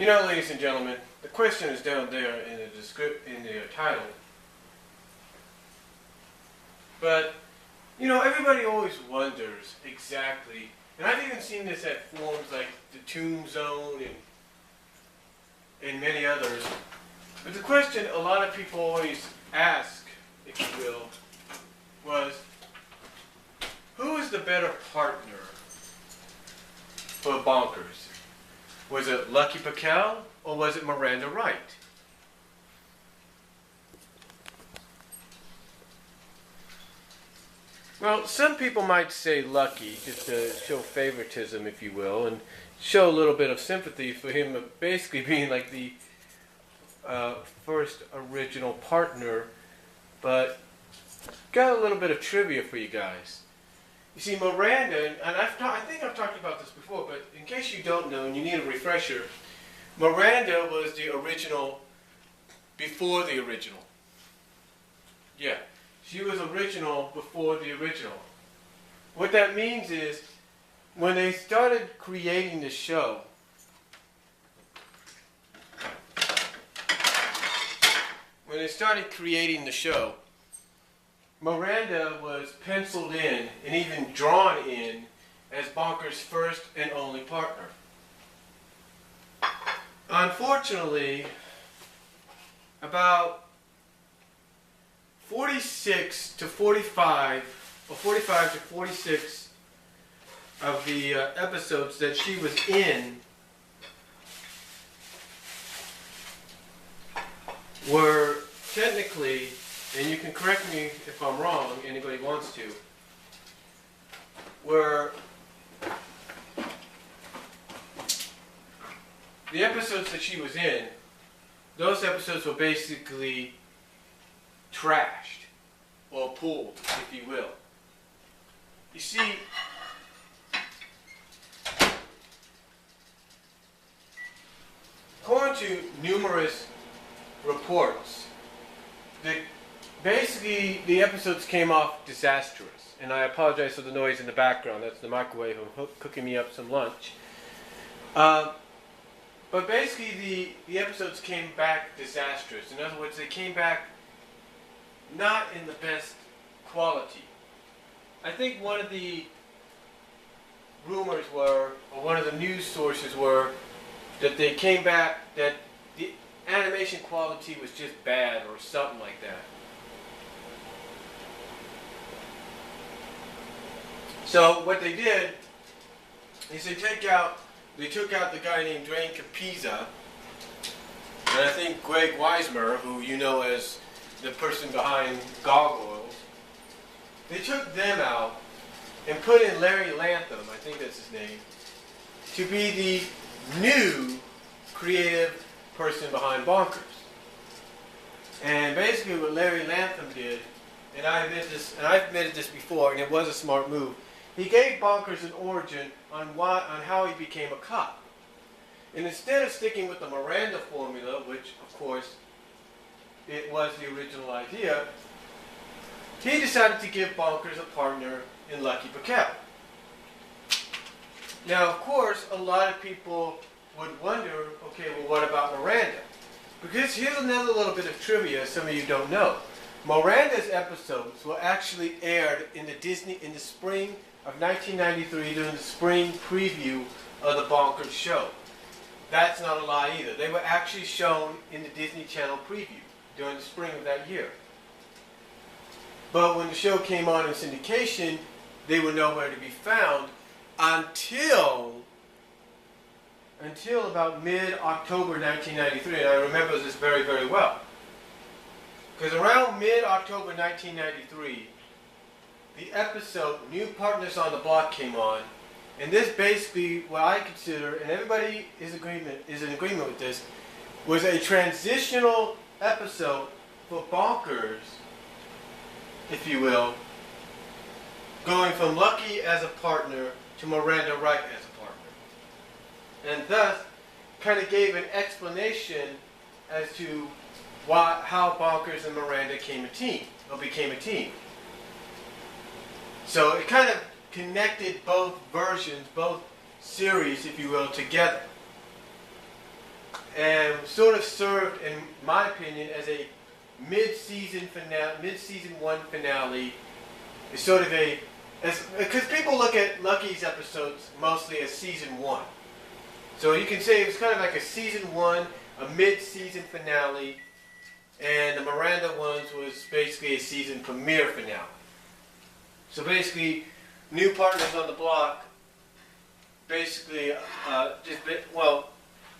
You know, ladies and gentlemen, the question is down there in the title. But, you know, everybody always wonders exactly, and I've even seen this at forums like the Toon Zone and many others. But the question a lot of people always ask, if you will, was, who is the better partner for Bonkers? Was it Lucky Paquel or was it Miranda Wright? Well, some people might say Lucky, just to show favoritism, if you will, and show a little bit of sympathy for him basically being like the first original partner. But got a little bit of trivia for you guys. You see, Miranda, and I think I've talked about this before, but in case you don't know and you need a refresher, Miranda was the original before the original. Yeah, she was original before the original. What that means is, when they started creating the show, Miranda was penciled in and even drawn in as Bonkers' first and only partner. Unfortunately, about 46 to 45, or 45 to 46 of the episodes that she was in were technically, and you can correct me if I'm wrong, anybody wants to, were the episodes that she was in, those episodes were basically trashed, or pulled, if you will. You see, according to numerous reports, basically the episodes came off disastrous. And I apologize for the noise in the background. That's the microwave. I'm cooking me up some lunch. But basically the episodes came back disastrous. In other words, they came back not in the best quality. I think one of the rumors were, or one of the news sources were, that they came back, that the animation quality was just bad or something like that. So what they did is they took out the guy named Dwayne Capizza, and I think Greg Weismer, who you know as the person behind Gargoyles. They took them out and put in Larry Lantham, I think that's his name, to be the new creative person behind Bonkers. And basically what Larry Lantham did, and I've admitted this before, and it was a smart move, he gave Bonkers an origin on how he became a cop. And instead of sticking with the Miranda formula, which of course it was the original idea, he decided to give Bonkers a partner in Lucky Paquel. Now, of course, a lot of people would wonder, okay, well, what about Miranda? Because here's another little bit of trivia some of you don't know. Miranda's episodes were actually aired in the spring of 1993 during the spring preview of the Bonkers show. That's not a lie either. They were actually shown in the Disney Channel preview during the spring of that year. But when the show came on in syndication, they were nowhere to be found until about mid-October 1993, and I remember this very, very well. Because around mid-October 1993, the episode New Partners on the Block came on, and this basically, what I consider, and everybody is in agreement with this, was a transitional episode for Bonkers, if you will, going from Lucky as a partner to Miranda Wright as a partner. And thus, kind of gave an explanation as to how Bonkers and Miranda became a team. So it kind of connected both versions, both series, if you will, together. and sort of served, in my opinion, as a mid-season finale, mid-season one finale. It's sort of a, because people look at Lucky's episodes mostly as season one. So you can say it was kind of like a season one, a mid-season finale, and the Miranda ones was basically a season premiere finale. So basically, New Partners on the Block, basically,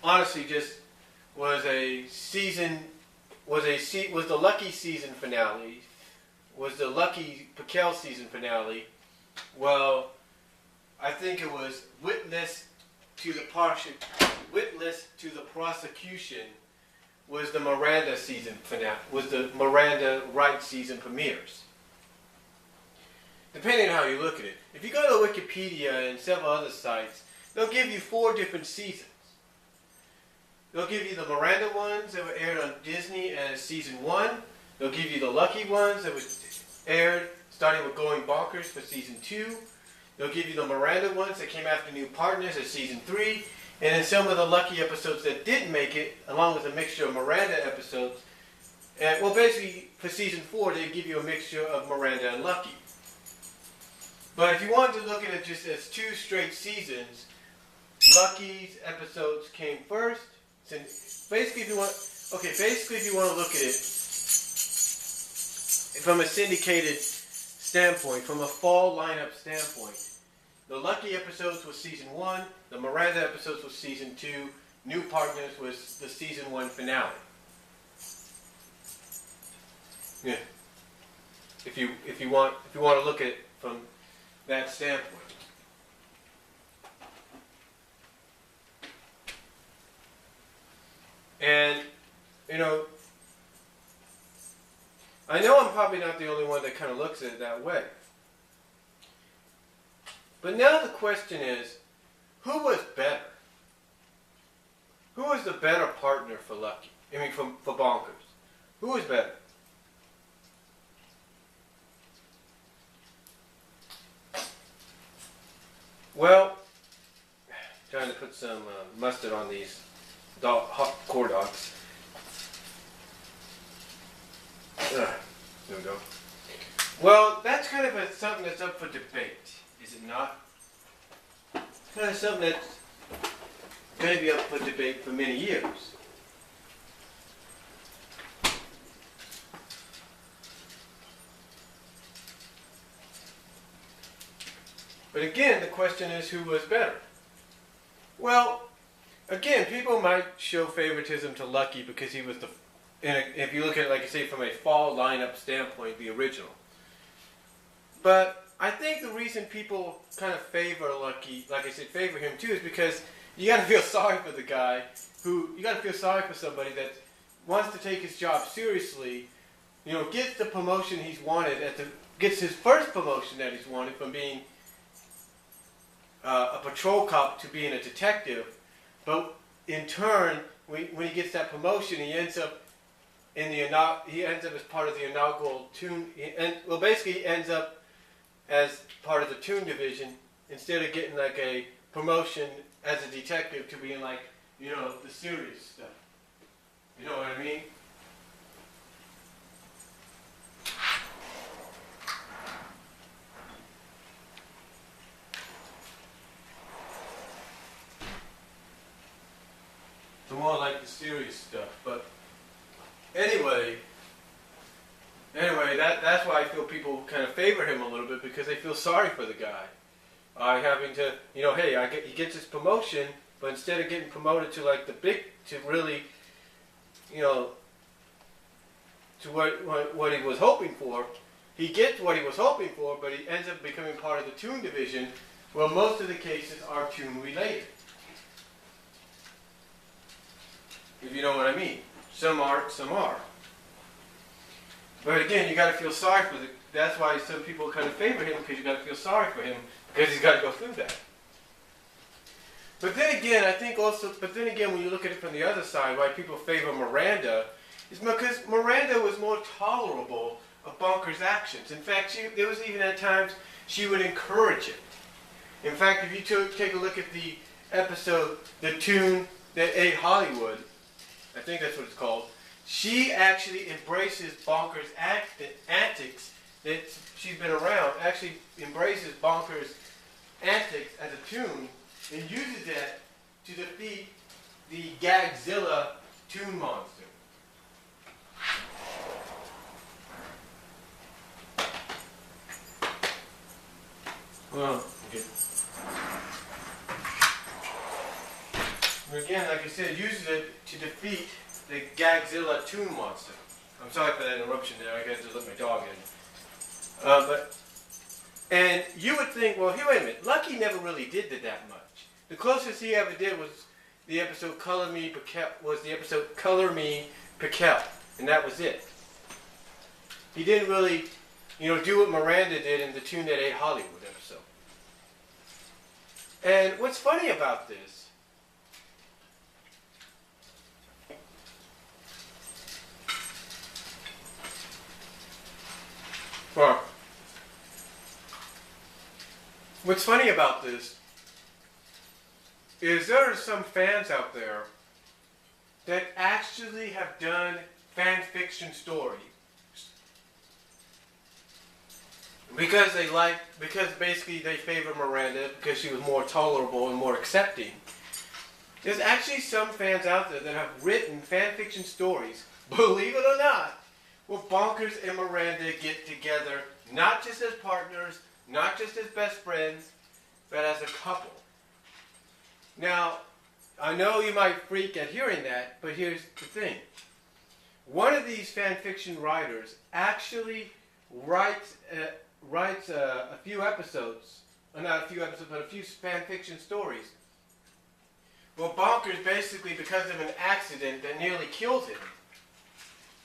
honestly, just was a season, was the Lucky season finale, was the Lucky Piquel season finale. Well, I think it was Witness to the Prosecution was the Miranda season finale, was the Miranda Wright season premieres. Depending on how you look at it. If you go to Wikipedia and several other sites, they'll give you 4 different seasons. They'll give you the Miranda ones that were aired on Disney as season 1. They'll give you the Lucky ones that was aired starting with Going Bonkers for season 2. They'll give you the Miranda ones that came after New Partners as season 3. And then some of the Lucky episodes that didn't make it, along with a mixture of Miranda episodes. And, well, basically, for season 4, they give you a mixture of Miranda and Lucky. But if you wanted to look at it just as 2 straight seasons, Lucky's episodes came first. Basically, if you want to look at it from a syndicated standpoint, from a fall lineup standpoint, the Lucky episodes was season 1, the Miranda episodes was season 2, New Partners was the season 1 finale. Yeah. If you want to look at it from that standpoint. And, I know I'm probably not the only one that kind of looks at it that way. But now the question is, who was better? Who was the better partner for Lucky? For Bonkers. Who was better? Well, trying to put some mustard on these hot corn dogs. There we go. Well, that's kind of something that's up for debate, is it not? It's kind of something that's going to be up for debate for many years. But again, the question is, who was better? Well, again, people might show favoritism to Lucky because he was if you look at it, like I say, from a fall lineup standpoint, the original. But I think the reason people kind of favor Lucky, like I said, favor him too, is because you got to feel sorry for the guy you got to feel sorry for somebody that wants to take his job seriously, gets the promotion he's wanted, gets his first promotion that he's wanted from being a patrol cop to being a detective, but in turn, when he gets that promotion, he ends up as part of the inaugural Toon, basically he ends up as part of the Toon division instead of getting like a promotion as a detective to being like, the serious stuff. You know what I mean? So more like the serious stuff. But anyway, that's why I feel people kind of favor him a little bit, because they feel sorry for the guy. Having to, he gets his promotion, but instead of getting promoted to like to really, to what he was hoping for, he gets what he was hoping for, but he ends up becoming part of the Toon division, where most of the cases are Toon related. If you know what I mean. Some aren't, some are. But again, you got to feel sorry for that's why some people kind of favor him, because you got to feel sorry for him, because he's got to go through that. But then again, when you look at it from the other side, why people favor Miranda, is because Miranda was more tolerable of Bonkers' actions. In fact, there was even at times she would encourage it. In fact, if you take a look at the episode, The Toon That Ate Hollywood, I think that's what it's called. She actually embraces Bonkers' antics that she's been around, actually embraces Bonkers' antics as a tune and uses that to defeat the Gagzilla tune monster. Well, okay. Again, like I said, uses it to defeat the Gagzilla tune monster. I'm sorry for that interruption there. I got to let my dog in. And you would think, well, here, wait a minute. Lucky never really did that much. The closest he ever did was the episode Color Me Piquel, and that was it. He didn't really, do what Miranda did in the Tune That Ate Hollywood episode. And what's funny about this, is there are some fans out there that actually have done fan fiction stories because basically they favor Miranda because she was more tolerable and more accepting. There's actually some fans out there that have written fan fiction stories, believe it or not, where Bonkers and Miranda get together, not just as partners, not just as best friends, but as a couple. Now, I know you might freak at hearing that, but here's the thing. One of these fan fiction writers actually writes a few episodes, not a few episodes, but a few fan fiction stories. Well, Bonkers basically, because of an accident that nearly killed him,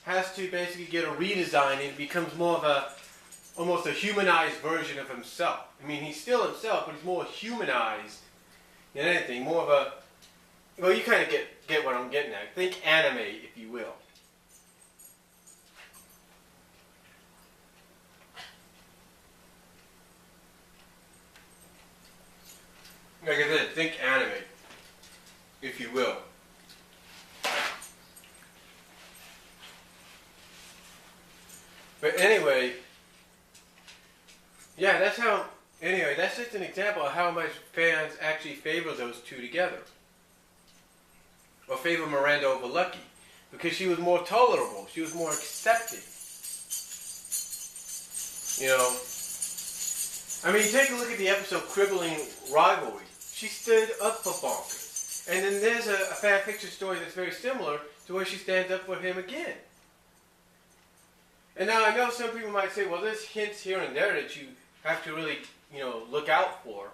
has to basically get a redesign and it becomes more of almost a humanized version of himself. I mean, he's still himself, but he's more humanized than anything. More of a, well, you kind of get what I'm getting at. Think anime, if you will. Like I said, think anime, if you will. But anyway, yeah, that's just an example of how much fans actually favor those two together. Or favor Miranda over Lucky. Because she was more tolerable. She was more accepting. I mean, take a look at the episode Crippling Rivalry. She stood up for Bonkers. And then there's a fan fiction story that's very similar to where she stands up for him again. And now I know some people might say, well, there's hints here and there that you have to really, look out for.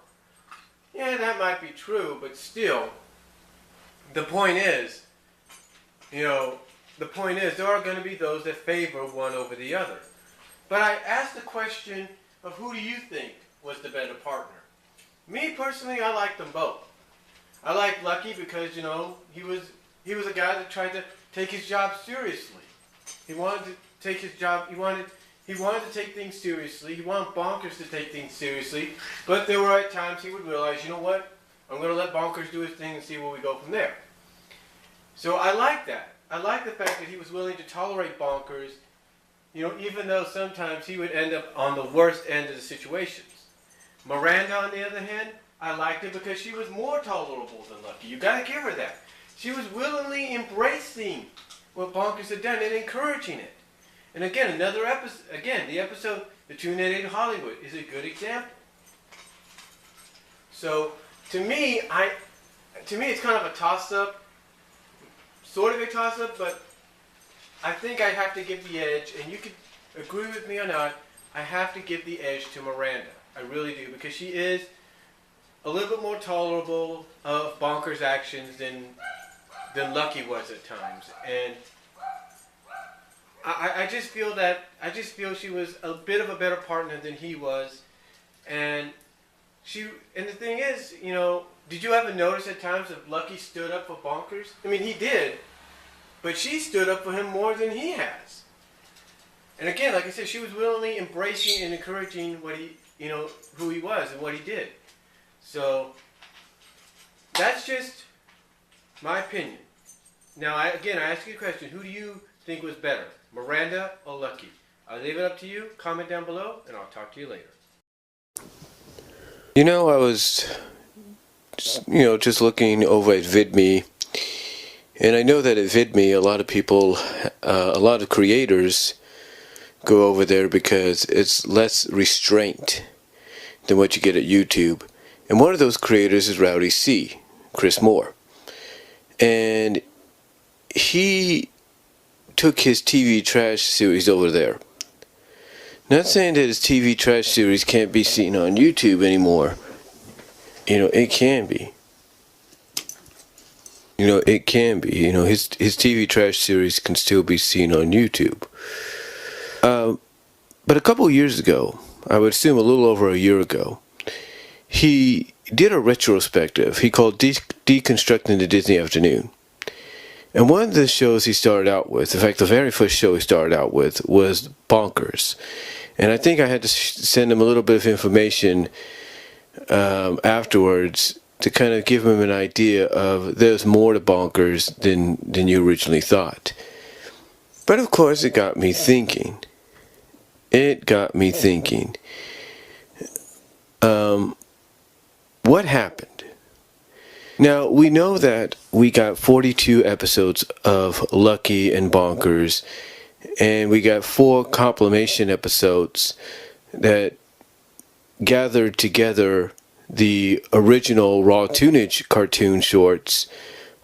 Yeah, that might be true, but still, the point is, there are going to be those that favor one over the other. But I asked the question of who do you think was the better partner? Me personally, I like them both. I like Lucky because, he was a guy that tried to take his job seriously. He wanted to take his job, he wanted to take things seriously. He wanted Bonkers to take things seriously. But there were at times he would realize, you know what? I'm going to let Bonkers do his thing and see where we go from there. So I like that. I like the fact that he was willing to tolerate Bonkers, even though sometimes he would end up on the worst end of the situations. Miranda, on the other hand, I liked it because she was more tolerable than Lucky. You got to give her that. She was willingly embracing what Bonkers had done and encouraging it. And again, the episode, The Tune That Ate Hollywood, is a good example. So, to me, it's kind of a toss-up, sort of a toss-up, but I think I have to give the edge, and you could agree with me or not, I have to give the edge to Miranda. I really do, because she is a little bit more tolerable of Bonkers' actions than Lucky was at times. And I just feel she was a bit of a better partner than he was. And the thing is, did you ever notice at times that Lucky stood up for Bonkers? I mean, he did, but she stood up for him more than he has. And again, like I said, she was willingly embracing and encouraging what he, who he was and what he did. So, that's just my opinion. Now, again, I ask you a question. Who do you think was better, Miranda or Lucky? I'll leave it up to you. Comment down below, and I'll talk to you later. You know, I was, just looking over at VidMe, and I know that at VidMe, a lot of people, a lot of creators go over there because it's less restraint than what you get at YouTube. And one of those creators is Rowdy C, Chris Moore. And he took his TV trash series over there. Not saying that his TV trash series can't be seen on YouTube anymore. It can be. It can be. His TV trash series can still be seen on YouTube. But a couple years ago, I would assume a little over a year ago, he did a retrospective he called Deconstructing the Disney Afternoon. And one of the shows he started out with, in fact, the very first show he started out with, was Bonkers. And I think I had to send him a little bit of information afterwards to kind of give him an idea of there's more to Bonkers than you originally thought. But of course, it got me thinking. What happened? Now, we know that we got 42 episodes of Lucky and Bonkers, and we got 4 compilation episodes that gathered together the original Raw Toonage cartoon shorts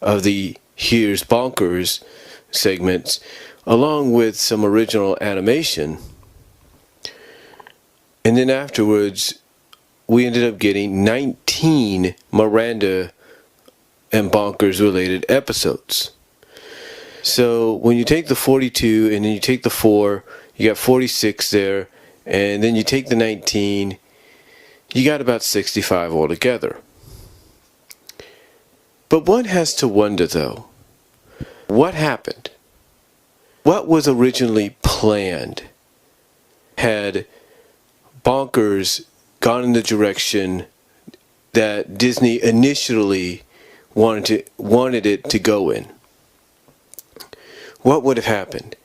of the Here's Bonkers segments, along with some original animation. And then afterwards, we ended up getting 19 Miranda and Bonkers related episodes. So when you take the 42 and then you take the 4, you got 46 there, and then you take the 19, you got about 65 altogether. But one has to wonder though, what happened? What was originally planned? Had Bonkers gone in the direction that Disney initially wanted it to go in? What would have happened?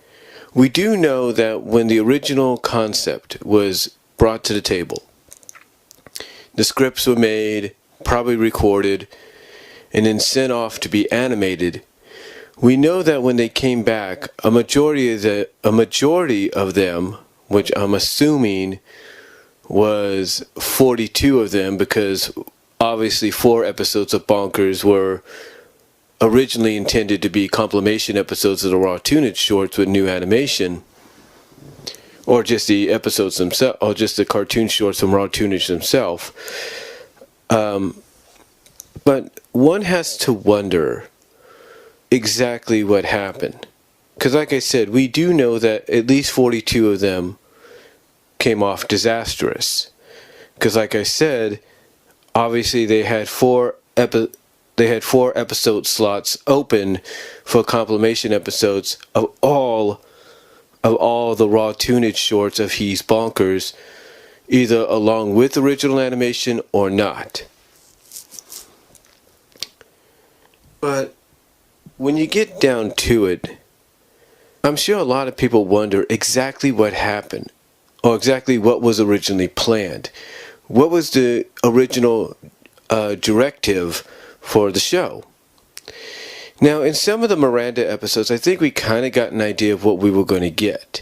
We do know that when the original concept was brought to the table, the scripts were made, probably recorded, and then sent off to be animated. We know that when they came back, a majority of them, which I'm assuming was 42 of them, because obviously 4 episodes of Bonkers were originally intended to be compilation episodes of the Raw Toonage shorts with new animation, or just the episodes themselves, or just the cartoon shorts from Raw Toonage themselves. But one has to wonder exactly what happened, because like I said, we do know that at least 42 of them came off disastrous, because like I said, obviously they had 4 episode slots open for compilation episodes of all the Raw Toonage shorts of He's Bonkers, either along with original animation or not. But when you get down to it, I'm sure a lot of people wonder exactly what happened, or exactly what was originally planned. What was the original directive for the show? Now, in some of the Miranda episodes, I think we kind of got an idea of what we were going to get.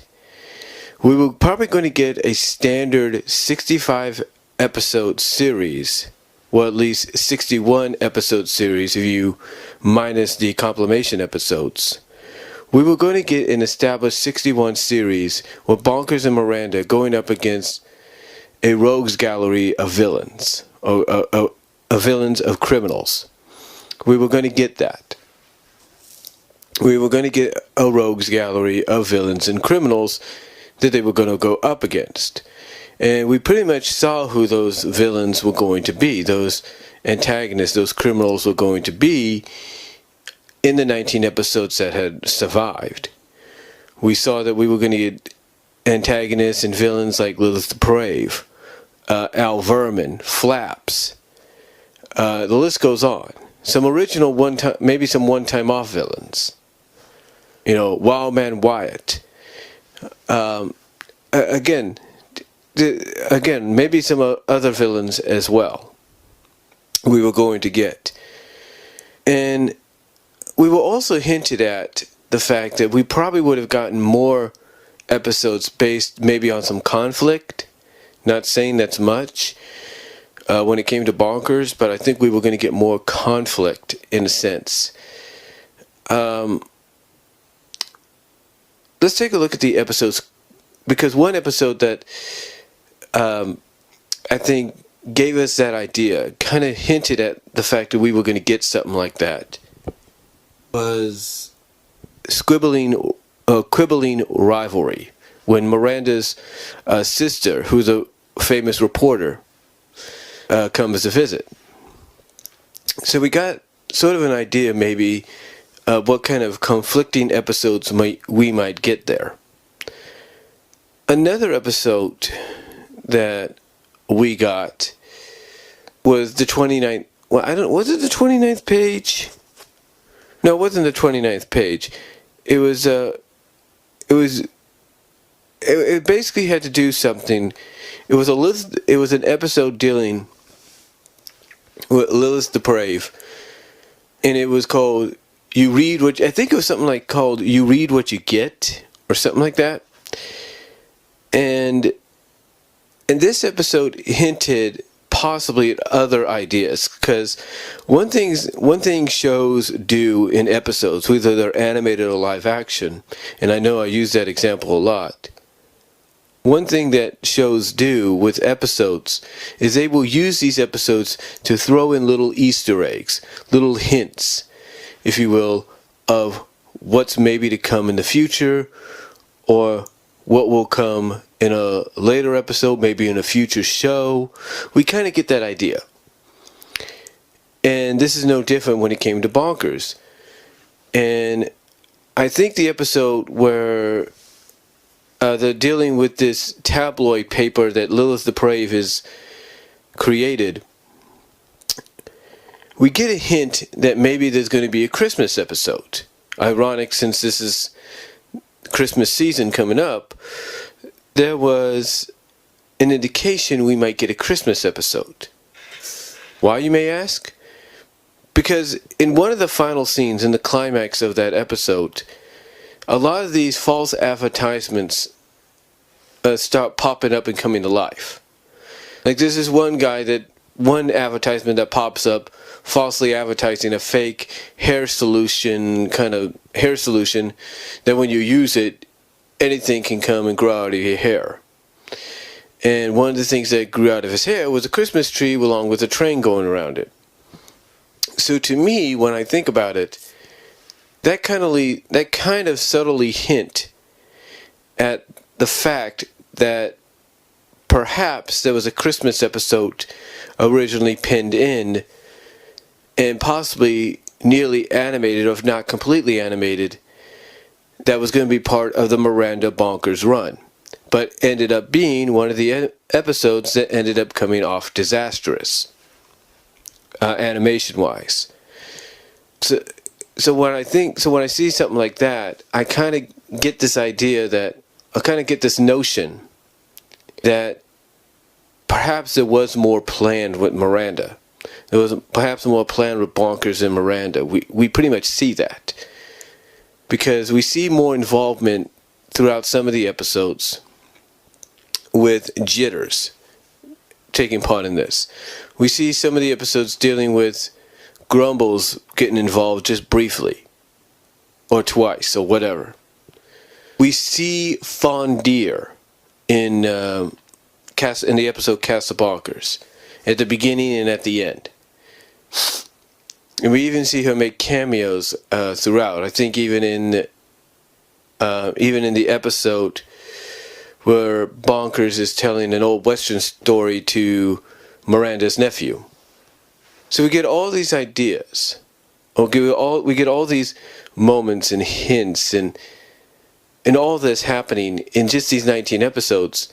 We were probably going to get a standard 65 episode series, well, at least 61 episode series if you minus the compilation episodes. We were going to get an established 61 series with Bonkers and Miranda going up against a rogues gallery of villains, or villains of criminals. We were going to get that. We were going to get a rogues gallery of villains and criminals that they were going to go up against. And we pretty much saw who those villains were going to be, those antagonists, those criminals were going to be in the 19 episodes that had survived. We saw that we were going to get antagonists and villains like Lilith the Brave, Al Vermin, Flaps. The list goes on. Some original maybe some one-time off villains. Wild Man Wyatt. Again, maybe some other villains as well we were going to get. And we were also hinted at the fact that we probably would have gotten more episodes based maybe on some conflict. Not saying that's much when it came to Bonkers, but I think we were going to get more conflict in a sense. Let's take a look at the episodes, because one episode that I think gave us that idea, kind of hinted at the fact that we were going to get something like that, was Quibbling Rivalry, when Miranda's sister, who's a famous reporter, comes to visit. So we got sort of an idea maybe of what kind of conflicting episodes we might get there. Another episode that we got was the 29th. Well, was it the 29th page? No, it wasn't the 29th page. It basically had to do something. It was an episode dealing with Lilith the Brave, and it was called "You Read What." I think it was something like called "You Read What You Get" or something like that. And this episode hinted possibly at other ideas, because one thing shows do in episodes, whether they're animated or live action, and I know I use that example a lot. One thing that shows do with episodes is they will use these episodes to throw in little Easter eggs, little hints, if you will, of what's maybe to come in the future, or what will come in a later episode, maybe in a future show. We kind of get that idea. And this is no different when it came to Bonkers. And I think the episode where they're dealing with this tabloid paper that Lilith the Brave has created, we get a hint that maybe there's going to be a Christmas episode. Ironic, since this is Christmas season coming up, there was an indication we might get a Christmas episode. Why, you may ask? Because in one of the final scenes, in the climax of that episode, a lot of these false advertisements start popping up and coming to life. Like there's this one advertisement that pops up, falsely advertising a fake hair solution, that when you use it, anything can come and grow out of your hair. And one of the things that grew out of his hair was a Christmas tree along with a train going around it. So to me, when I think about it, that kind of subtly hint at the fact that perhaps there was a Christmas episode originally pinned in, and possibly nearly animated, or if not completely animated, that was going to be part of the Miranda Bonkers run, but ended up being one of the episodes that ended up coming off disastrous, animation-wise. So when I see something like that, I kind of get this idea this notion that perhaps there was more planned with Miranda. There was perhaps more planned with Bonkers and Miranda. We pretty much see that, because we see more involvement throughout some of the episodes with Jitters taking part in this. We see some of the episodes dealing with Grumbles getting involved just briefly, or twice, or whatever. We see Fondier in the episode Cast of Bonkers, at the beginning and at the end. And we even see her make cameos throughout. I think even in the episode where Bonkers is telling an old Western story to Miranda's nephew. So we get all these ideas. We get all these moments and hints and all this happening in just these 19 episodes.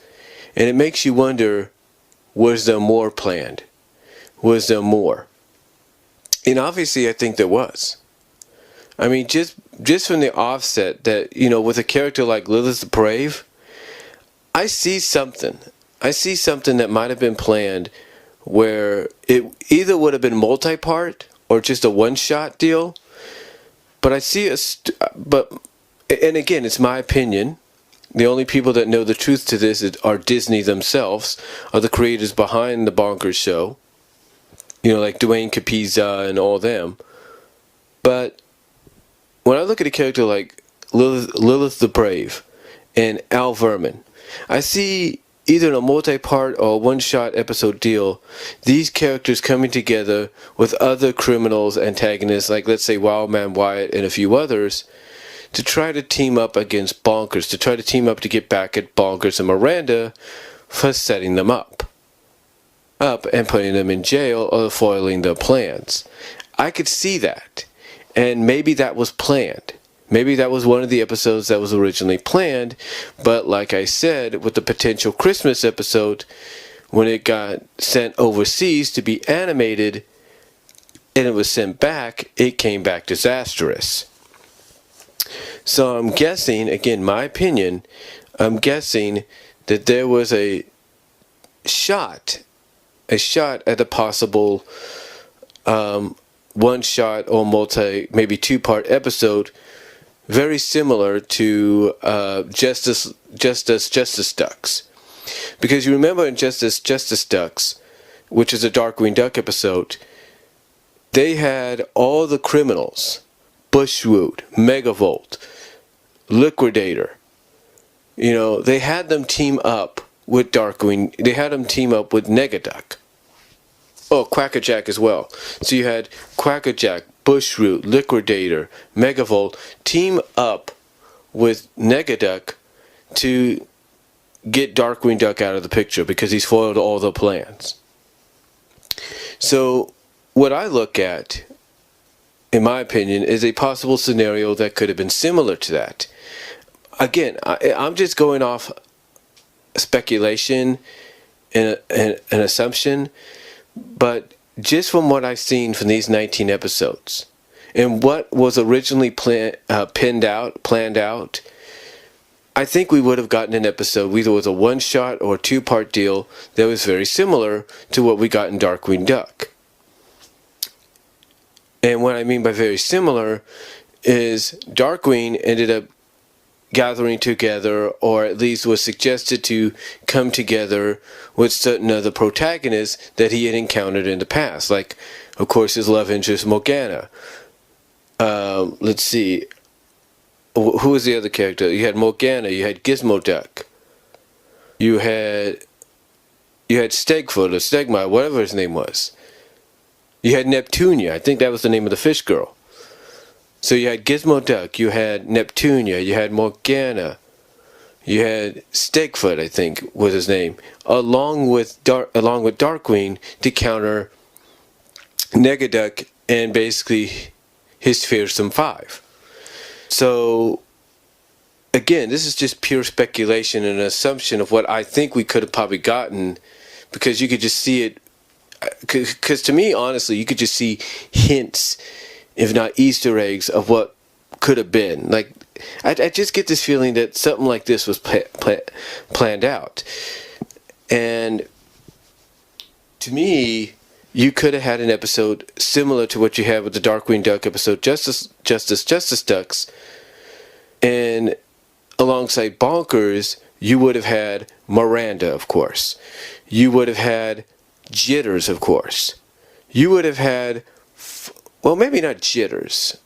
And it makes you wonder, was there more planned? Was there more? And obviously I think there was. I mean, just from the offset that, with a character like Lilith the Brave, I see something. I see something that might have been planned where it either would have been multi-part or just a one-shot deal. But I see and again, it's my opinion. The only people that know the truth to this are Disney themselves, are the creators behind the Bonkers show. Like Dwayne Capizza and all them. But when I look at a character like Lilith the Brave and Al Vermin, I see either in a multi-part or a one-shot episode deal, these characters coming together with other criminals, antagonists, like let's say Wildman Wyatt and a few others, to try to team up against Bonkers, to try to team up to get back at Bonkers and Miranda for setting them up and putting them in jail or foiling their plans. I could see that. And maybe that was planned. Maybe that was one of the episodes that was originally planned. But like I said, with the potential Christmas episode, when it got sent overseas to be animated and it was sent back, it came back disastrous. So I'm guessing, again, my opinion, I'm guessing that there was a shot at a possible one shot or maybe two-part episode, very similar to Justice Ducks. Because you remember in Justice Ducks, which is a Darkwing Duck episode, they had all the criminals, Bushwood, Megavolt, Liquidator, they had them team up with Darkwing, they had them team up with Negaduck. Oh, Quackerjack as well. So you had Quackerjack, Bushroot, Liquidator, Megavolt team up with Negaduck to get Darkwing Duck out of the picture because he's foiled all the plans. So what I look at, in my opinion, is a possible scenario that could have been similar to that. Again, I'm just going off speculation and an assumption, but just from what I've seen from these 19 episodes and what was originally planned out, I think we would have gotten an episode either with a one-shot or a two-part deal that was very similar to what we got in Darkwing Duck. And what I mean by very similar is Darkwing ended up gathering together, or at least was suggested to come together with certain other protagonists that he had encountered in the past, like, of course, his love interest Morgana. Let's see, who was the other character? You had Morgana, you had Gizmo Duck, you had Stegfoot or Stegmaier, whatever his name was. You had Neptunia, I think that was the name of the fish girl. So you had Gizmo Duck, you had Neptunia, you had Morgana, you had Stegfoot, I think was his name, along with Darkwing to counter Negaduck and basically his fearsome five. So again, this is just pure speculation and an assumption of what I think we could have probably gotten, because you could just see it. Because to me, honestly, you could just see hints, if not Easter eggs, of what could have been. Like, I just get this feeling that something like this was planned out. And to me, you could have had an episode similar to what you had with the Darkwing Duck episode, Justice Ducks. And alongside Bonkers, you would have had Miranda, of course. You would have had Jitters, of course. You would have had, well, maybe not Jitters.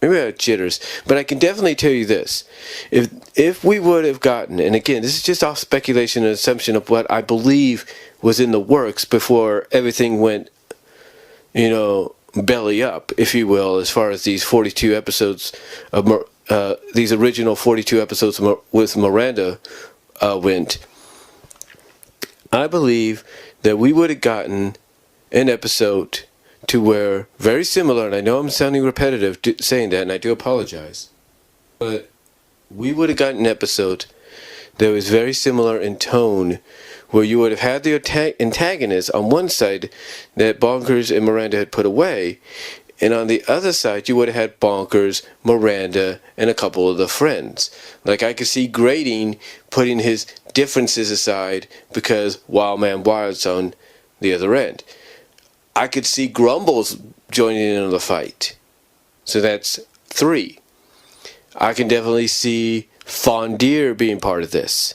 Maybe not Jitters. But I can definitely tell you this. If we would have gotten, and again, this is just off speculation and assumption of what I believe was in the works before everything went, belly up, if you will, as far as these 42 episodes of these original 42 episodes with Miranda went. I believe that we would have gotten an episode to where, very similar, and I know I'm sounding repetitive saying that, and I do apologize, but we would have gotten an episode that was very similar in tone, where you would have had the antagonist on one side that Bonkers and Miranda had put away, And on the other side, you would have had Bonkers, Miranda, and a couple of the friends. Like, I could see Grading putting his differences aside because Wild Man Wild's on the other end. I could see Grumbles joining in on the fight. So that's 3. I can definitely see Fondier being part of this.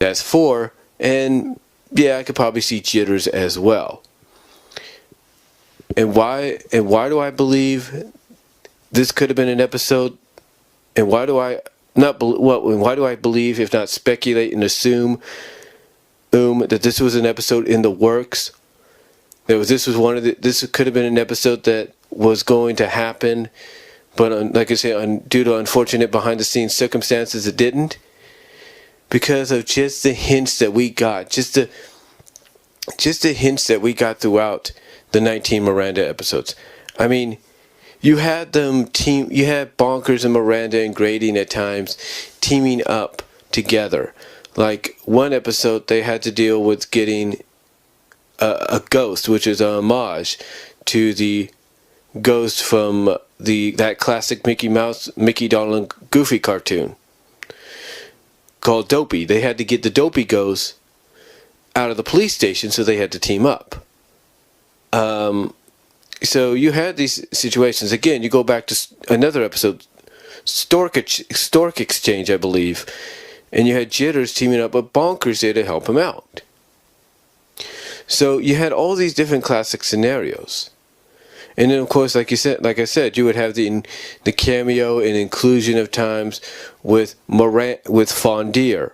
That's 4. And yeah, I could probably see Jitters as well. And why do I believe this could have been an episode? And why do I believe, if not speculate and assume that this was an episode in the works? This could have been an episode that was going to happen, but like I said, due to unfortunate behind the scenes circumstances, it didn't. Because of just the hints that we got, just the hints that we got throughout the 19 Miranda episodes. I mean, you had Bonkers and Miranda and Grading at times teaming up together. Like one episode, they had to deal with getting a ghost, which is a homage to the ghost from that classic Mickey Donald and Goofy cartoon called Dopey. They had to get the Dopey ghost out of the police station, so they had to team up. So you had these situations. Again, you go back to another episode, Stork Exchange, I believe, and you had Jitters teaming up with Bonkers there to help him out. So you had all these different classic scenarios. And then, of course, like I said, you would have the cameo and inclusion of times with Fondier.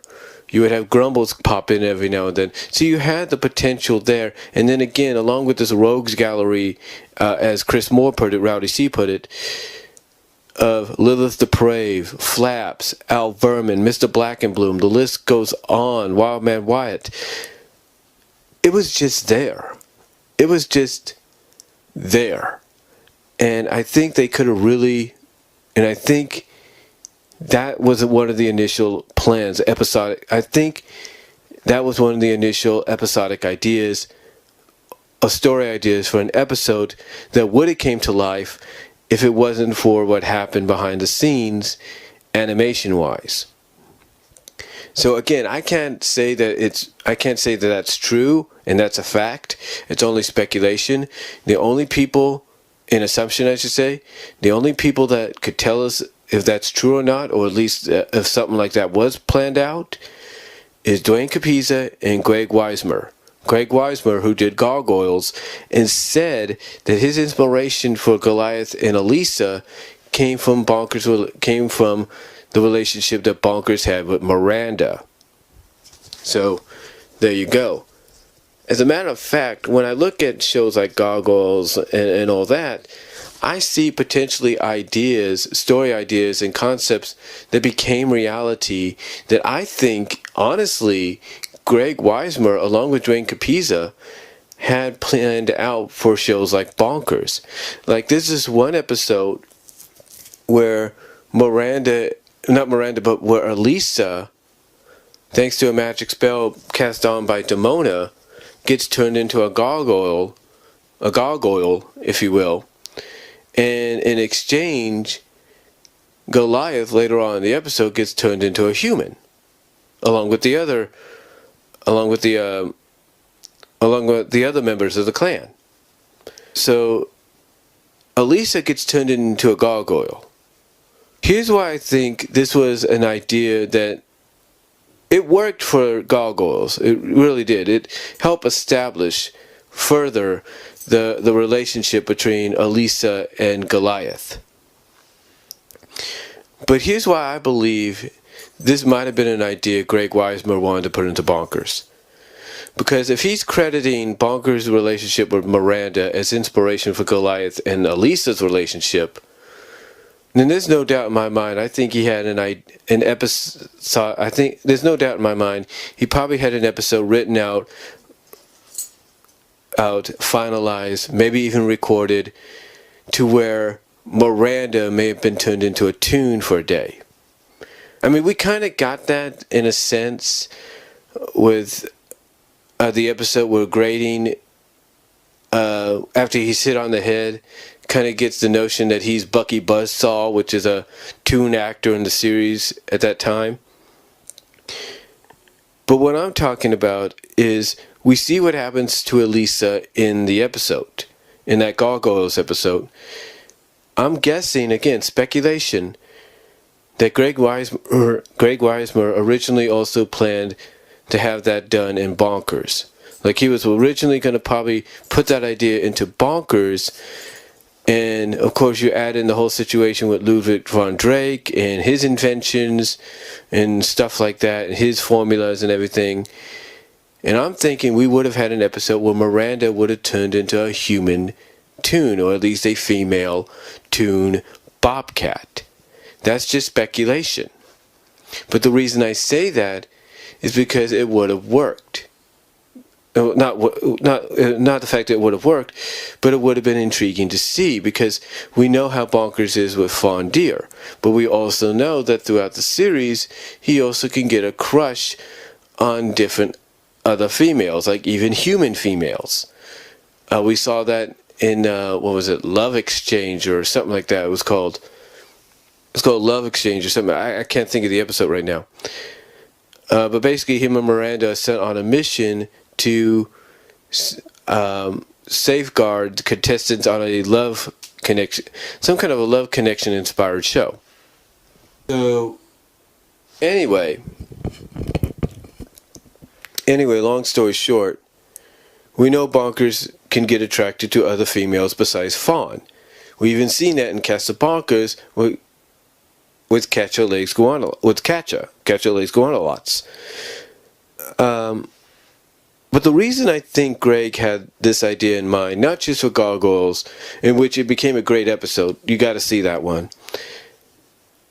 You would have Grumbles pop in every now and then. So you had the potential there. And then again, along with this rogues gallery, as Chris Moore put it, Rowdy C put it, of Lilith Deprave, Flaps, Al Vermin, Mr. Black and Bloom, the list goes on, Wild Man Wyatt. It was just there. It was just there. And I think they could have really, and I think that was one of the initial plans, episodic. I think that was one of the initial episodic ideas, story ideas for an episode that would have came to life if it wasn't for what happened behind the scenes, animation-wise. So again, I can't say that that's true and that's a fact. It's only speculation. The only people, an assumption I should say, the only people that could tell us if that's true or not, or at least if something like that was planned out, is Dwayne Capizza and Greg Weismer. Greg Weismer, who did Gargoyles, and said that his inspiration for Goliath and Elisa came from the relationship that Bonkers had with Miranda. So, there you go. As a matter of fact, when I look at shows like Gargoyles and all that, I see potentially ideas, story ideas, and concepts that became reality that I think, honestly, Greg Weismer, along with Dwayne Capizza, had planned out for shows like Bonkers. Like, this is one episode where where Elisa, thanks to a magic spell cast on by Demona, gets turned into a gargoyle, if you will. And in exchange, Goliath later on in the episode gets turned into a human, along with the other members of the clan. So Elisa gets turned into a gargoyle. Here's why I think this was an idea that it worked for Gargoyles. It really did. It helped establish further the relationship between Elisa and Goliath. But here's why I believe this might have been an idea Greg Weismer wanted to put into Bonkers. Because if he's crediting Bonkers' relationship with Miranda as inspiration for Goliath and Elisa's relationship, then there's no doubt in my mind, I think he had an episode, there's no doubt in my mind, he probably had an episode written out, finalized, maybe even recorded, to where Miranda may have been turned into a tune for a day. I mean, we kind of got that in a sense with the episode where Grading, after he's hit on the head, kind of gets the notion that he's Bucky Buzzsaw, which is a toon actor in the series at that time. But what I'm talking about is we see what happens to Elisa in the episode, in that Gargoyles episode. I'm guessing, again, speculation, that Greg Weismer originally also planned to have that done in Bonkers. Like, he was originally going to probably put that idea into Bonkers, and of course you add in the whole situation with Ludwig von Drake and his inventions and stuff like that, and his formulas and everything. And I'm thinking we would have had an episode where Miranda would have turned into a human toon, or at least a female toon bobcat. That's just speculation. But the reason I say that is because it would have worked. Not the fact that it would have worked, but it would have been intriguing to see, because we know how Bonkers is with Fawn Deer, but we also know that throughout the series he also can get a crush on different other females, like even human females. We saw that in Love Exchange or something like that. It's called Love Exchange or something. I can't think of the episode right now. But basically, him and Miranda are sent on a mission to safeguard contestants on a love connection, some kind of a love connection inspired show. So, anyway, long story short, we know Bonkers can get attracted to other females besides Fawn. We even seen that in Castle Bonkers with Katja Legs Guanalots. But the reason I think Greg had this idea in mind, not just for Gargoyles, in which it became a great episode, you got to see that one.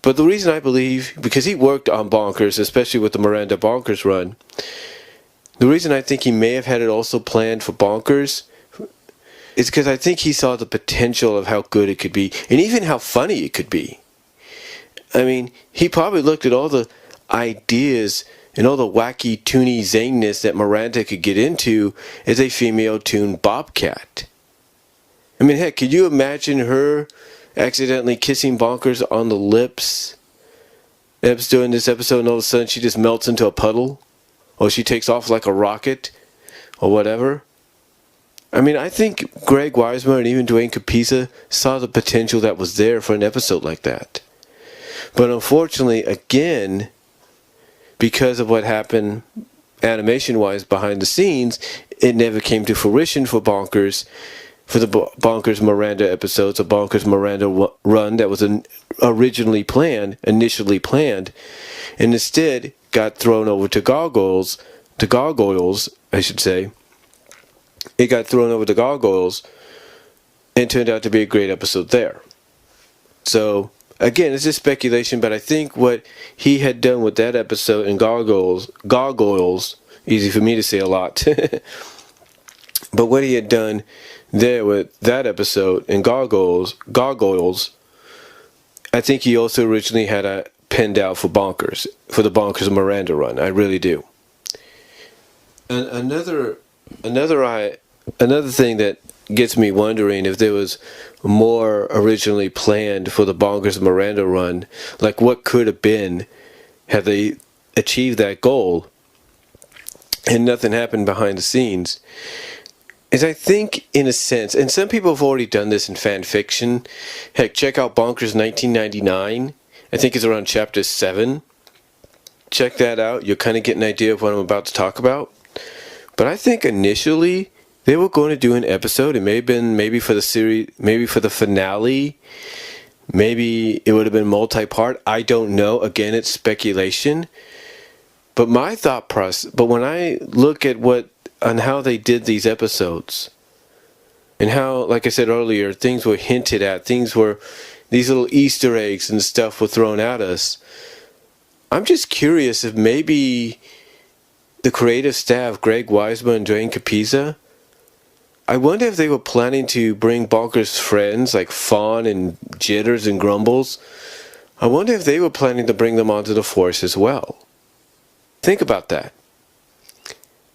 But the reason I believe, because he worked on Bonkers, especially with the Miranda Bonkers run, the reason I think he may have had it also planned for Bonkers is because I think he saw the potential of how good it could be, and even how funny it could be. I mean, he probably looked at all the ideas and all the wacky, toony zaneness that Miranda could get into as a female toon bobcat. I mean, heck, could you imagine her accidentally kissing Bonkers on the lips during this episode, and all of a sudden she just melts into a puddle? Or she takes off like a rocket? Or whatever? I mean, I think Greg Weismer and even Dwayne Capizza saw the potential that was there for an episode like that. But unfortunately, again, because of what happened animation-wise behind the scenes, it never came to fruition for Bonkers, for the Bonkers Miranda episodes, a Bonkers Miranda run that was initially planned, and instead got thrown over to Gargoyles, I should say. It got thrown over to Gargoyles, and turned out to be a great episode there. So, again, it's just speculation, but I think what he had done with that episode in Gargoyles, easy for me to say a lot, but what he had done there with that episode in Gargoyles, I think he also originally had a penned out for Bonkers, for the Bonkers Miranda run. I really do. And another thing that gets me wondering if there was more originally planned for the Bonkers Miranda run, like what could have been had they achieved that goal and nothing happened behind the scenes, is I think, in a sense, and some people have already done this in fan fiction. Heck, check out Bonkers 1999. I think it's around chapter 7. Check that out. You'll kind of get an idea of what I'm about to talk about. But I think initially they were going to do an episode. It may have been maybe for the series, maybe for the finale. Maybe it would have been multi-part. I don't know. Again, it's speculation. But my thought process, but when I look at on how they did these episodes, and how, like I said earlier, things were hinted at, these little Easter eggs and stuff were thrown at us, I'm just curious if maybe the creative staff, Greg Weisman and Dwayne Capizza, I wonder if they were planning to bring Bonkers' friends like Fawn and Jitters and Grumbles. I wonder if they were planning to bring them onto the force as well. Think about that.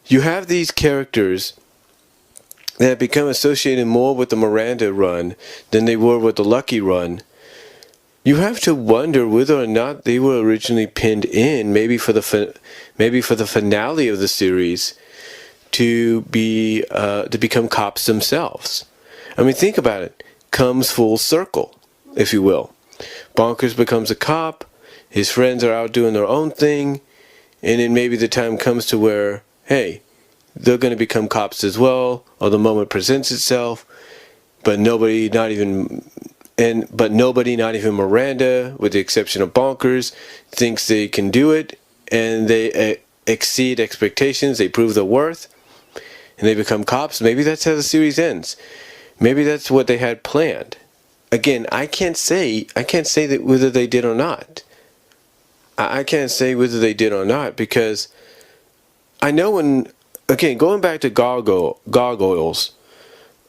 You have these characters that had become associated more with the Miranda run than they were with the Lucky run, you have to wonder whether or not they were originally pinned in, maybe for the finale of the series, to become cops themselves. I mean, think about it. Comes full circle, if you will. Bonkers becomes a cop. His friends are out doing their own thing, and then maybe the time comes to where, hey, they're going to become cops as well, or the moment presents itself, but nobody, not even Miranda, with the exception of Bonkers, thinks they can do it, and they exceed expectations. They prove their worth, and they become cops. Maybe that's how the series ends. Maybe that's what they had planned. Again, I can't say that whether they did or not. I can't say whether they did or not, because I know when, again, going back to Gargoyles,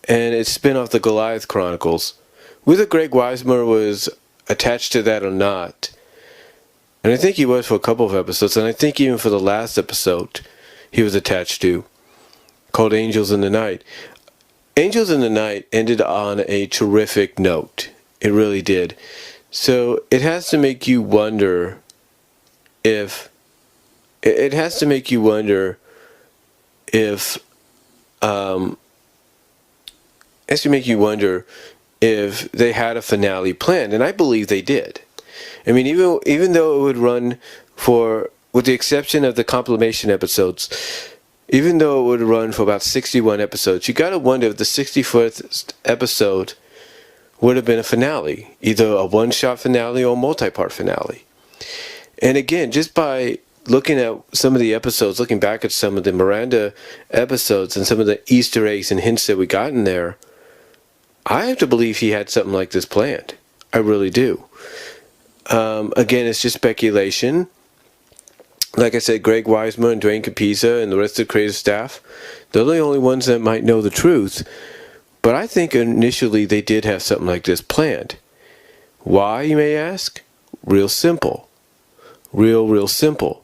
and its spin-off, The Goliath Chronicles, whether Greg Weismer was attached to that or not, and I think he was for a couple of episodes, and I think even for the last episode he was attached to, called Angels in the Night. Angels in the Night ended on a terrific note. It really did. So it has to make you wonder if they had a finale planned, and I believe they did. I mean, even though it would run with the exception of the compilation episodes, even though it would run for about 61 episodes, you gotta wonder if the 61st episode would have been a finale, either a one-shot finale or a multi-part finale. And again, just by looking at some of the episodes, looking back at some of the Miranda episodes and some of the Easter eggs and hints that we got in there, I have to believe he had something like this planned. I really do. Again, it's just speculation. Like I said, Greg Weismer and Dwayne Capizza and the rest of the creative staff, they're the only ones that might know the truth. But I think initially they did have something like this planned. Why, you may ask? Real simple. Real simple.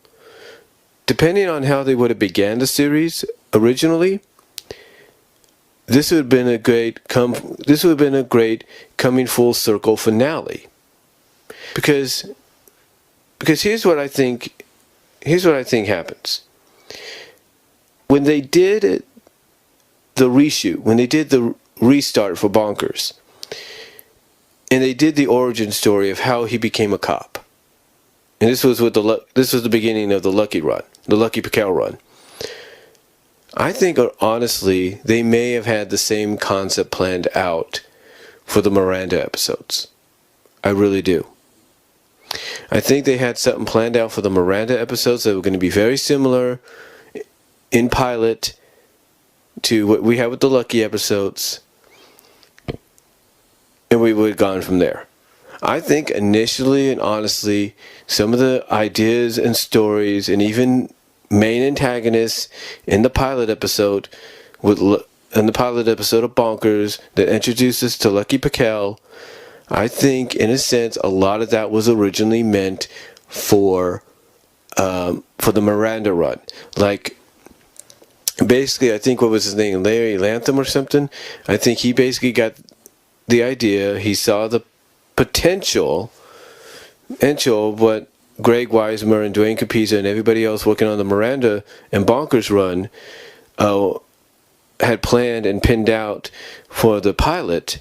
Depending on how they would have began the series originally, this would have been a great coming full circle finale. Because here's what I think happens. When they did the reshoot, when they did the restart for Bonkers, and they did the origin story of how he became a cop, and this was the beginning of the Lucky run, the Lucky Piquel run. I think, honestly, they may have had the same concept planned out for the Miranda episodes. I really do. I think they had something planned out for the Miranda episodes that were going to be very similar in pilot to what we had with the Lucky episodes, and we would have gone from there. I think initially and honestly, some of the ideas and stories and even main antagonists in the pilot episode of Bonkers that introduced us to Lucky Piquel, I think in a sense a lot of that was originally meant for the Miranda run. Like, basically, I think, what was his name, Larry Lantham or something? I think he basically got the idea. He saw the potential of what Greg Weismer and Dwayne Capizza and everybody else working on the Miranda and Bonkers run had planned and pinned out for the pilot,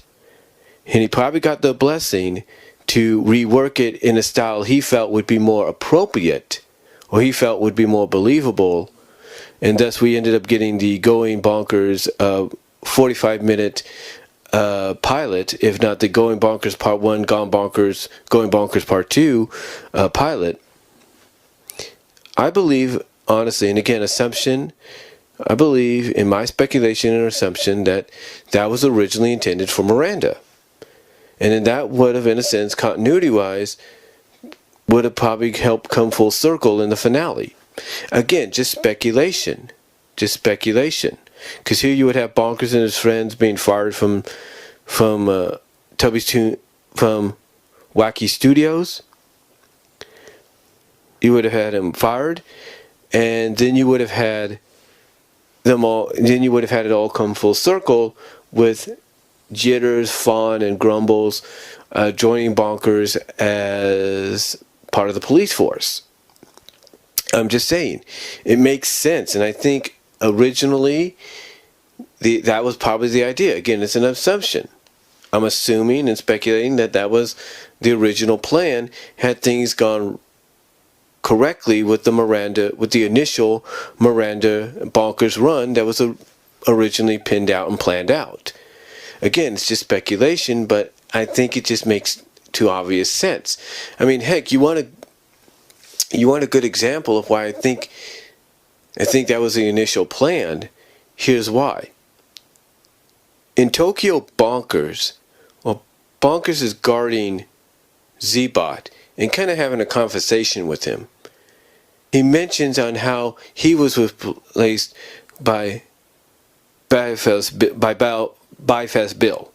and he probably got the blessing to rework it in a style he felt would be more appropriate, or he felt would be more believable, and thus we ended up getting the Going Bonkers 45-minute pilot, if not the Going Bonkers Part 1, Going Bonkers Part 2 pilot. I believe, honestly, and again, assumption, I believe in my speculation and assumption that was originally intended for Miranda. And then that would have, in a sense, continuity-wise, would have probably helped come full circle in the finale. Again, just speculation. Because here you would have Bonkers and his friends being fired from Wacky Studios. You would have had him fired, and then you would have had them all. Then you would have had it all come full circle with Jitters, Fawn, and Grumbles joining Bonkers as part of the police force. I'm just saying, it makes sense, and I think originally that was probably the idea. Again, it's an assumption. I'm assuming and speculating that was the original plan had things gone correctly with the initial Miranda Bonkers run that was originally pinned out and planned out. Again, it's just speculation, but I think it just makes too obvious sense. I mean, heck, you want a good example of why I think that was the initial plan. Here's why. In Tokyo Bonkers, well, Bonkers is guarding Z-Bot and kind of having a conversation with him. He mentions on how he was replaced by Byfast Bill.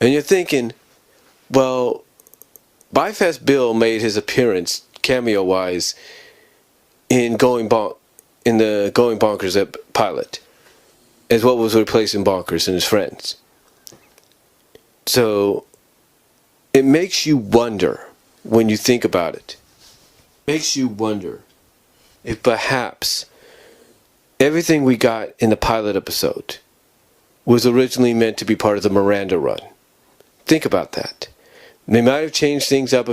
And you're thinking, well, Byfast Bill made his appearance cameo-wise in the Going Bonkers pilot, as what was replacing Bonkers and his friends. So it makes you wonder when you think about it. Makes you wonder if perhaps everything we got in the pilot episode was originally meant to be part of the Miranda run. Think about that. They might have changed things up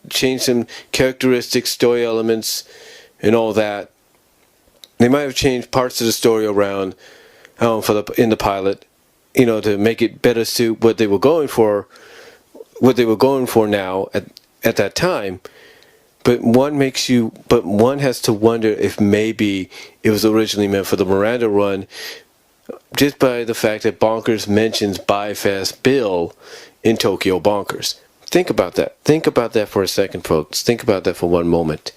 changed some characteristics, story elements, and all that. They might have changed parts of the story around in the pilot, to make it better suit what they were going for now at that time. But one has to wonder if maybe it was originally meant for the Miranda run, just by the fact that Bonkers mentions Byfast Bill in Tokyo Bonkers. Think about that. Think about that for a second, folks. Think about that for one moment.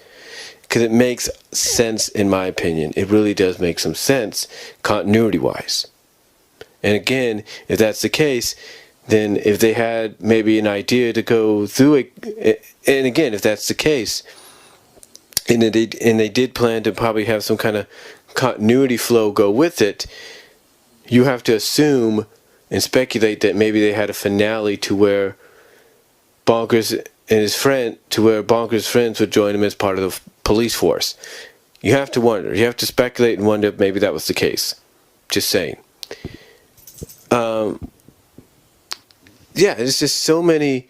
Because it makes sense, in my opinion. It really does make some sense, continuity-wise. And again, if that's the case, then if they had maybe an idea to go through it, and again, if that's the case, and they did plan to probably have some kind of continuity flow go with it, you have to assume and speculate that maybe they had a finale to where Bonkers Bonkers' friends would join him as part of the police force. You have to wonder. You have to speculate and wonder if maybe that was the case. Just saying. Yeah, there's just so many,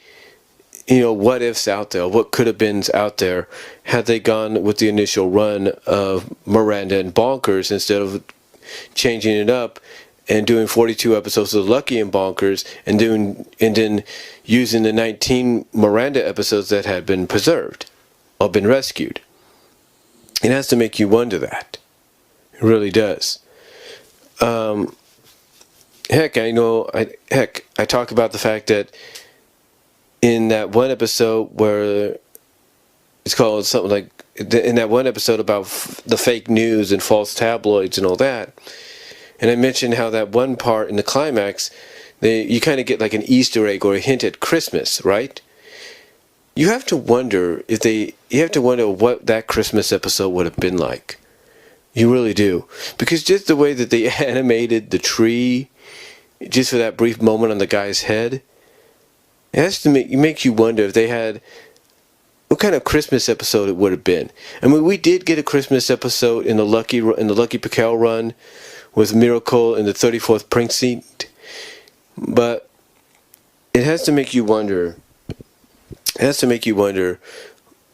what ifs out there, what could have been out there had they gone with the initial run of Miranda and Bonkers instead of changing it up and doing 42 episodes of Lucky and Bonkers and then using the 19 Miranda episodes that had been preserved or been rescued. It has to make you wonder that. It really does. I talk about the fact that in that one episode where it's called something like, in that one episode about the fake news and false tabloids and all that, and I mentioned how that one part in the climax, you kind of get like an Easter egg or a hint at Christmas, right? You have to wonder what that Christmas episode would have been like. You really do. Because just the way that they animated the tree, just for that brief moment on the guy's head, it has to make you wonder if they had, what kind of Christmas episode it would have been. I mean, we did get a Christmas episode in the Lucky Piquel run with Miracle in the 34th Precinct, but it has to make you wonder. It has to make you wonder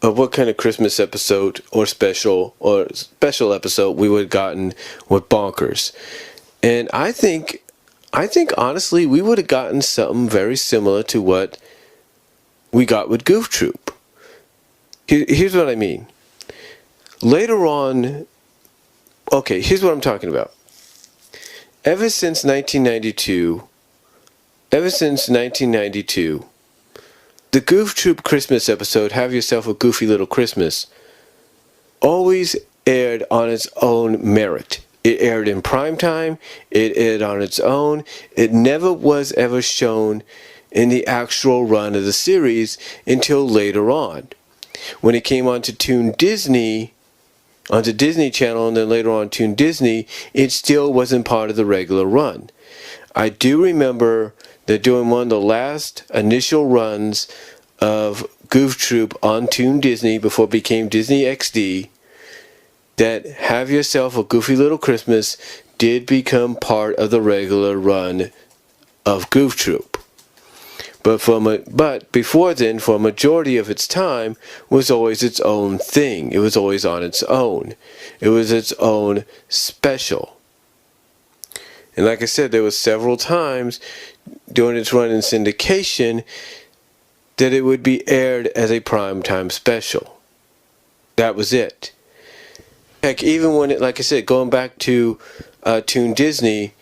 of what kind of Christmas episode or special episode we would have gotten with Bonkers. And I think honestly we would have gotten something very similar to what we got with Goof Troop. Here's what I mean. Later on, okay, here's what I'm talking about. Ever since 1992, the Goof Troop Christmas episode, Have Yourself a Goofy Little Christmas, always aired on its own merit. It aired in prime time, it aired on its own, it never was ever shown in the actual run of the series until later on. When it came on to Toon Disney, onto Disney Channel and then later on Toon Disney, it still wasn't part of the regular run. I do remember that during one of the last initial runs of Goof Troop on Toon Disney before it became Disney XD, that Have Yourself a Goofy Little Christmas did become part of the regular run of Goof Troop. But before then, for a majority of its time, was always its own thing. It was always on its own. It was its own special. And like I said, there was several times during its run in syndication that it would be aired as a primetime special. That was it. Heck, even when it, like I said, going back to Toon Disney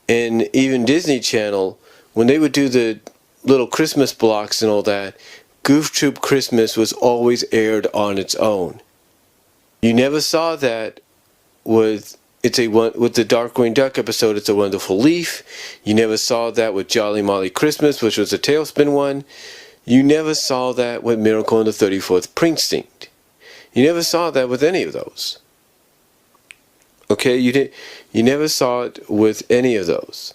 and even Disney Channel, when they would do the little Christmas blocks and all that, Goof Troop Christmas was always aired on its own. You never saw that with the Darkwing Duck episode, It's a Wonderful Leaf. You never saw that with Jolly Molly Christmas, which was a Tailspin one. You never saw that with Miracle on the 34th Precinct. You never saw that with any of those. Okay, you never saw it with any of those.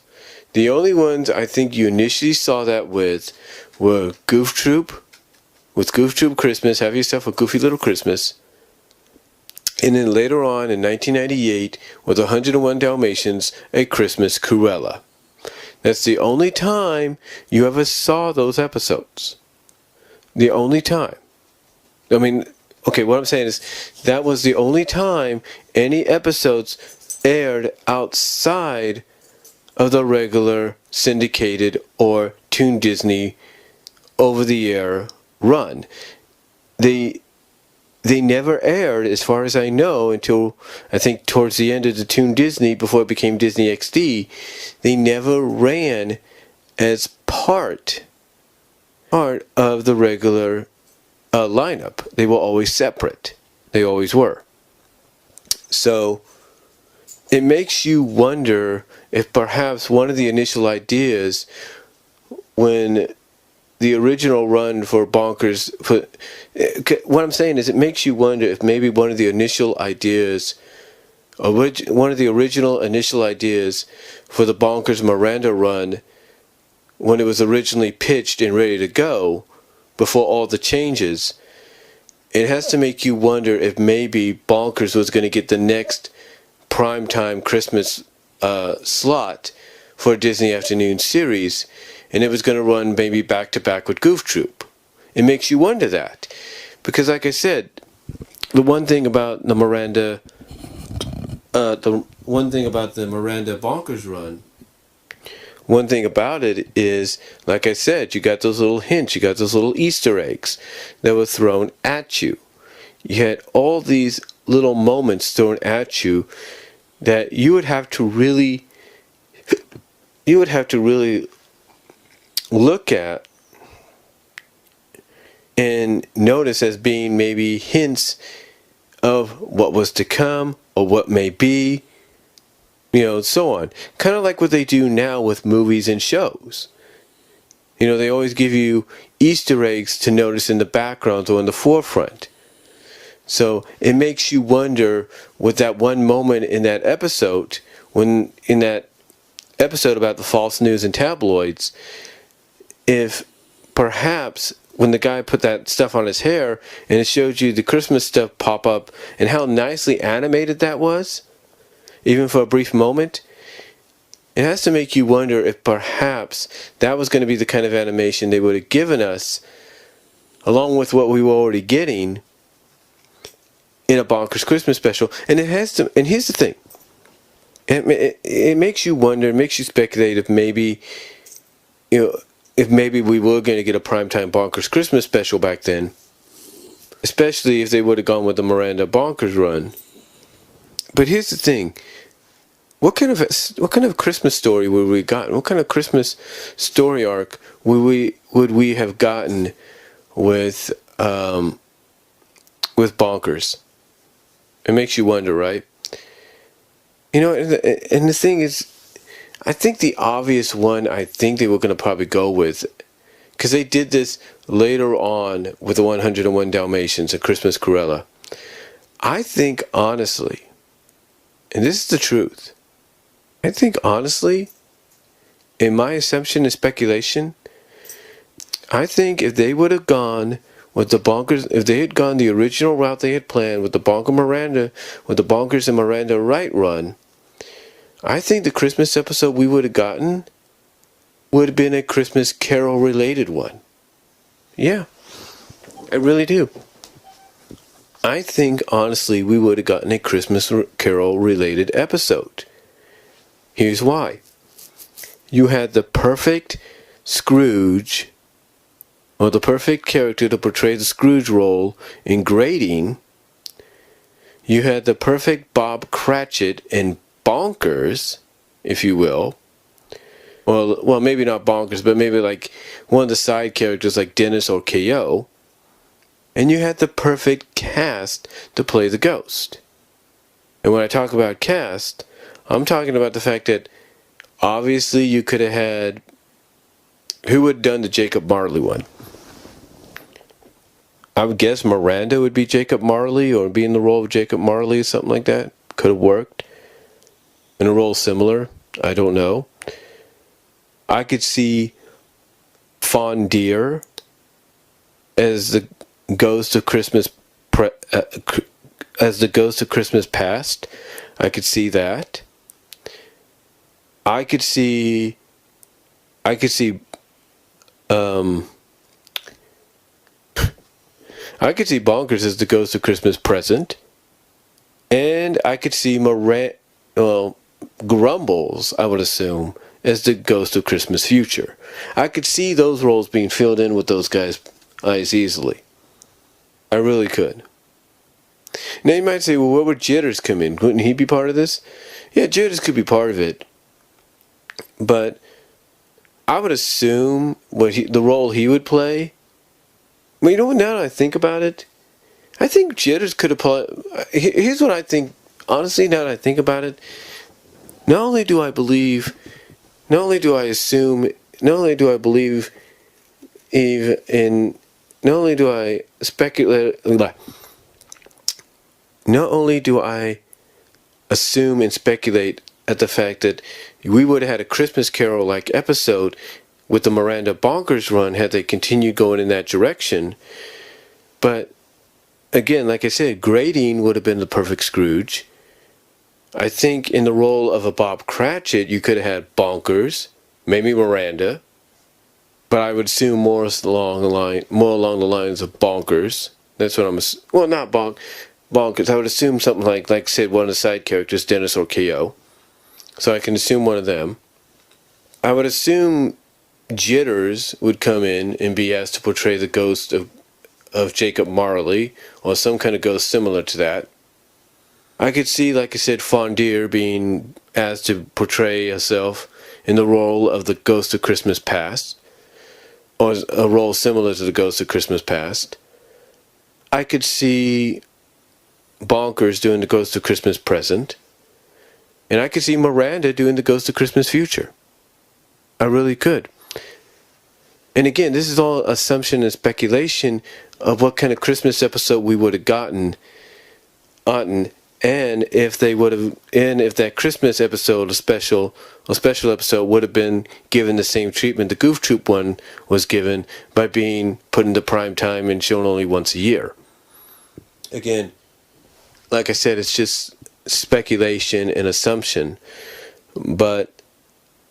The only ones I think you initially saw that with were Goof Troop, with Goof Troop Christmas, Have Yourself a Goofy Little Christmas, and then later on in 1998 with 101 Dalmatians, A Christmas Cruella. That's the only time you ever saw those episodes. The only time. I mean, okay, what I'm saying is that was the only time any episodes aired outside of the regular syndicated or Toon Disney over-the-air run. They never aired, as far as I know, until I think towards the end of the Toon Disney, before it became Disney XD. They never ran as part of the regular lineup. They were always separate. They always were. So it makes you wonder if perhaps one of the initial ideas when the original run for Bonkers, what I'm saying is it makes you wonder if maybe one of the initial ideas, one of the original initial ideas for the Bonkers Miranda run, when it was originally pitched and ready to go, before all the changes, it has to make you wonder if maybe Bonkers was going to get the next primetime Christmas slot for a Disney Afternoon series, and it was going to run maybe back to back with Goof Troop. It makes you wonder that, because like I said, the one thing about the Miranda Bonkers run, one thing about it is, like I said, you got those little hints, you got those little Easter eggs that were thrown at you. You had all these little moments thrown at you that you would have to really look at and notice as being maybe hints of what was to come or what may be, so on. Kind of like what they do now with movies and shows. They always give you Easter eggs to notice in the background or in the forefront. So it makes you wonder, with that one moment in that episode, in that episode about the false news and tabloids, if perhaps when the guy put that stuff on his hair and it showed you the Christmas stuff pop up and how nicely animated that was, even for a brief moment, it has to make you wonder if perhaps that was going to be the kind of animation they would have given us, along with what we were already getting in a Bonkers Christmas special. And it has to. And here's the thing: it makes you wonder, it makes you speculate if maybe, if maybe we were going to get a primetime Bonkers Christmas special back then, especially if they would have gone with the Miranda Bonkers run. But here's the thing: what kind of Christmas story would we gotten? What kind of Christmas story arc would we have gotten with Bonkers? It makes you wonder, right? And the thing is, I think the obvious one I think they were going to probably go with, because they did this later on with the 101 Dalmatians and Christmas Cruella. I think honestly, and this is the truth, I think honestly, in my assumption and speculation, I think if they would have gone with the Bonkers, if they had gone the original route they had planned with the Bonkers and Miranda Wright run, I think the Christmas episode we would have gotten would have been a Christmas Carol related one. Yeah, I really do. I think honestly we would have gotten a Christmas Carol related episode. Here's why. You had the perfect Scrooge, or the perfect character to portray the Scrooge role in Grading. You had the perfect Bob Cratchit in Bonkers, if you will. Well, maybe not Bonkers, but maybe like one of the side characters like Dennis or KO. And you had the perfect cast to play the ghost. And when I talk about cast, I'm talking about the fact that obviously you could have had... Who would have done the Jacob Marley one? I would guess Miranda would be Jacob Marley, or be in the role of Jacob Marley or something like that. Could have worked. In a role similar. I don't know. I could see Fondier as the Ghost of Christmas as the Ghost of Christmas Past. I could see that. I could see Bonkers as the Ghost of Christmas Present. And I could see Grumbles, I would assume, as the Ghost of Christmas Future. I could see those roles being filled in with those guys' eyes easily. I really could. Now you might say, well, where would Jitters come in? Wouldn't he be part of this? Yeah, Jitters could be part of it. But I would assume the role he would play... Well, you know what, now that I think about it, I think Jitters could have played... Here's what I think. Honestly, now that I think about it, not only do I speculate, not only do I assume and speculate at the fact that we would have had a Christmas Carol-like episode with the Miranda Bonkers run had they continued going in that direction. But again, like I said, Grading would have been the perfect Scrooge. I think in the role of a Bob Cratchit, you could have had Bonkers, maybe Miranda, but I would assume more along the lines of Bonkers. That's what I'm... Well, not Bonkers. I would assume something like I said, one of the side characters, Dennis or KO. So I can assume one of them. I would assume Jitters would come in and be asked to portray the ghost of Jacob Marley, or some kind of ghost similar to that. I could see, like I said, Fondier being asked to portray herself in the role of the Ghost of Christmas Past, or a role similar to the Ghost of Christmas Past. I could see Bonkers doing the Ghost of Christmas Present, and I could see Miranda doing the Ghost of Christmas Future. I really could. And again, this is all assumption and speculation of what kind of Christmas episode we would have gotten, and if that Christmas episode, a special episode, would have been given the same treatment the Goof Troop one was given, by being put into prime time and shown only once a year. Again, like I said, it's just speculation and assumption, but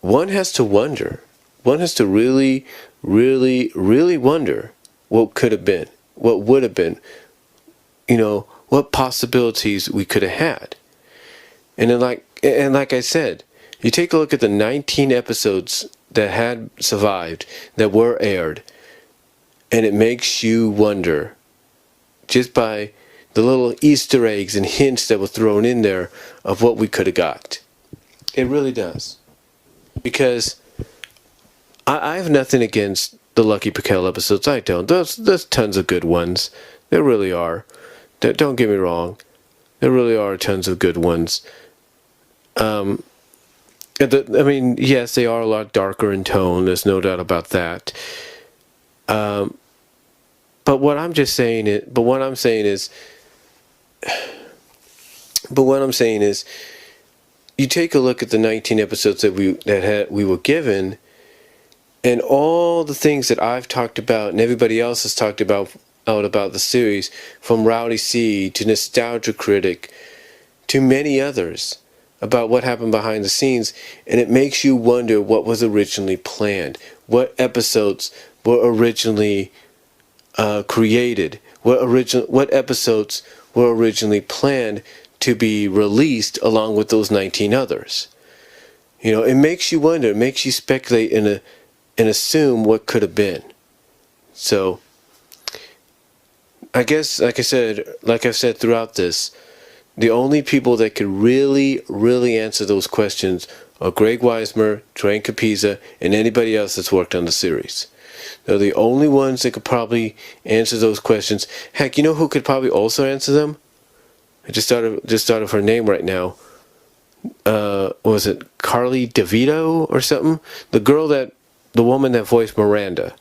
one has to wonder. One has to really, really, really wonder what could have been, what would have been, what possibilities we could have had. And then like I said, you take a look at the 19 episodes that had survived, that were aired, and it makes you wonder, just by the little Easter eggs and hints that were thrown in there, of what we could have got. It really does. Because I have nothing against the Lucky Pickell episodes. I don't. There's tons of good ones. There really are. Don't get me wrong. There really are tons of good ones. Yes, they are a lot darker in tone. There's no doubt about that. But what I'm saying is, but what I'm saying is, you take a look at the 19 episodes that we were given, and all the things that I've talked about and everybody else has talked about the series, from Rowdy C to Nostalgia Critic to many others, about what happened behind the scenes, and it makes you wonder what was originally planned, what episodes were originally created, what episodes were originally planned to be released along with those 19 others. You know, it makes you wonder, it makes you speculate and assume what could have been. So, I guess, like I've said throughout this, the only people that could really, really answer those questions are Greg Weismer, Drain Capizza, and anybody else that's worked on the series. They're the only ones that could probably answer those questions. Heck, you know who could probably also answer them? I just thought of her name right now. Was it Carly DeVito or something? The woman that voiced Miranda.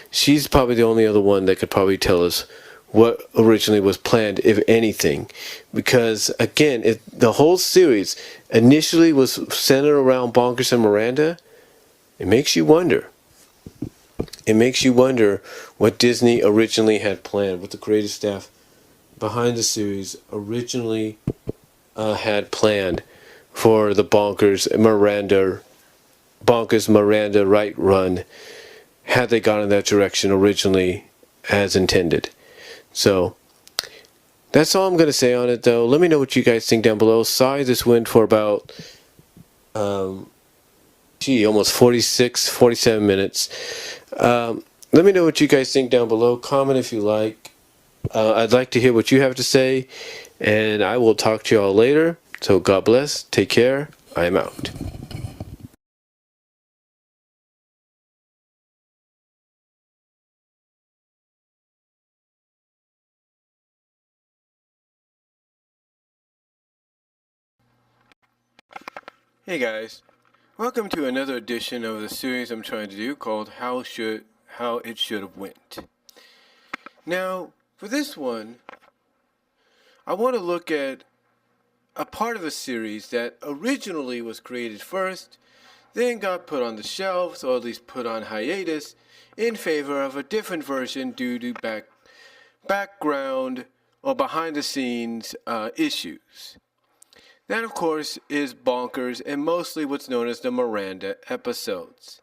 She's probably the only other one that could probably tell us what originally was planned, if anything. Because, again, the whole series initially was centered around Bonkers and Miranda. It makes you wonder. It makes you wonder what Disney originally had planned, what the creative staff behind the series originally had planned for the Bonkers Miranda Right run, had they gone in that direction originally as intended. So, that's all I'm going to say on it, though. Let me know what you guys think down below. Sorry this went for about, almost 47 minutes. Let me know what you guys think down below. Comment if you like. I'd like to hear what you have to say. And I will talk to you all later. So, God bless. Take care. I am out. Hey guys, welcome to another edition of the series I'm trying to do called How It Should Have Went. Now, for this one, I want to look at a part of a series that originally was created first, then got put on the shelves, or at least put on hiatus, in favor of a different version due to background or behind the scenes issues. That, of course, is Bonkers and mostly what's known as the Miranda episodes.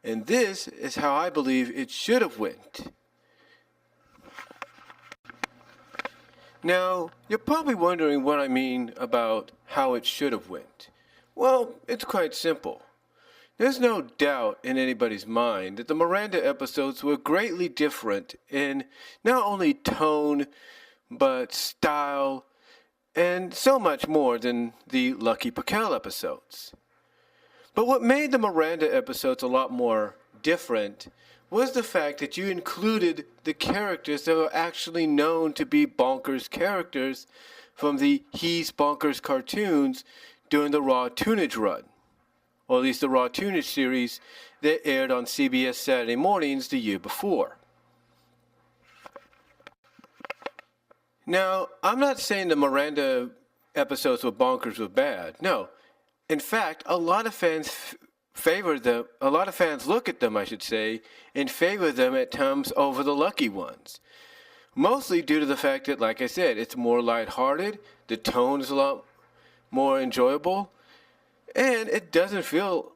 And this is how I believe it should have went. Now, you're probably wondering what I mean about how it should have went. Well, it's quite simple. There's no doubt in anybody's mind that the Miranda episodes were greatly different in not only tone, but style, and so much more than the Lucky Pakel episodes. But what made the Miranda episodes a lot more different was the fact that you included the characters that were actually known to be Bonkers characters from the He's Bonkers cartoons during the Raw Toonage run, or at least the Raw Toonage series that aired on CBS Saturday mornings the year before. Now, I'm not saying the Miranda episodes with Bonkers were bad. No. In fact, a lot of fans favor them. A lot of fans look at them, I should say, and favor them at times over the Lucky ones. Mostly due to the fact that, like I said, it's more lighthearted, the tone is a lot more enjoyable, and it doesn't feel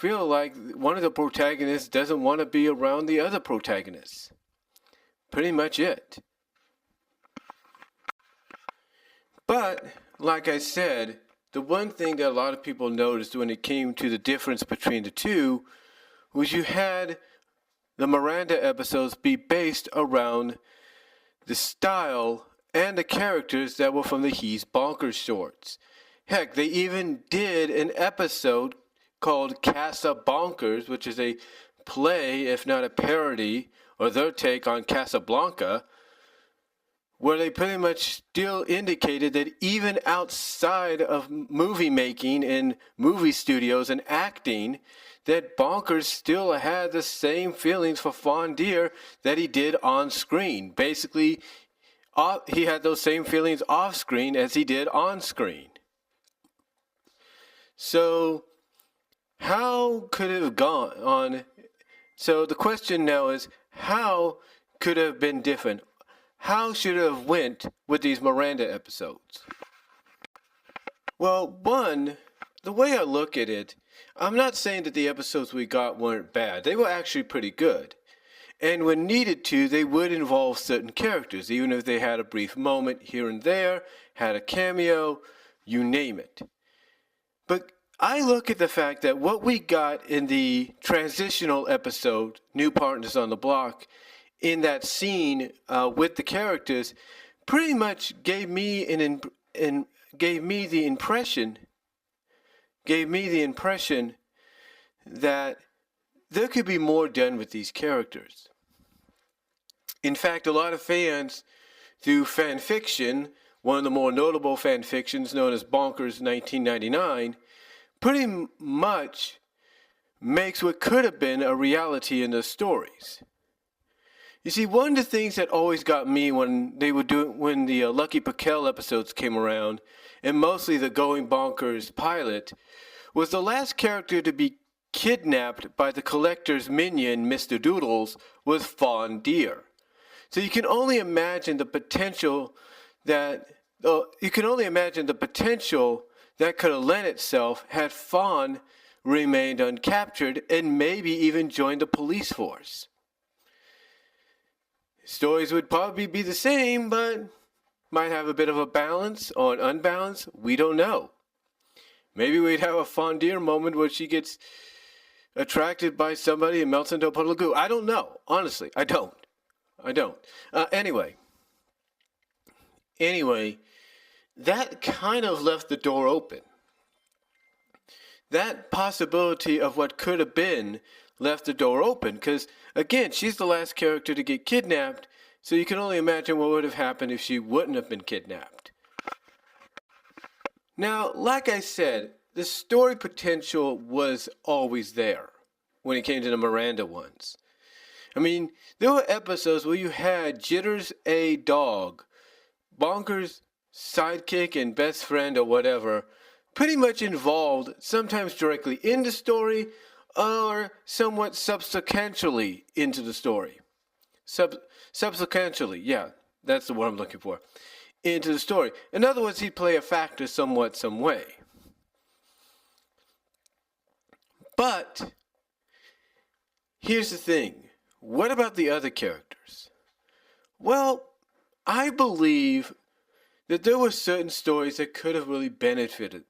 like one of the protagonists doesn't want to be around the other protagonists. Pretty much it. But, like I said, the one thing that a lot of people noticed when it came to the difference between the two was you had the Miranda episodes be based around the style and the characters that were from the He's Bonkers shorts. Heck, they even did an episode called Casa Bonkers, which is a play, if not a parody, or their take on Casablanca, where they pretty much still indicated that even outside of movie making and movie studios and acting, that Bonkers still had the same feelings for Fondier that he did on screen. Basically, He had those same feelings off screen as he did on screen. So how could it have gone on? So the question now is, how could it have been different? How should it have went with these Miranda episodes? Well, one, the way I look at it, I'm not saying that the episodes we got weren't bad. They were actually pretty good. And when needed to, they would involve certain characters, even if they had a brief moment here and there, had a cameo, you name it. But I look at the fact that what we got in the transitional episode, New Partners on the Block, in that scene with the characters, pretty much gave me the impression that there could be more done with these characters. In fact, a lot of fans, through fan fiction, one of the more notable fan fictions known as Bonkers 1999, pretty much makes what could have been a reality in the stories. You see, one of the things that always got me when the Lucky Paquel episodes came around, and mostly the Going Bonkers pilot, was the last character to be kidnapped by the collector's minion, Mr. Doodles, was Fawn Deer. So you can only imagine the potential that could have lent itself had Fawn remained uncaptured and maybe even joined the police force. Stories would probably be the same, but might have a bit of a balance or an unbalance. We don't know. Maybe we'd have a Fawn Deer moment where she gets attracted by somebody and melts into a puddle of goo. I don't know. Honestly, I don't. Anyway, that kind of left the door open. That possibility of what could have been left the door open because, again, she's the last character to get kidnapped, so you can only imagine what would have happened if she wouldn't have been kidnapped. Now, like I said, the story potential was always there when it came to the Miranda ones. I mean, there were episodes where you had Jitters a dog, Bonkers' sidekick and best friend or whatever, pretty much involved, sometimes directly in the story or somewhat subsequently into the story. Subsequently, yeah, that's the word I'm looking for. Into the story. In other words, he'd play a factor somewhat, some way. But here's the thing. What about the other characters? Well, I believe that there were certain stories that could have really benefited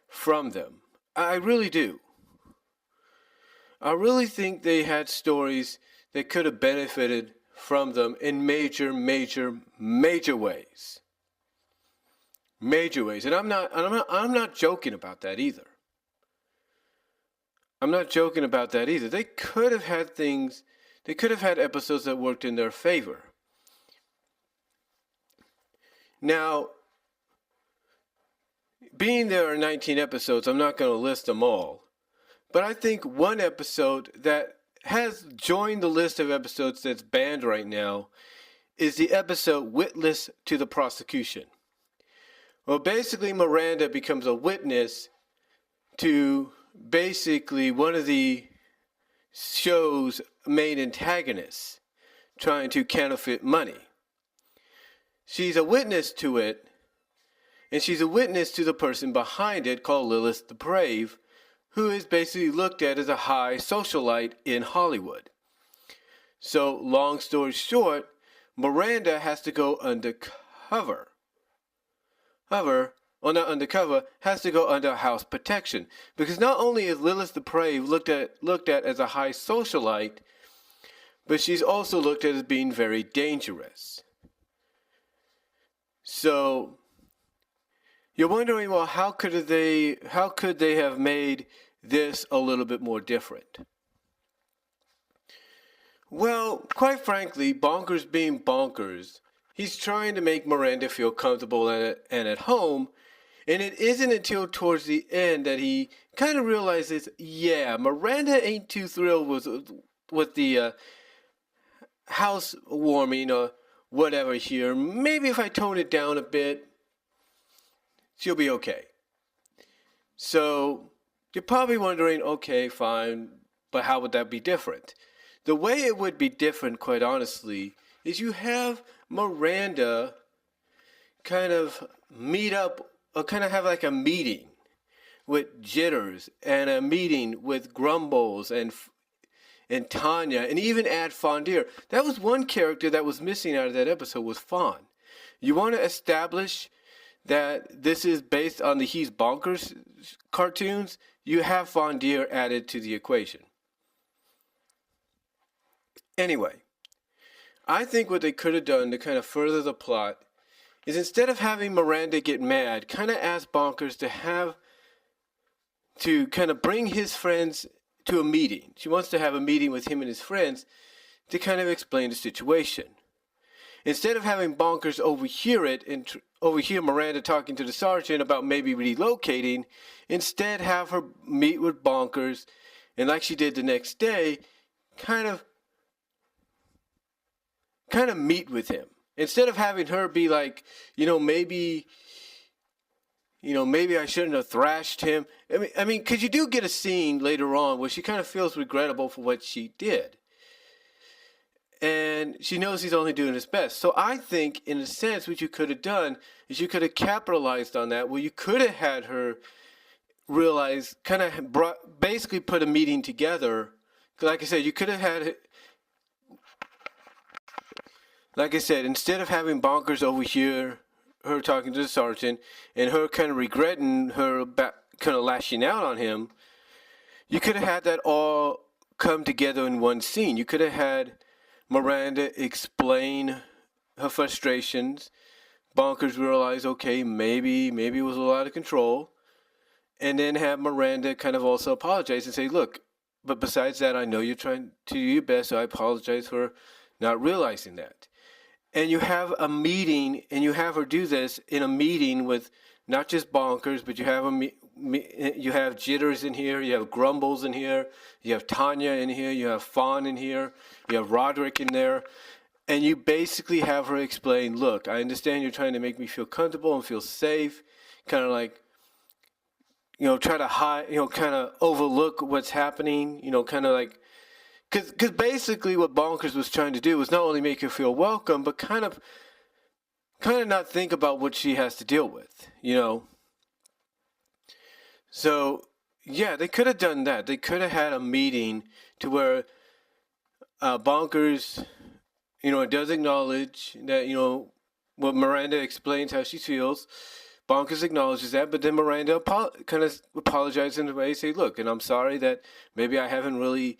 from them. I really do. I really think they had stories that could have benefited from them in major ways. Major ways. And I'm not joking about that either. They could have had episodes that worked in their favor. Now, being there are 19 episodes, I'm not going to list them all. But I think one episode that has joined the list of episodes that's banned right now is the episode Witness to the Prosecution. Well, basically, Miranda becomes a witness to basically one of the show's main antagonists trying to counterfeit money. She's a witness to it, and she's a witness to the person behind it called Lilith the Brave, who is basically looked at as a high socialite in Hollywood. So, long story short, Miranda has to go undercover. Has to go under house protection. Because not only is Lilith the Brave looked at as a high socialite, but she's also looked at as being very dangerous. So, you're wondering, well, how could they have made this a little bit more different? Well, quite frankly, Bonkers being Bonkers, he's trying to make Miranda feel comfortable and at home, and it isn't until towards the end that he kind of realizes, yeah, Miranda ain't too thrilled with the housewarming or whatever here. Maybe if I tone it down a bit, she'll be okay. So you're probably wondering, okay, fine, but how would that be different? The way it would be different, quite honestly, is you have Miranda kind of meet up, or kind of have like a meeting with Jitters and a meeting with Grumbles and Tanya, and even add Fondier. That was one character that was missing out of that episode, was Fawn. You want to establish that this is based on the He's Bonkers cartoons, you have Fondier added to the equation. Anyway, I think what they could have done to kind of further the plot is, instead of having Miranda get mad, kind of ask Bonkers to kind of bring his friends to a meeting. She wants to have a meeting with him and his friends to kind of explain the situation. Instead of having Bonkers overhear it and overhear Miranda talking to the sergeant about maybe relocating, instead have her meet with Bonkers, and like she did the next day, kind of meet with him. Instead of having her be like, maybe I shouldn't have thrashed him. I mean, because you do get a scene later on where she kind of feels regrettable for what she did. And she knows he's only doing his best. So I think, in a sense, what you could have done is you could have capitalized on that, where you could have had her realize, basically put a meeting together. Like I said, you could have had, like I said, instead of having Bonkers overhear her talking to the sergeant and her kind of regretting her kind of lashing out on him, you could have had that all come together in one scene. You could have had Miranda explain her frustrations. Bonkers realize, okay, maybe it was a lot of control, and then have Miranda kind of also apologize and say, look, but besides that, I know you're trying to do your best, so I apologize for not realizing that. And you have a meeting, and you have her do this in a meeting with not just Bonkers, but you have you have Jitters in here, you have Grumbles in here, you have Tanya in here, you have Fawn in here, you have Roderick in there, and you basically have her explain, look, I understand you're trying to make me feel comfortable and feel safe, kind of like, try to hide, kind of overlook what's happening, kind of like, because basically what Bonkers was trying to do was not only make her feel welcome, but kind of not think about what she has to deal with, So, yeah, they could have done that. They could have had a meeting to where Bonkers, does acknowledge that, what Miranda explains how she feels. Bonkers acknowledges that, but then Miranda kind of apologizes in a way, say, look, and I'm sorry that maybe I haven't really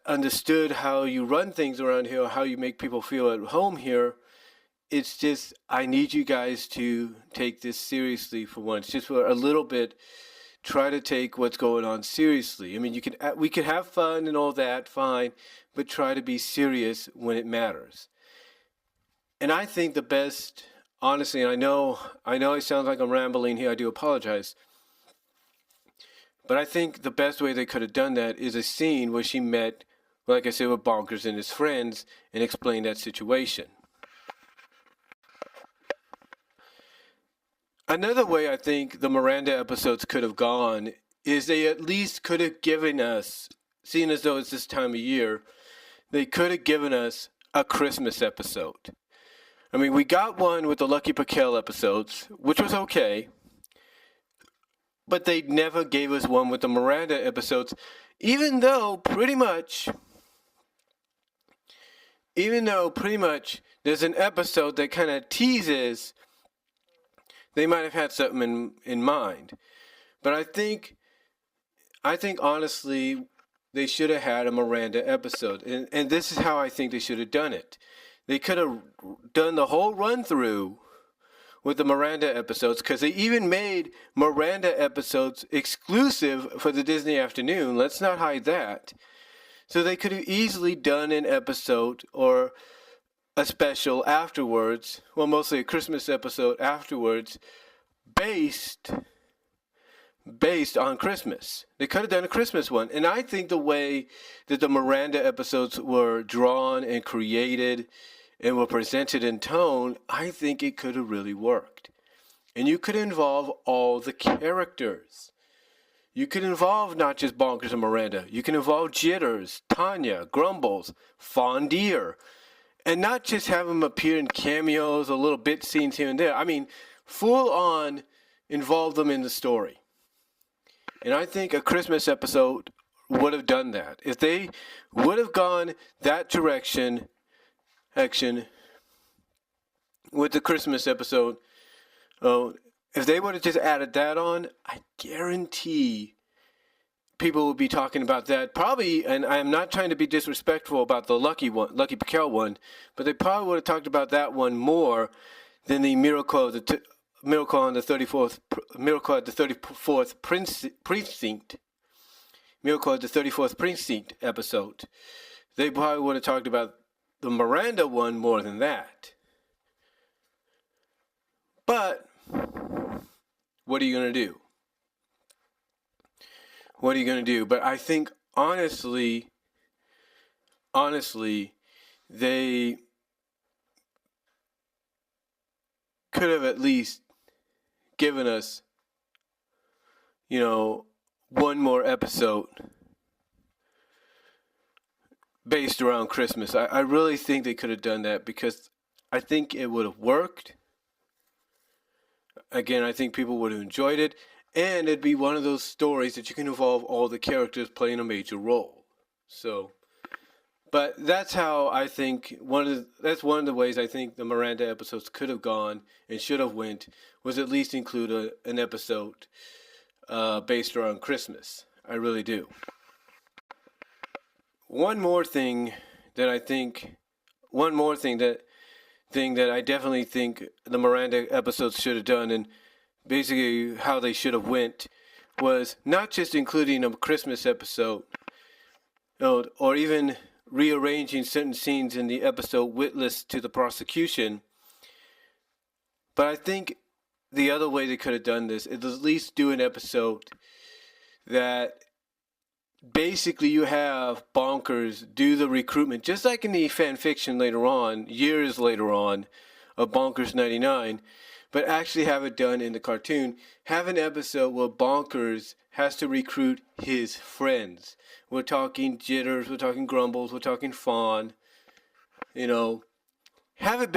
understood how you run things around here, or how you make people feel at home here. It's just, I need you guys to take this seriously for once, just for a little bit. Try to take what's going on seriously. I mean, we can have fun and all that, fine, but try to be serious when it matters. And I think the best, honestly, and I know it sounds like I'm rambling here, I do apologize, but I think the best way they could have done that is a scene where she met, like I said, with Bonkers and his friends and explained that situation. Another way I think the Miranda episodes could have gone is they at least could have given us, seeing as though it's this time of year, they could have given us a Christmas episode. I mean, we got one with the Lucky Paquel episodes, which was okay, but they never gave us one with the Miranda episodes, even though pretty much there's an episode that kind of teases they might have had something in mind. But I think honestly, they should have had a Miranda episode. And this is how I think they should have done it. They could have done the whole run-through with the Miranda episodes, because they even made Miranda episodes exclusive for the Disney Afternoon. Let's not hide that. So they could have easily done an episode or a special afterwards, well, mostly a Christmas episode afterwards, based on Christmas. They could have done a Christmas one. And I think the way that the Miranda episodes were drawn and created and were presented in tone, I think it could have really worked. And you could involve all the characters. You could involve not just Bonkers and Miranda. You can involve Jitters, Tanya, Grumbles, Fondier. And not just have them appear in cameos or little bit scenes here and there. I mean, full on involve them in the story. And I think a Christmas episode would have done that. If they would have gone that direction, action, with the Christmas episode, if they would have just added that on, I guarantee people will be talking about that probably. And I'm not trying to be disrespectful about the Lucky Piquel one, but they probably would have talked about that one more than the Miracle at the 34th precinct. Miracle at the 34th precinct episode. They probably would have talked about the Miranda one more than that. But what are you going to do? What are you going to do? But I think honestly, they could have at least given us, one more episode based around Christmas. I really think they could have done that because I think it would have worked. Again, I think people would have enjoyed it. And it'd be one of those stories that you can involve all the characters playing a major role. But that's how I think that's one of the ways I think the Miranda episodes could have gone and should have went, was at least include an episode based around Christmas. I really do. One more thing that I definitely think the Miranda episodes should have done, and basically how they should have went, was not just including a Christmas episode, or even rearranging certain scenes in the episode witless to the prosecution, but I think the other way they could have done this is at least do an episode that basically you have Bonkers do the recruitment, just like in the fan fiction later on, years later on, of Bonkers 99, but actually have it done in the cartoon. Have an episode where Bonkers has to recruit his friends. We're talking Jitters, we're talking Grumbles, we're talking Fawn. Have it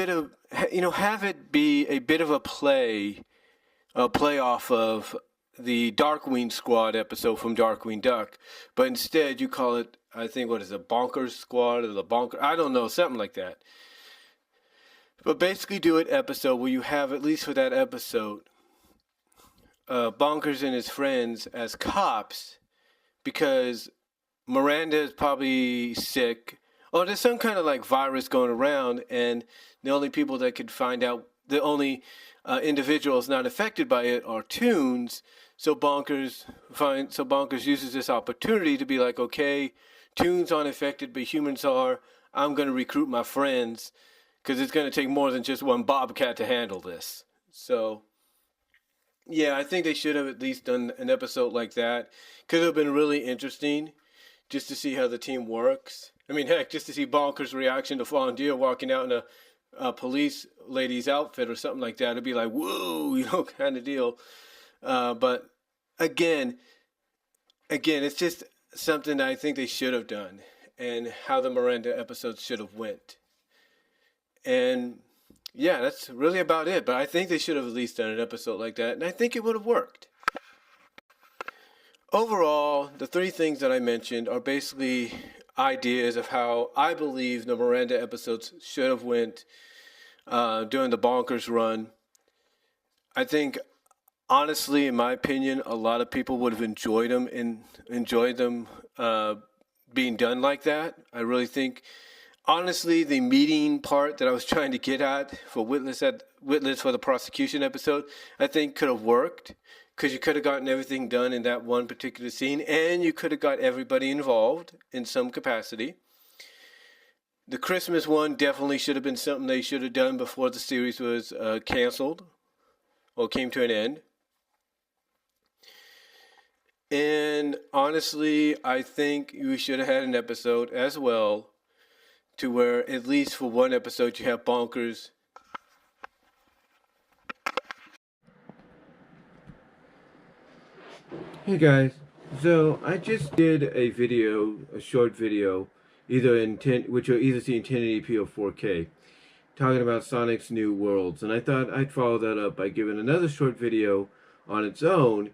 be a bit of a play off of the Darkwing Squad episode from Darkwing Duck, but instead you call it, I think, what is it, Bonkers Squad or the Bonkers? I don't know, something like that. But basically do an episode where you have, at least for that episode, Bonkers and his friends as cops, because Miranda is probably sick, or there's some kind of like virus going around, and the only people that could find out, the only individuals not affected by it are Toons. So Bonkers uses this opportunity to be like, okay, Toons aren't affected, but humans are. I'm going to recruit my friends, because it's going to take more than just one Bobcat to handle this. So, yeah, I think they should have at least done an episode like that. Could have been really interesting, just to see how the team works. I mean, heck, just to see Bonkers' reaction to Fondier walking out in a police lady's outfit or something like that. It'd be like, whoa, kind of deal. But again, it's just something that I think they should have done, and how the Miranda episodes should have went. And yeah, that's really about it. But I think they should have at least done an episode like that, and I think it would have worked. Overall, the three things that I mentioned are basically ideas of how I believe the Miranda episodes should have went during the Bonkers run. I think, honestly, in my opinion, a lot of people would have enjoyed them being done like that. I really think, honestly, the meeting part that I was trying to get at for Witless for the prosecution episode, I think could have worked, because you could have gotten everything done in that one particular scene, and you could have got everybody involved in some capacity. The Christmas one definitely should have been something they should have done before the series was canceled or came to an end. And honestly, I think we should have had an episode as well to where at least for one episode you have Bonkers. Hey guys, so I just did a short video, which you'll either see in 1080p or 4K, talking about Sonic's New Worlds, and I thought I'd follow that up by giving another short video on its own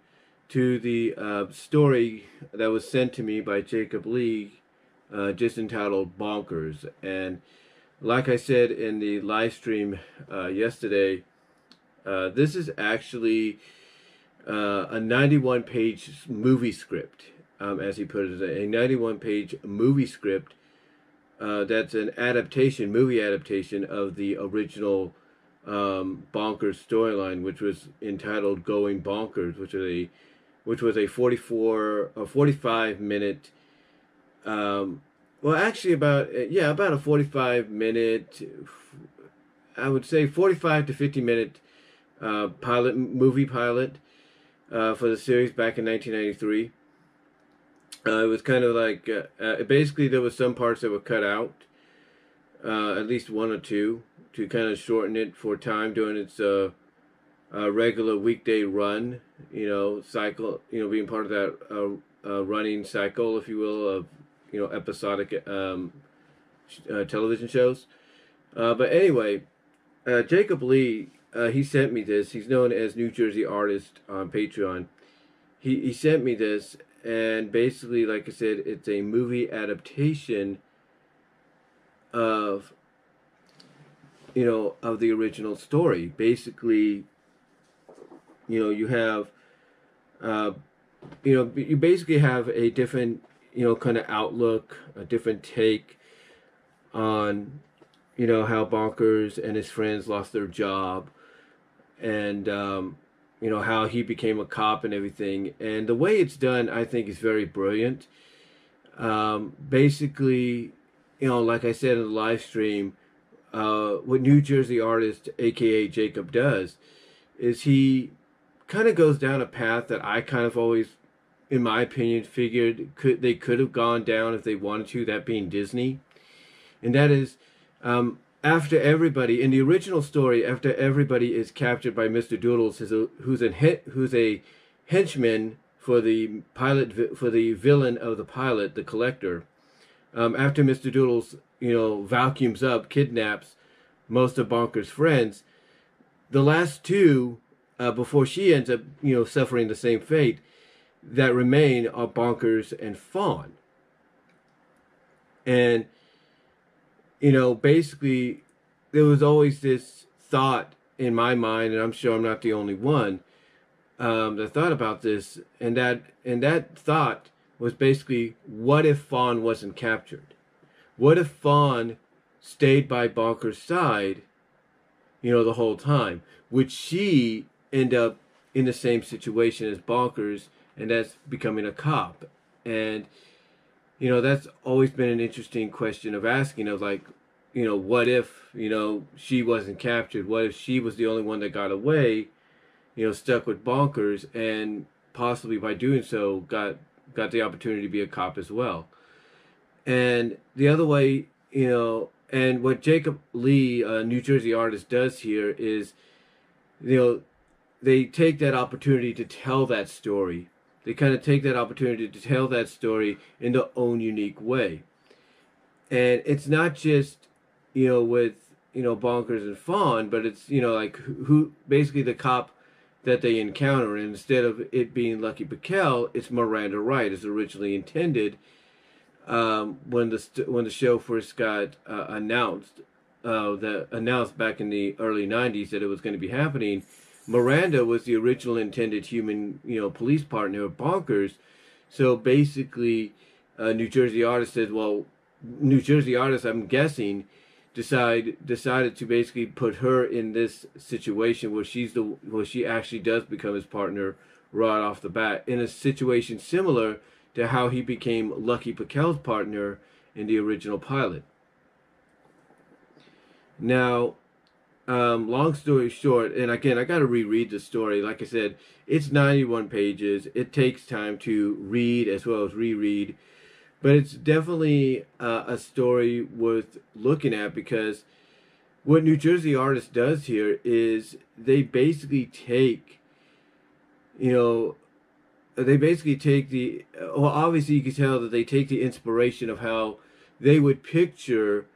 to the story that was sent to me by Jacob Lee, just entitled Bonkers. And like I said in the live stream yesterday, this is actually a 91-page movie script, as he put it, a 91-page movie script that's an movie adaptation of the original Bonkers storyline, which was entitled Going Bonkers, which was a 45 minute, well, actually about a 45 minute, I would say 45 to 50 minute movie pilot for the series back in 1993. It was kind of like, basically there was some parts that were cut out, at least one or two, to kind of shorten it for time during its regular weekday run, cycle, being part of that running cycle, if you will, of, episodic television shows. But anyway, Jacob Lee, he sent me this. He's known as New Jersey Artist on Patreon. He sent me this, and basically, like I said, it's a movie adaptation of, of the original story. Basically, you have, you basically have a different, kind of outlook, a different take on, how Bonkers and his friends lost their job, and how he became a cop and everything. And the way it's done, I think, is very brilliant. Basically, like I said in the live stream, what New Jersey Artist, aka Jacob, does is he kind of goes down a path that I kind of always, in my opinion, figured they could have gone down if they wanted to, that being Disney. And that is, after everybody in the original story, after everybody is captured by Mr. Doodles, who's a henchman for the pilot, for the villain of the pilot, the Collector. After Mr. Doodles, vacuums up, kidnaps most of Bonkers' friends, the last two, before she ends up, suffering the same fate, that remain are Bonkers and Fawn. And basically, there was always this thought in my mind, and I'm sure I'm not the only one that thought about this, and that thought was basically, what if Fawn wasn't captured? What if Fawn stayed by Bonkers' side, the whole time? Would she end up in the same situation as Bonkers, and that's becoming a cop? And that's always been an interesting question of asking, of like, what if, she wasn't captured? What if she was the only one that got away, stuck with Bonkers, and possibly by doing so got the opportunity to be a cop as well? And the other way, and what Jacob Lee, New Jersey Artist, does here is, they take that opportunity to tell that story. They kind of take that opportunity to tell that story in their own unique way. And it's not just, with, Bonkers and Fawn, but it's, like who basically the cop that they encounter. And instead of it being Lucky Piquel, it's Miranda Wright, as originally intended when the show first got announced back in the early 90s that it was going to be happening. Miranda was the original intended human, police partner of Bonkers. So basically, New Jersey Artist said, well, New Jersey Artist, I'm guessing, decided to basically put her in this situation where she actually does become his partner right off the bat, in a situation similar to how he became Lucky Piquel's partner in the original pilot. Now, long story short, and again, I got to reread the story. Like I said, it's 91 pages. It takes time to read as well as reread. But it's definitely a story worth looking at, because what New Jersey Artist does here is they basically take, you know, they basically take the, well, obviously you can tell that they take the inspiration of how they would picture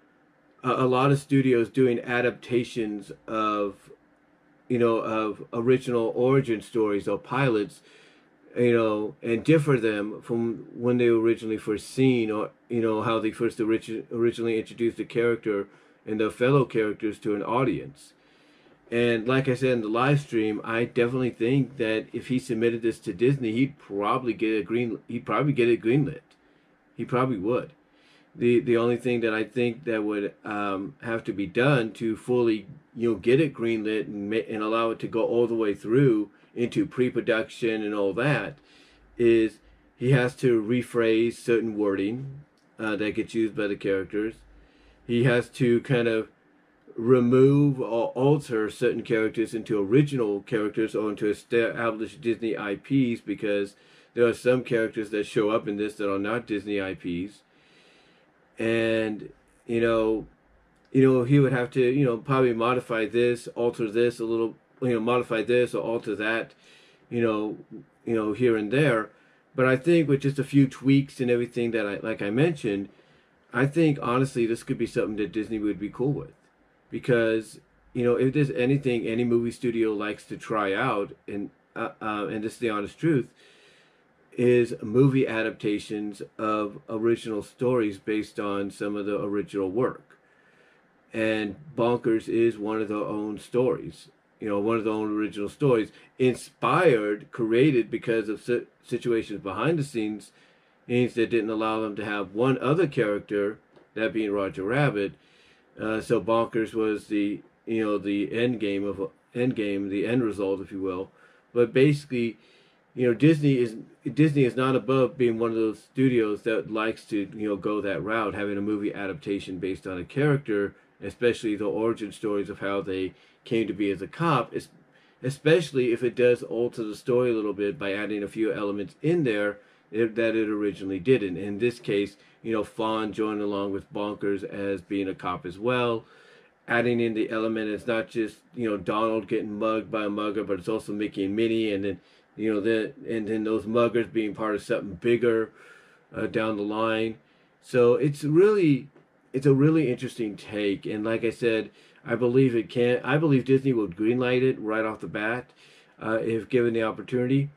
a lot of studios doing adaptations of, of original origin stories or pilots, and differ them from when they were originally first seen, or, how they first originally introduced the character and the fellow characters to an audience. And like I said in the live stream, I definitely think that if he submitted this to Disney, he'd probably get it greenlit. He probably would. The only thing that I think that would have to be done to fully get it greenlit and allow it to go all the way through into pre-production and all that is he has to rephrase certain wording that gets used by the characters. He has to kind of remove or alter certain characters into original characters or into established Disney IPs, because there are some characters that show up in this that are not Disney IPs. And he would have to probably modify this, alter this a little, modify this or alter that, here and there. But I think with just a few tweaks and everything that I mentioned, I think honestly this could be something that Disney would be cool with, because if there's anything any movie studio likes to try out, and this is the honest truth, is movie adaptations of original stories based on some of the original work. And Bonkers is one of their own stories, one of their own original stories, inspired, created because of situations behind the scenes that didn't allow them to have one other character, that being Roger Rabbit. So Bonkers was the the end result, if you will. But basically, Disney is not above being one of those studios that likes to go that route, having a movie adaptation based on a character, especially the origin stories of how they came to be as a cop, especially if it does alter the story a little bit by adding a few elements in there that it originally didn't. In this case, Fawn joined along with Bonkers as being a cop as well, adding in the element it's not just Donald getting mugged by a mugger, but it's also Mickey and Minnie, and then then those muggers being part of something bigger down the line. So it's a really interesting take, and like I said, I believe Disney would greenlight it right off the bat if given the opportunity.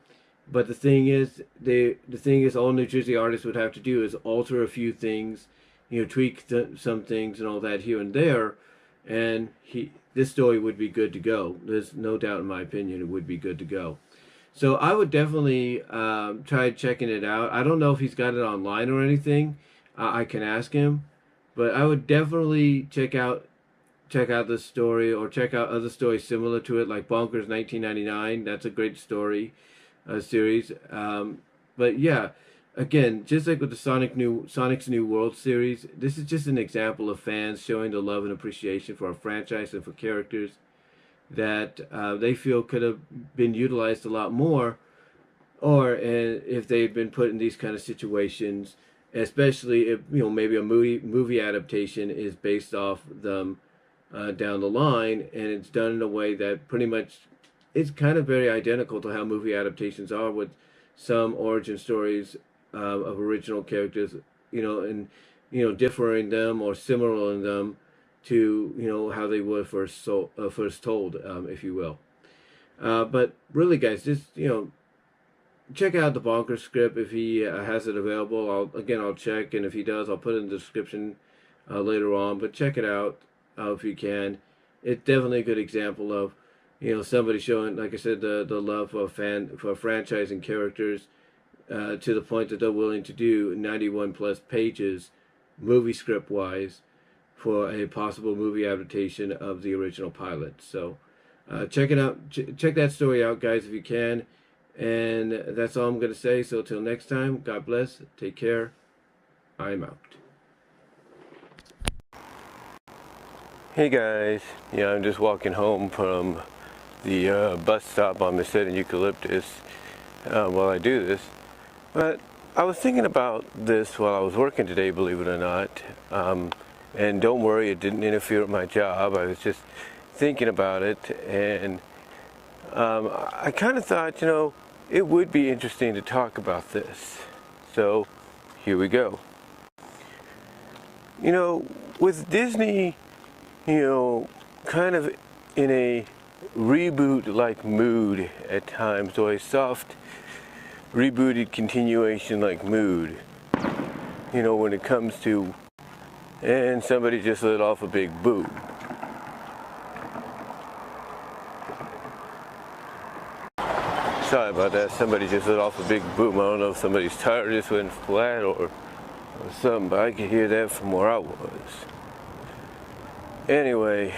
But the thing is, all New Jersey Artists would have to do is alter a few things, tweak some things and all that here and there, and this story would be good to go. There's no doubt, in my opinion, it would be good to go. So I would definitely try checking it out. I don't know if he's got it online or anything. I can ask him, but I would definitely check out this story, or check out other stories similar to it, like Bonkers 1999. That's a great story series. But yeah, again, just like with the Sonic's New World series, this is just an example of fans showing the love and appreciation for a franchise and for characters that they feel could have been utilized a lot more, or if they'd been put in these kind of situations, especially if maybe a movie adaptation is based off them down the line, and it's done in a way that pretty much it's kind of very identical to how movie adaptations are, with some origin stories of original characters, and differing them or similar in them to how they were first told, if you will. But really, guys, just check out the Bonkers script if he has it available. I'll check, and if he does, I'll put it in the description later on. But check it out if you can. It's definitely a good example of somebody showing, like I said, the love for franchise and characters to the point that they're willing to do 91 plus pages, movie script wise, for a possible movie adaptation of the original pilot. So check it out. Check that story out, guys, if you can. And that's all I'm going to say. So till next time, God bless. Take care. I'm out. Hey guys, I'm just walking home from the bus stop on the set in Eucalyptus while I do this. But I was thinking about this while I was working today, believe it or not. And don't worry, it didn't interfere with my job. I was just thinking about it, and I kind of thought, it would be interesting to talk about this. So here we go. With Disney, kind of in a reboot-like mood at times, or a soft rebooted continuation-like mood, when it comes to, and somebody just let off a big boom. Sorry about that, somebody just let off a big boom. I don't know if somebody's tire just went flat or something, but I could hear that from where I was. Anyway,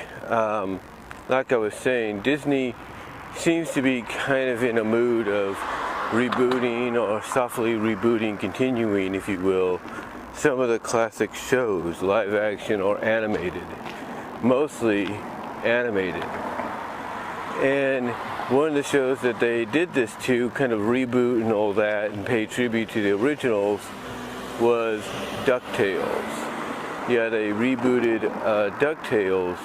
like I was saying, Disney seems to be kind of in a mood of rebooting, or softly rebooting, continuing, if you will, some of the classic shows, live action or animated, mostly animated. And one of the shows that they did this to, kind of reboot and all that, and pay tribute to the originals, was DuckTales. Yeah, they rebooted DuckTales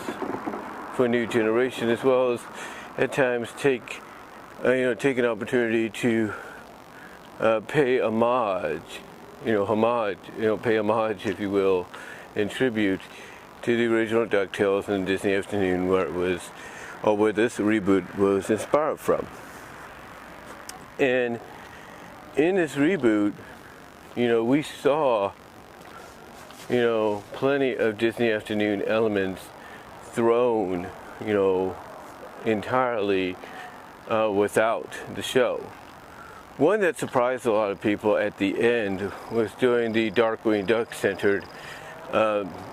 for a new generation, as well as at times take an opportunity to pay homage, pay homage, if you will, and tribute to the original DuckTales and Disney Afternoon, where this reboot was inspired from. And in this reboot, we saw, plenty of Disney Afternoon elements thrown, entirely without the show. One that surprised a lot of people at the end was during the Darkwing Duck centered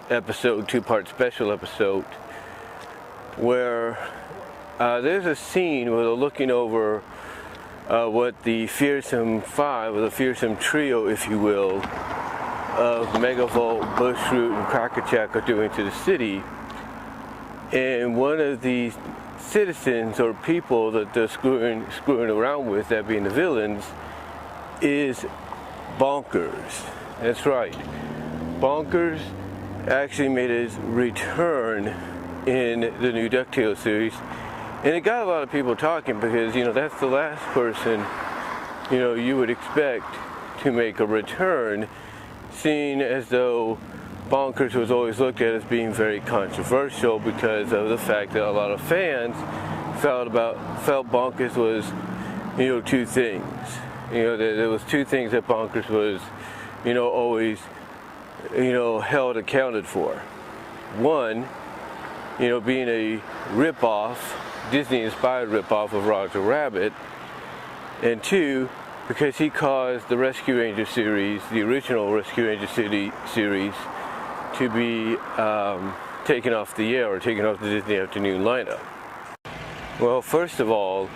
episode, two-part special episode, where there's a scene where they're looking over what the fearsome five, or the fearsome trio, if you will, of Megavolt, Bushroot, and Crackerjack are doing to the city. And one of the citizens or people that they're screwing around with, that being the villains, is Bonkers. That's right. Bonkers actually made his return in the new DuckTales series. And it got a lot of people talking because, that's the last person, you would expect to make a return, seeing as though Bonkers was always looked at as being very controversial because of the fact that a lot of fans felt Bonkers was, two things. There was two things that Bonkers was, always, held accounted for. One, being a rip-off, Disney-inspired rip-off of Roger Rabbit, and two, because he caused the Rescue Ranger series, the original Rescue Ranger series, to be taken off the air, or taken off the Disney Afternoon lineup. Well, first of all,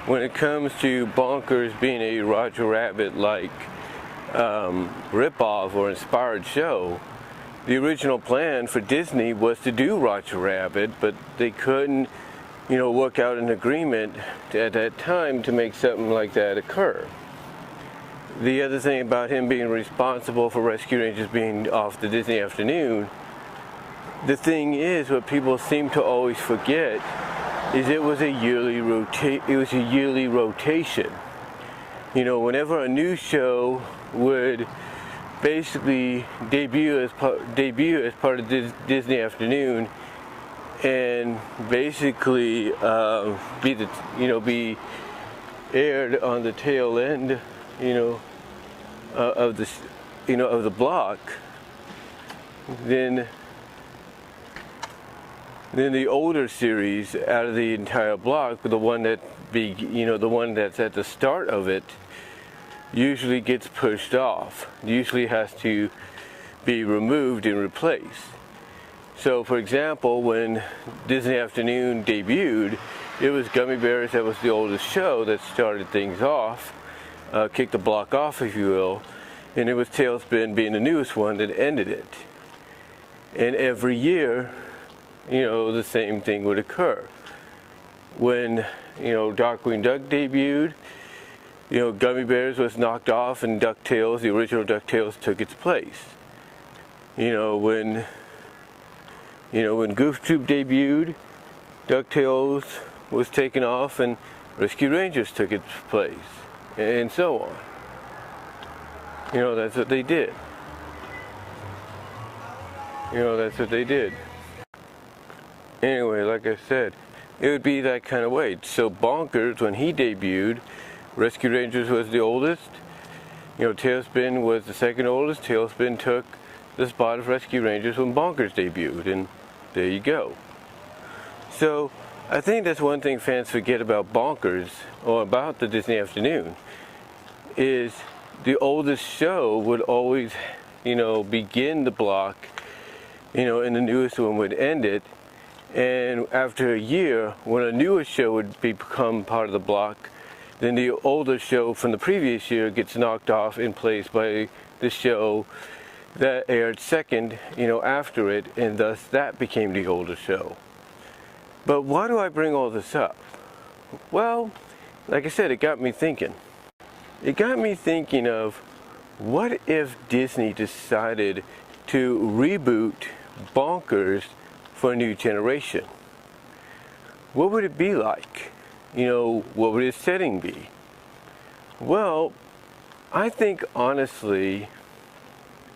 when it comes to Bonkers being a Roger Rabbit-like rip-off or inspired show, the original plan for Disney was to do Roger Rabbit, but they couldn't, work out an agreement at that time to make something like that occur. The other thing about him being responsible for Rescue Rangers being off the Disney Afternoon, the thing is, what people seem to always forget is it was a yearly rotation. Whenever a new show would basically debut as part of Disney Afternoon, and basically be aired on the tail end, of the block, then the older series out of the entire block, the one that's at the start of it, usually gets pushed off. Usually has to be removed and replaced. So, for example, when Disney Afternoon debuted, it was Gummy Bears that was the oldest show that started things off, kicked the block off, if you will, and it was Tailspin being the newest one that ended it. And every year, the same thing would occur. When, Darkwing Duck debuted, Gummy Bears was knocked off and DuckTales, the original DuckTales, took its place. When Goof Troop debuted, DuckTales was taken off and Rescue Rangers took its place, and so on. That's what they did. That's what they did. Anyway, like I said, it would be that kind of way. So Bonkers, when he debuted, Rescue Rangers was the oldest. Tailspin was the second oldest. Tailspin took the spot of Rescue Rangers when Bonkers debuted, and there you go. So I think that's one thing fans forget about Bonkers, or about the Disney Afternoon, is the oldest show would always, begin the block, and the newest one would end it. And after a year, when a newer show would become part of the block, then the older show from the previous year gets knocked off in place by the show that aired second, after it, and thus that became the older show. But why do I bring all this up? Well, like I said, it got me thinking. It got me thinking of, what if Disney decided to reboot Bonkers for a new generation? What would it be like? What would its setting be? Well, I think honestly,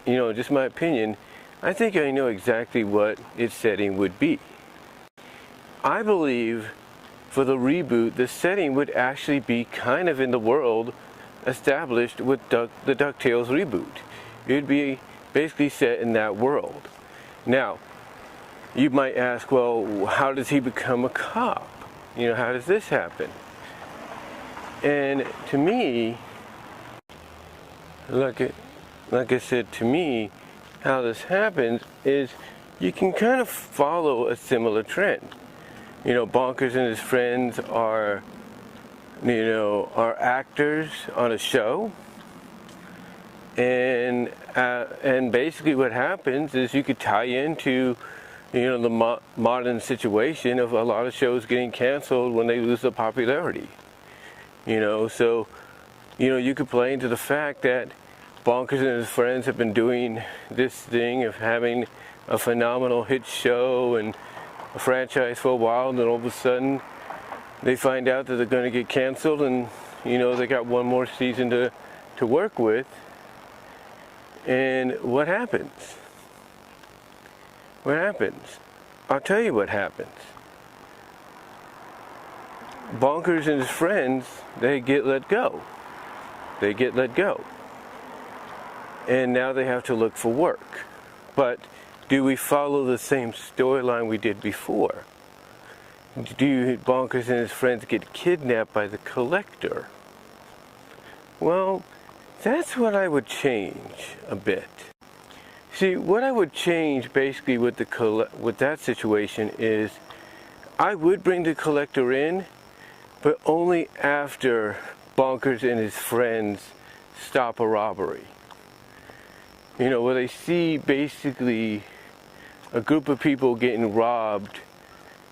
just my opinion, I think I know exactly what its setting would be. I believe for the reboot, the setting would actually be kind of in the world established with the DuckTales reboot. It would be basically set in that world. Now, you might ask, well, how does he become a cop? How does this happen? And to me, like I said, to me, how this happens is you can kind of follow a similar trend. Bonkers and his friends are actors on a show, and basically what happens is you could tie into the modern situation of a lot of shows getting canceled when they lose their popularity. So you could play into the fact that Bonkers and his friends have been doing this thing of having a phenomenal hit show and a franchise for a while, and then all of a sudden they find out that they're going to get canceled, and they got one more season to work with. And what happens? What happens? I'll tell you what happens. Bonkers and his friends, they get let go. They get let go. And now they have to look for work. But do we follow the same storyline we did before? Do Bonkers and his friends get kidnapped by the Collector? Well, that's what I would change a bit. See, what I would change basically with that situation is I would bring the Collector in, but only after Bonkers and his friends stop a robbery. Where they see basically a group of people getting robbed,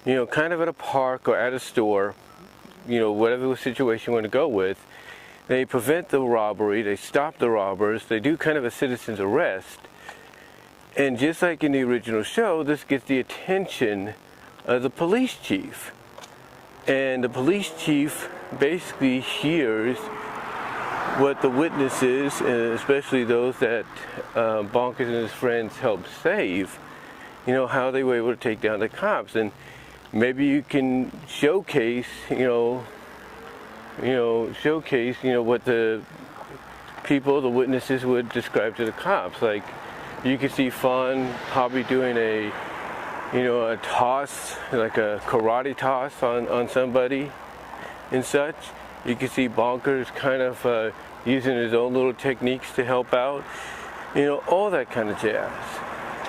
kind of at a park or at a store, whatever situation you want to go with. They prevent the robbery, they stop the robbers, they do kind of a citizen's arrest. And just like in the original show, this gets the attention of the police chief. And the police chief basically hears what the witnesses, and especially those that Bonkers and his friends helped save, how they were able to take down the cops. And maybe you can showcase, what the people, the witnesses would describe to the cops. Like, you could see Fawn probably doing a toss, like a karate toss on somebody and such. You could see Bonkers kind of using his own little techniques to help out. All that kind of jazz.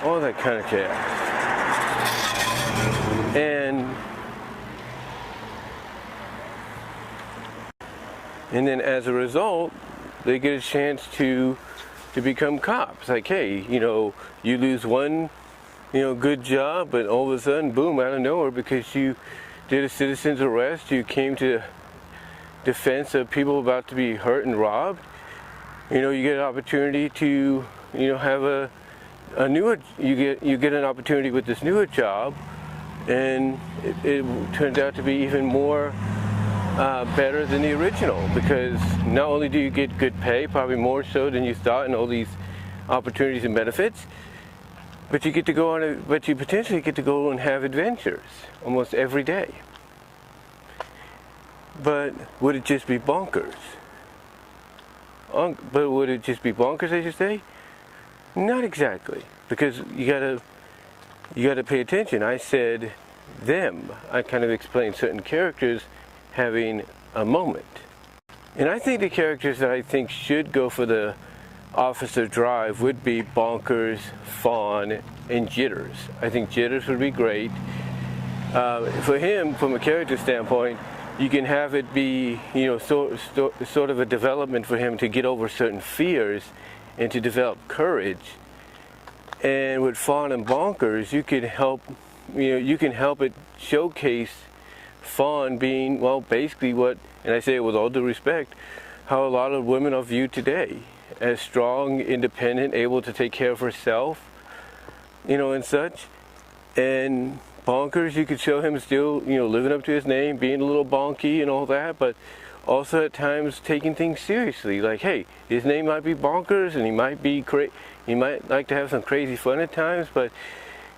All that kind of jazz. And then as a result, they get a chance to become cops. Like, hey, you lose one, good job, but all of a sudden, boom, out of nowhere, because you did a citizen's arrest, you came to, defense of people about to be hurt and robbed, you get an opportunity to, have a newer, you get an opportunity with this newer job, and it turns out to be even more better than the original, because not only do you get good pay, probably more so than you thought, and all these opportunities and benefits, but you potentially get to go and have adventures almost every day. But would it just be bonkers? But would it just be bonkers, I should say? Not exactly, because you gotta pay attention. I said them. I kind of explained certain characters having a moment. And I think the characters that I think should go for the officer drive would be Bonkers, Fawn, and Jitters. I think Jitters would be great. For him, from a character standpoint, you can have it be, sort of a development for him to get over certain fears and to develop courage. And with Fawn and Bonkers, you can help it showcase Fawn being, well, basically what, and I say it with all due respect, how a lot of women are viewed today, as strong, independent, able to take care of herself, and such. And Bonkers, you could show him still, living up to his name, being a little bonky and all that, but also at times taking things seriously. Like, hey, his name might be Bonkers, and he might like to have some crazy fun at times, but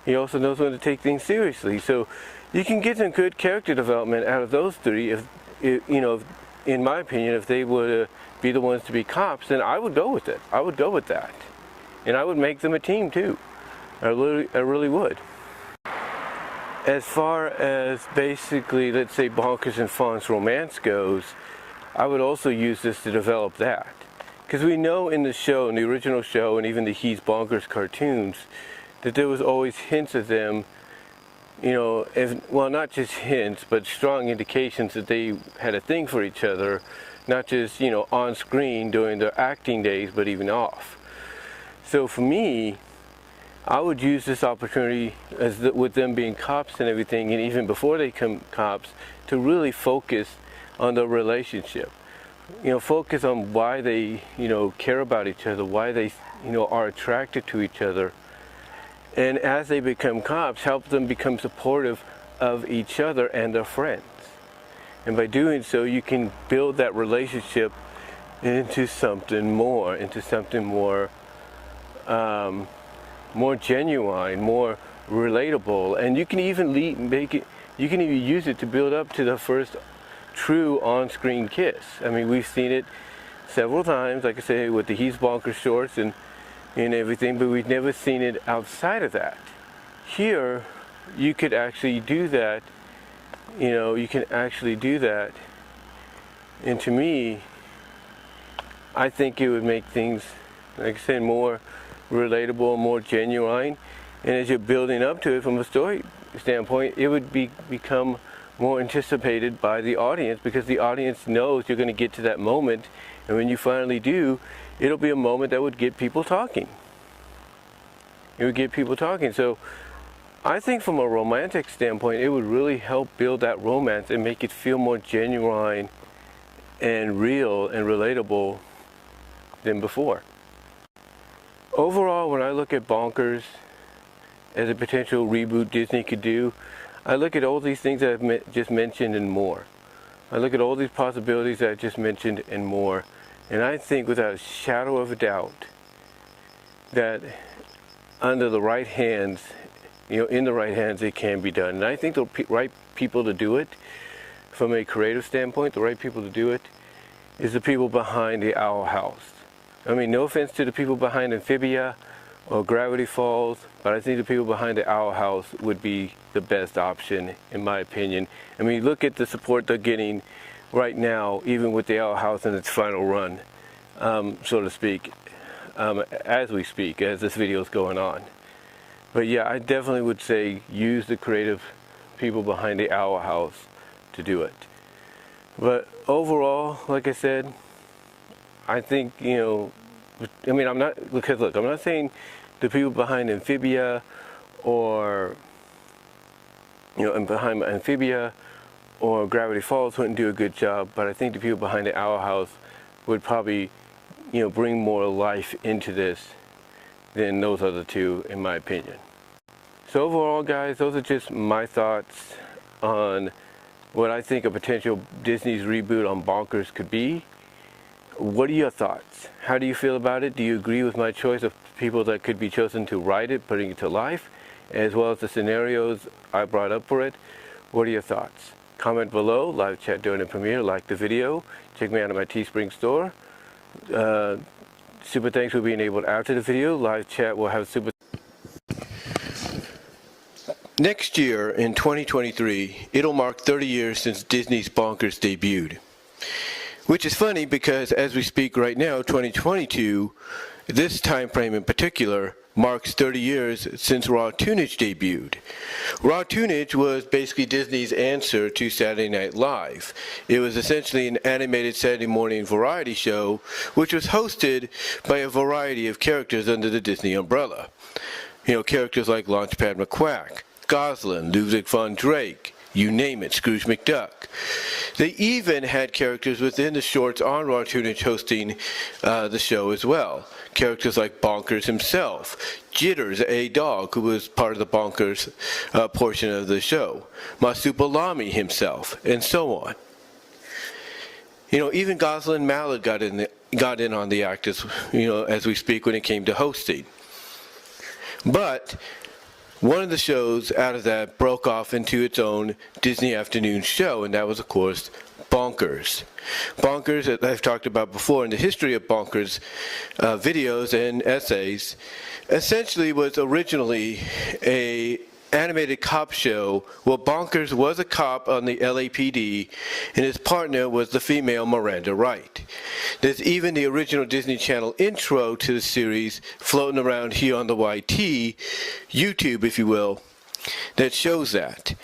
he also knows when to take things seriously. So you can get some good character development out of those three. If in my opinion, if they would be the ones to be cops, then I would go with it. I would go with that, and I would make them a team too. I really would. As far as basically, let's say, Bonkers and Fawn's romance goes, I would also use this to develop that. Because we know in the show, in the original show, and even the He's Bonkers cartoons, that there was always hints of them, not just hints, but strong indications that they had a thing for each other, not just, on screen during their acting days, but even off. So for me, I would use this opportunity, with them being cops and everything, and even before they become cops, to really focus on the relationship. Focus on why they, care about each other, why they, are attracted to each other. And as they become cops, help them become supportive of each other and their friends. And by doing so, you can build that relationship into something more, more genuine, more relatable, and you can even use it to build up to the first true on-screen kiss. I mean, we've seen it several times, like I say, with the He's Bonkers shorts and everything, but we've never seen it outside of that. Here, you could actually do that. You can actually do that, and to me, I think it would make things, like I said, more relatable, more genuine, and as you're building up to it from a story standpoint, it would become more anticipated by the audience, because the audience knows you're going to get to that moment, and when you finally do, it'll be a moment that would get people talking. It would get people talking. So I think from a romantic standpoint, it would really help build that romance and make it feel more genuine and real and relatable than before. Overall, when I look at Bonkers as a potential reboot Disney could do, I look at all these things that I've just mentioned and more. I look at all these possibilities that I just mentioned and more, and I think without a shadow of a doubt that under the right hands, in the right hands, it can be done. And I think the right people to do it, from a creative standpoint, the right people to do it is the people behind the Owl House. I mean, no offense to the people behind Amphibia or Gravity Falls, but I think the people behind the Owl House would be the best option, in my opinion. I mean, look at the support they're getting right now, even with the Owl House in its final run, so to speak, as we speak, as this video is going on. But yeah, I definitely would say use the creative people behind the Owl House to do it. But overall, like I said, I think, I'm not saying the people behind Amphibia or, behind Amphibia or Gravity Falls wouldn't do a good job, but I think the people behind the Owl House would probably, bring more life into this than those other two, in my opinion. So overall, guys, those are just my thoughts on what I think a potential Disney's reboot on Bonkers could be. What are your thoughts? How do you feel about it? Do you agree with my choice of people that could be chosen to write it, putting it to life, as well as the scenarios I brought up for it? What are your thoughts? Comment below, live chat during the premiere, like the video, check me out at my Teespring store. Super thanks for being able after the video. Live chat will have super. Next year, in 2023, it'll mark 30 years since Disney's Bonkers debuted. Which is funny because as we speak right now, 2022, this time frame in particular, marks 30 years since Raw Toonage debuted. Raw Toonage was basically Disney's answer to Saturday Night Live. It was essentially an animated Saturday morning variety show, which was hosted by a variety of characters under the Disney umbrella. Characters like Launchpad McQuack, Goslin, Ludwig von Drake, you name it, Scrooge McDuck. They even had characters within the shorts on Raw Toonage hosting the show as well. Characters like Bonkers himself, Jitters, a dog who was part of the Bonkers portion of the show, Masupalami himself, and so on. Even Goslin Mallard got in on the act as we speak when it came to hosting. But one of the shows out of that broke off into its own Disney afternoon show, and that was, of course, Bonkers. Bonkers, as I've talked about before in the history of Bonkers videos and essays, essentially was originally a animated cop show. Well, Bonkers was a cop on the LAPD, and his partner was the female Miranda Wright. There's even the original Disney Channel intro to the series floating around here on the YT, YouTube if you will, that shows that.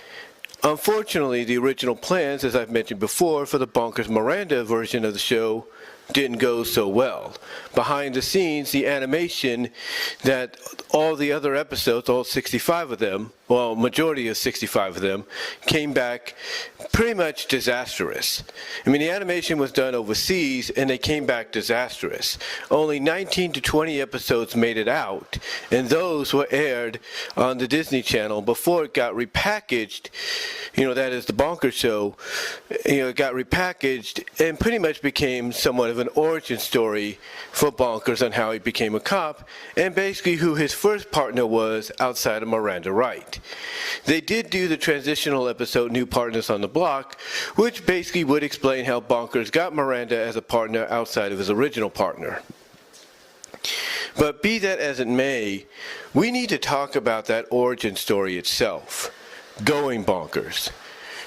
Unfortunately, the original plans, as I've mentioned before, for the Bonkers Miranda version of the show didn't go so well. Behind the scenes, the animation that all the other episodes, all 65 of them, well, majority of 65 of them, came back pretty much disastrous. The animation was done overseas and they came back disastrous. Only 19 to 20 episodes made it out, and those were aired on the Disney Channel before it got repackaged. That is the Bonkers show. It got repackaged and pretty much became somewhat of an origin story for Bonkers on how he became a cop and basically who his first partner was outside of Miranda Wright. They did do the transitional episode New Partners on the Block, which basically would explain how Bonkers got Miranda as a partner outside of his original partner. But be that as it may, we need to talk about that origin story itself, going bonkers.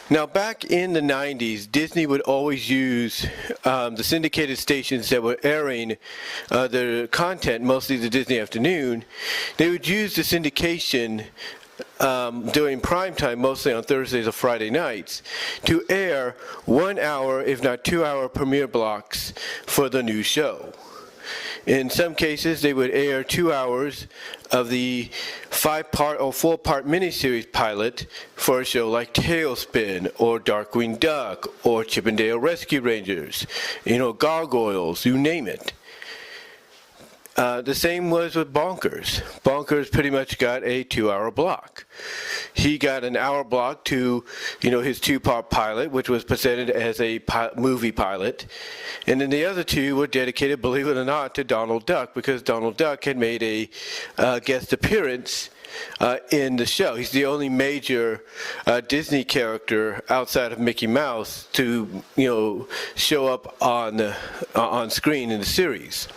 Now, back in the 90s, Disney would always use the syndicated stations that were airing their content, mostly the Disney Afternoon. They would use the syndication during prime time, mostly on Thursdays or Friday nights, to air 1 hour, if not 2 hour premiere blocks for the new show. In some cases, they would air 2 hours of the 5-part or 4-part miniseries pilot for a show like Tailspin or Darkwing Duck or Chip 'n Dale Rescue Rangers, Gargoyles, you name it. The same was with Bonkers. Bonkers pretty much got a 2-hour block. He got an hour block to, his 2-part pilot, which was presented as a movie pilot. And then the other 2 were dedicated, believe it or not, to Donald Duck, because Donald Duck had made a guest appearance in the show. He's the only major Disney character outside of Mickey Mouse to, show up on screen in the series.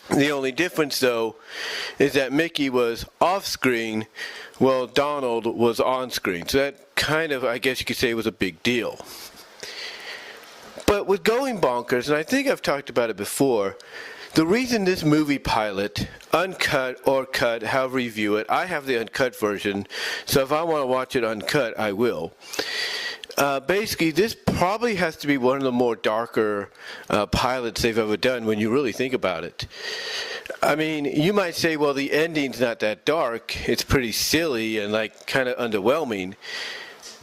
The only difference, though, is that Mickey was off-screen while Donald was on-screen. So that kind of, I guess you could say, was a big deal. But with Going Bonkers, and I think I've talked about it before, the reason this movie pilot, uncut or cut, however you view it, I have the uncut version, so if I want to watch it uncut, I will. Basically, this probably has to be one of the more darker pilots they've ever done when you really think about it. You might say, well, the ending's not that dark. It's pretty silly and kind of underwhelming.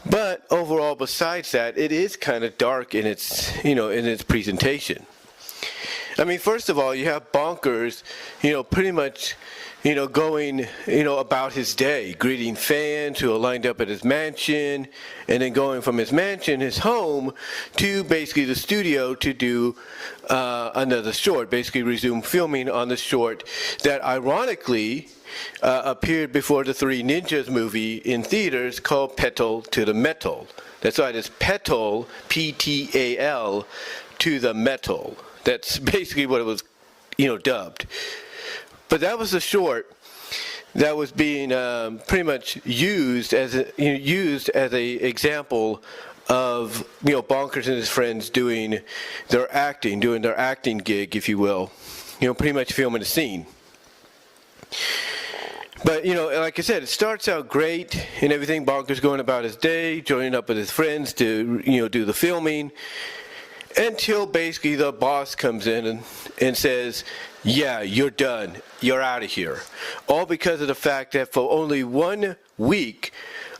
But overall, besides that, it is kind of dark in its, in its presentation. I mean, first of all, you have Bonkers, pretty much, going, about his day, greeting fans who are lined up at his mansion, and then going from his mansion, his home, to basically the studio to do another short, basically resume filming on the short that ironically appeared before the Three Ninjas movie in theaters called Petal to the Metal. That's right, it's Petal, P-T-A-L, to the Metal. That's basically what it was, dubbed. But that was a short that was being pretty much used as a example of Bonkers and his friends doing their acting gig, if you will. Pretty much filming a scene. But, like I said, it starts out great and everything. Bonkers going about his day, joining up with his friends to, do the filming, until basically the boss comes in and says, yeah, you're done. You're out of here. All because of the fact that for only 1 week,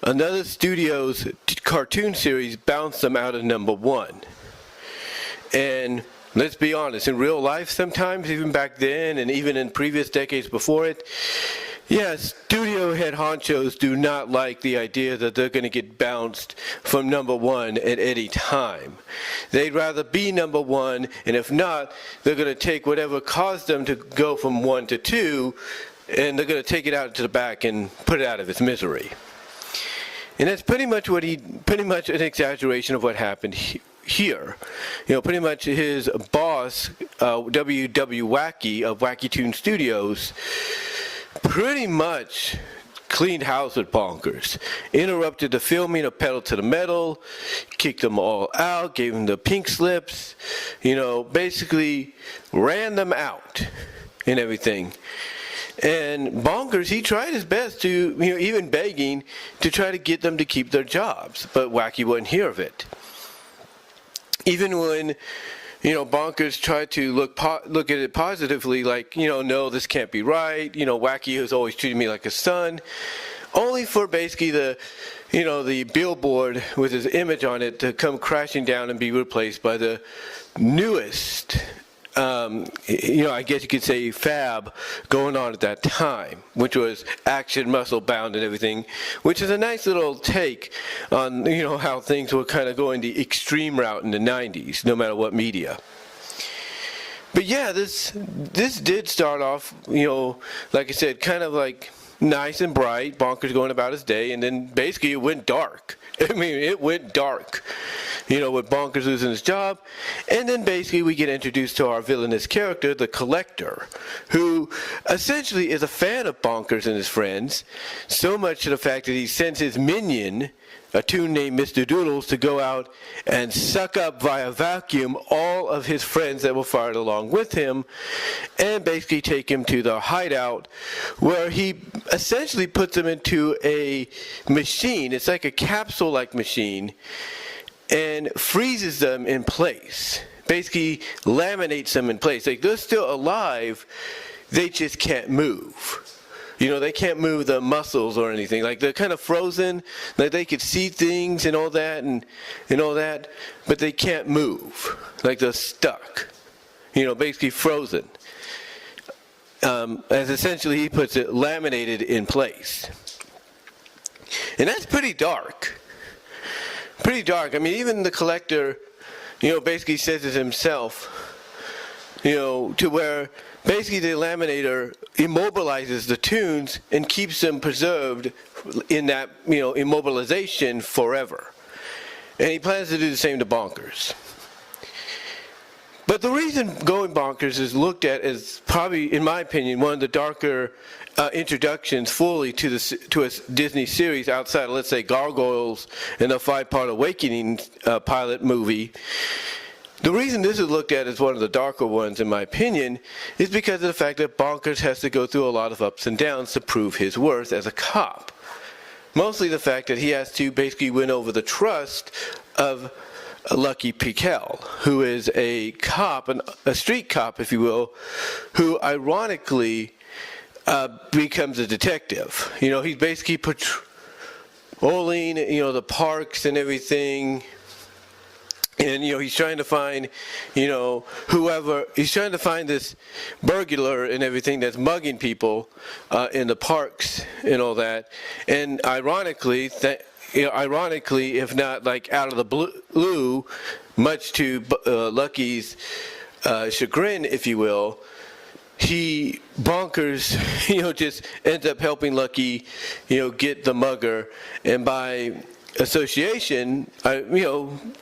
another studio's cartoon series bounced them out of #1. And let's be honest, in real life sometimes, even back then and even in previous decades before it, yes, studio head honchos do not like the idea that they're going to get bounced from #1 at any time. They'd rather be #1, and if not, they're going to take whatever caused them to go from 1 to 2, and they're going to take it out to the back and put it out of its misery. And that's pretty much an exaggeration of what happened here. Pretty much his boss, W.W. Wacky of Wacky Toon Studios, pretty much cleaned house with Bonkers, interrupted the filming of Pedal to the Metal, kicked them all out, gave them the pink slips, basically ran them out and everything. And Bonkers, he tried his best to, even begging to try to get them to keep their jobs, but Wacky wouldn't hear of it. Even when Bonkers tried to look at it positively, like, no, this can't be right. Wacky has always treated me like a son, only for basically the billboard with his image on it to come crashing down and be replaced by the newest, I guess you could say fab going on at that time, which was Action, Muscle Bound and everything, which is a nice little take on, how things were kind of going the extreme route in the 90s, no matter what media. But yeah, this did start off, like I said, kind of like nice and bright, Bonkers going about his day, and then basically it went dark. I mean, it went dark, with Bonkers losing his job. And then basically we get introduced to our villainous character, the Collector, who essentially is a fan of Bonkers and his friends, so much to the fact that he sends his minion, a toon named Mr. Doodles, to go out and suck up via vacuum all of his friends that were fired along with him, and basically take him to the hideout, where he essentially puts them into a machine. It's like a capsule-like machine, and freezes them in place. Basically laminates them in place. Like, they're still alive, they just can't move. They can't move the muscles or anything. Like, they're kind of frozen. Like, they could see things and all that and all that, but they can't move. Like, they're stuck. Basically frozen. As essentially, he puts it, laminated in place. And that's pretty dark. Pretty dark. I mean, even the Collector, basically says it himself, to where basically the laminator immobilizes the toons and keeps them preserved in that, immobilization forever. And he plans to do the same to Bonkers. But the reason Going Bonkers is looked at as probably, in my opinion, one of the darker introductions fully to a Disney series outside of, let's say, Gargoyles and the 5-part Awakening pilot movie. The reason this is looked at as one of the darker ones, in my opinion, is because of the fact that Bonkers has to go through a lot of ups and downs to prove his worth as a cop. Mostly the fact that he has to basically win over the trust of Lucky Piquel, who is a cop, a street cop, if you will, who ironically becomes a detective. He's basically Olean, the parks and everything. And, he's trying to find, he's trying to find this burglar and everything that's mugging people in the parks and all that. And ironically, if not like out of the blue, much to Lucky's chagrin, if you will, Bonkers, just ends up helping Lucky, get the mugger. And by association,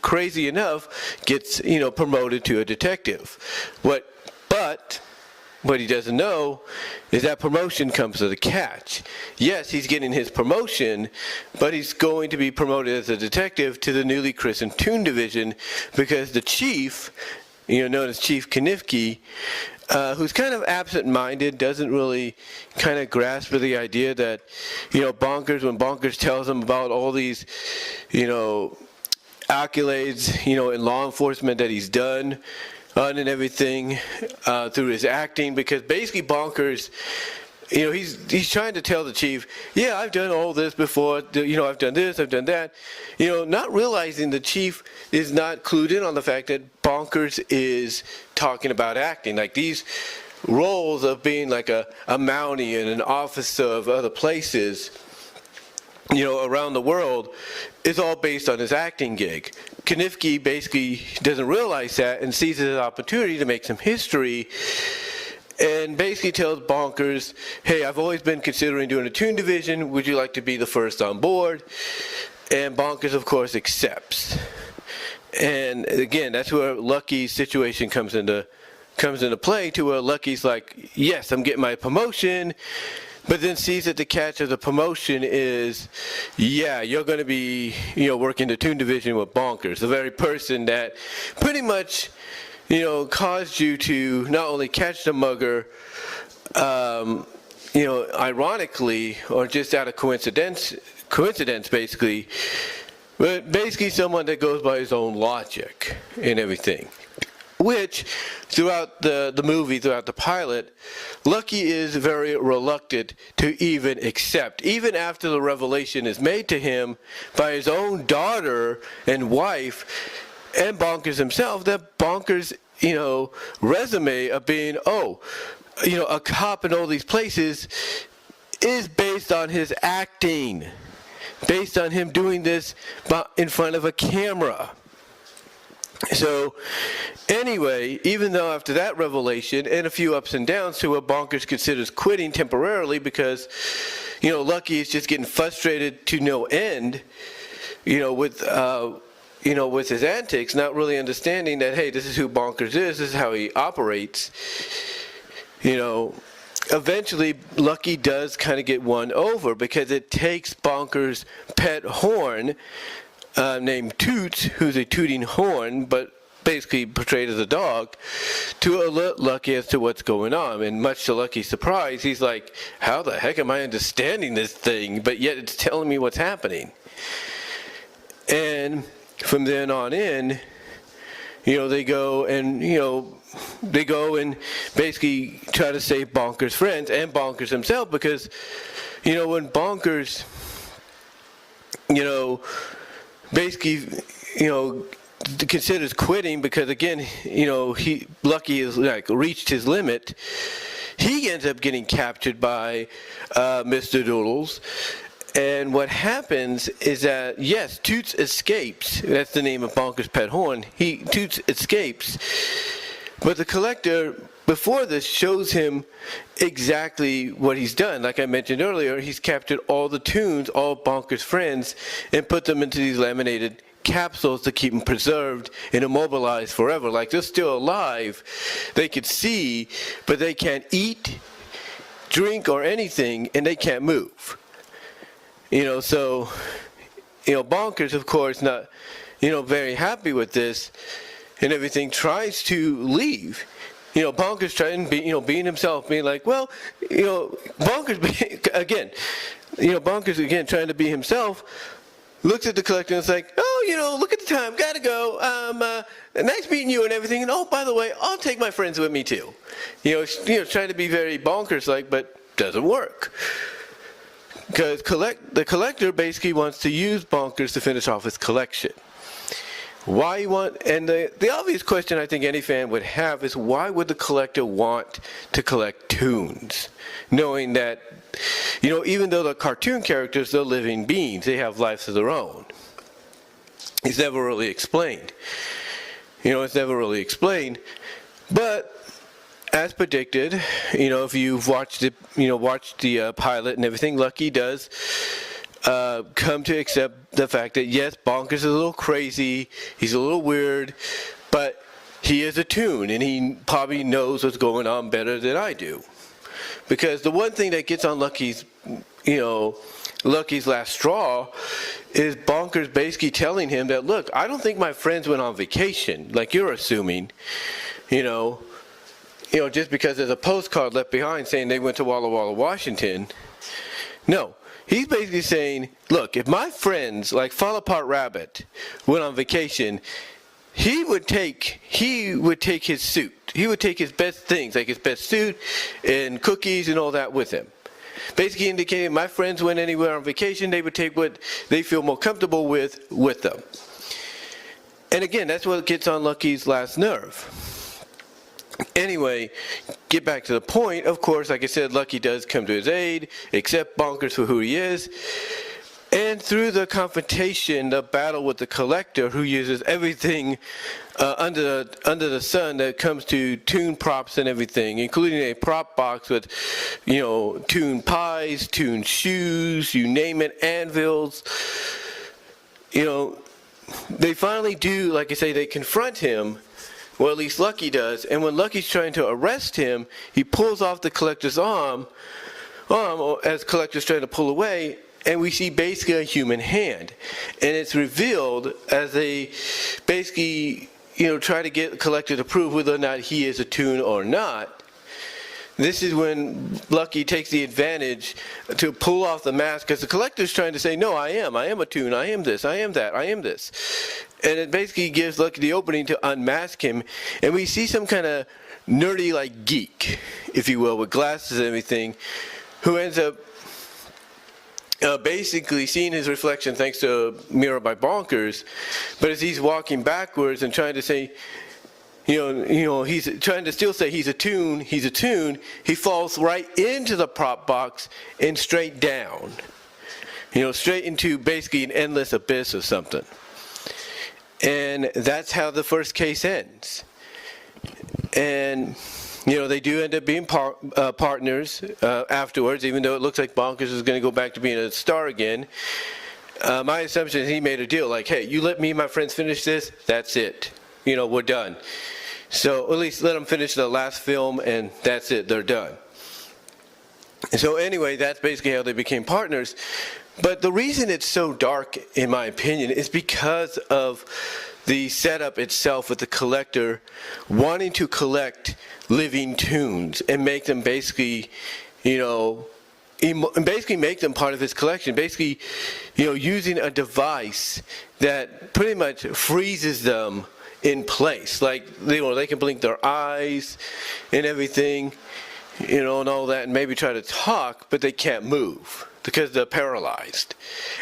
crazy enough, gets, promoted to a detective. But what he doesn't know is that promotion comes with a catch. Yes, he's getting his promotion, but he's going to be promoted as a detective to the newly christened Toon Division because the chief, known as Chief Knifke, who's kind of absent-minded, doesn't really kind of grasp the idea that, Bonkers, when Bonkers tells him about all these, accolades, in law enforcement that he's done and everything through his acting, because basically Bonkers, he's trying to tell the chief, yeah, I've done all this before, I've done this, I've done that, not realizing the chief is not clued in on the fact that Bonkers is talking about acting. Like these roles of being like a Mountie and an officer of other places, around the world, is all based on his acting gig. Knifke basically doesn't realize that and sees it as an opportunity to make some history, and basically tells Bonkers, hey, I've always been considering doing a Toon Division. Would you like to be the first on board? And Bonkers, of course, accepts. And again, that's where Lucky's situation comes into play, to where Lucky's like, yes, I'm getting my promotion, but then sees that the catch of the promotion is, yeah, you're going to be, working the Toon Division with Bonkers, the very person that pretty much, caused you to not only catch the mugger, ironically, or just out of coincidence basically, but basically someone that goes by his own logic and everything. Which, throughout the movie, throughout the pilot, Lucky is very reluctant to even accept. Even after the revelation is made to him by his own daughter and wife and Bonkers himself, that Bonkers, resume of being, a cop in all these places is based on his acting. Based on him doing this in front of a camera. So, anyway, even though after that revelation and a few ups and downs to what Bonkers considers quitting temporarily because, Lucky is just getting frustrated to no end, with his antics, not really understanding that, hey, this is who Bonkers is, this is how he operates, eventually Lucky does kind of get won over because it takes Bonkers' pet horn, named Toots, who's a tooting horn, but basically portrayed as a dog, to alert Lucky as to what's going on. And much to Lucky's surprise, he's like, how the heck am I understanding this thing? But yet it's telling me what's happening. And from then on in, they go and basically try to save Bonkers' friends and Bonkers himself, because, when Bonkers, basically, considers quitting because, again, Lucky is like reached his limit, he ends up getting captured by Mr. Doodles. And what happens is that, yes, Toots escapes. That's the name of Bonkers' pet horn. Toots escapes. But the collector, before this, shows him exactly what he's done. Like I mentioned earlier, he's captured all the Toons, all Bonkers' friends, and put them into these laminated capsules to keep them preserved and immobilized forever. Like they're still alive. They could see, but they can't eat, drink, or anything, and they can't move. So, Bonkers, of course, not, very happy with this and everything, tries to leave. Bonkers trying, being himself, being like, well, Bonkers, Bonkers again trying to be himself, looks at the collector and is like, oh, look at the time, gotta go, nice meeting you and everything, and oh, by the way, I'll take my friends with me too. Trying to be very Bonkers-like, but doesn't work. Because the collector basically wants to use Bonkers to finish off his collection. Why you want, and the obvious question I think any fan would have is, why would the collector want to collect toons? Knowing that, even though the cartoon characters, they're living beings, they have lives of their own. It's never really explained. It's never really explained. But as predicted, if you've watched it, watched the pilot and everything, Lucky does come to accept the fact that yes, Bonkers is a little crazy, he's a little weird, but he is a toon, and he probably knows what's going on better than I do. Because the one thing that gets on Lucky's last straw is Bonkers basically telling him that, look, I don't think my friends went on vacation, like you're assuming, just because there's a postcard left behind saying they went to Walla Walla, Washington. No, he's basically saying, look, if my friends, like Fall Apart Rabbit, went on vacation, he would take his suit. He would take his best things, like his best suit and cookies and all that with him. Basically indicating my friends went anywhere on vacation, they would take what they feel more comfortable with them. And again, that's what gets on Lucky's last nerve. Anyway, get back to the point. Of course, like I said, Lucky does come to his aid, accept Bonkers for who he is. And through the confrontation, the battle with the collector, who uses everything under the sun that comes to toon props and everything, including a prop box with, toon pies, toon shoes, you name it, anvils. They finally do, like I say, they confront him. Well, at least Lucky does. And when Lucky's trying to arrest him, he pulls off the collector's arm as collector's trying to pull away. And we see basically a human hand. And it's revealed as they basically, try to get the collector to prove whether or not he is a toon or not. This is when Lucky takes the advantage to pull off the mask, because the collector's trying to say, no, I am a toon, I am this, I am that, I am this. And it basically gives Lucky the opening to unmask him. And we see some kind of nerdy, like, geek, if you will, with glasses and everything, who ends up basically seeing his reflection thanks to a mirror by Bonkers. But as he's walking backwards and trying to say, he's trying to still say he's a toon, he falls right into the prop box and straight down. Straight into basically an endless abyss or something. And that's how the first case ends. And they do end up being partners afterwards, even though it looks like Bonkers is going to go back to being a star again. My assumption is he made a deal like, hey, you let me and my friends finish this, that's it. We're done. So at least let them finish the last film, and that's it, they're done. And so anyway, that's basically how they became partners. But the reason it's so dark, in my opinion, is because of the setup itself with the collector wanting to collect living toons and make them basically, basically make them part of his collection. Basically, using a device that pretty much freezes them in place. Like, they can blink their eyes and everything, and all that, and maybe try to talk, but they can't move because they're paralyzed.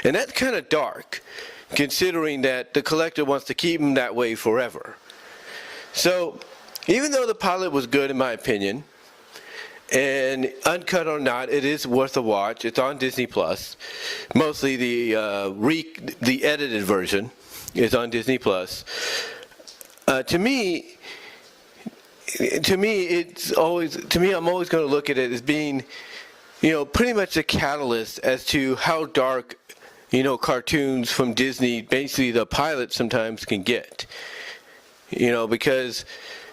And that's kind of dark, considering that the collector wants to keep them that way forever. So, even though the pilot was good in my opinion, and uncut or not, it is worth a watch. It's on Disney Plus. Mostly the edited version is on Disney Plus. To me, I'm always going to look at it as being, pretty much a catalyst as to how dark, cartoons from Disney, basically the pilot sometimes can get. Because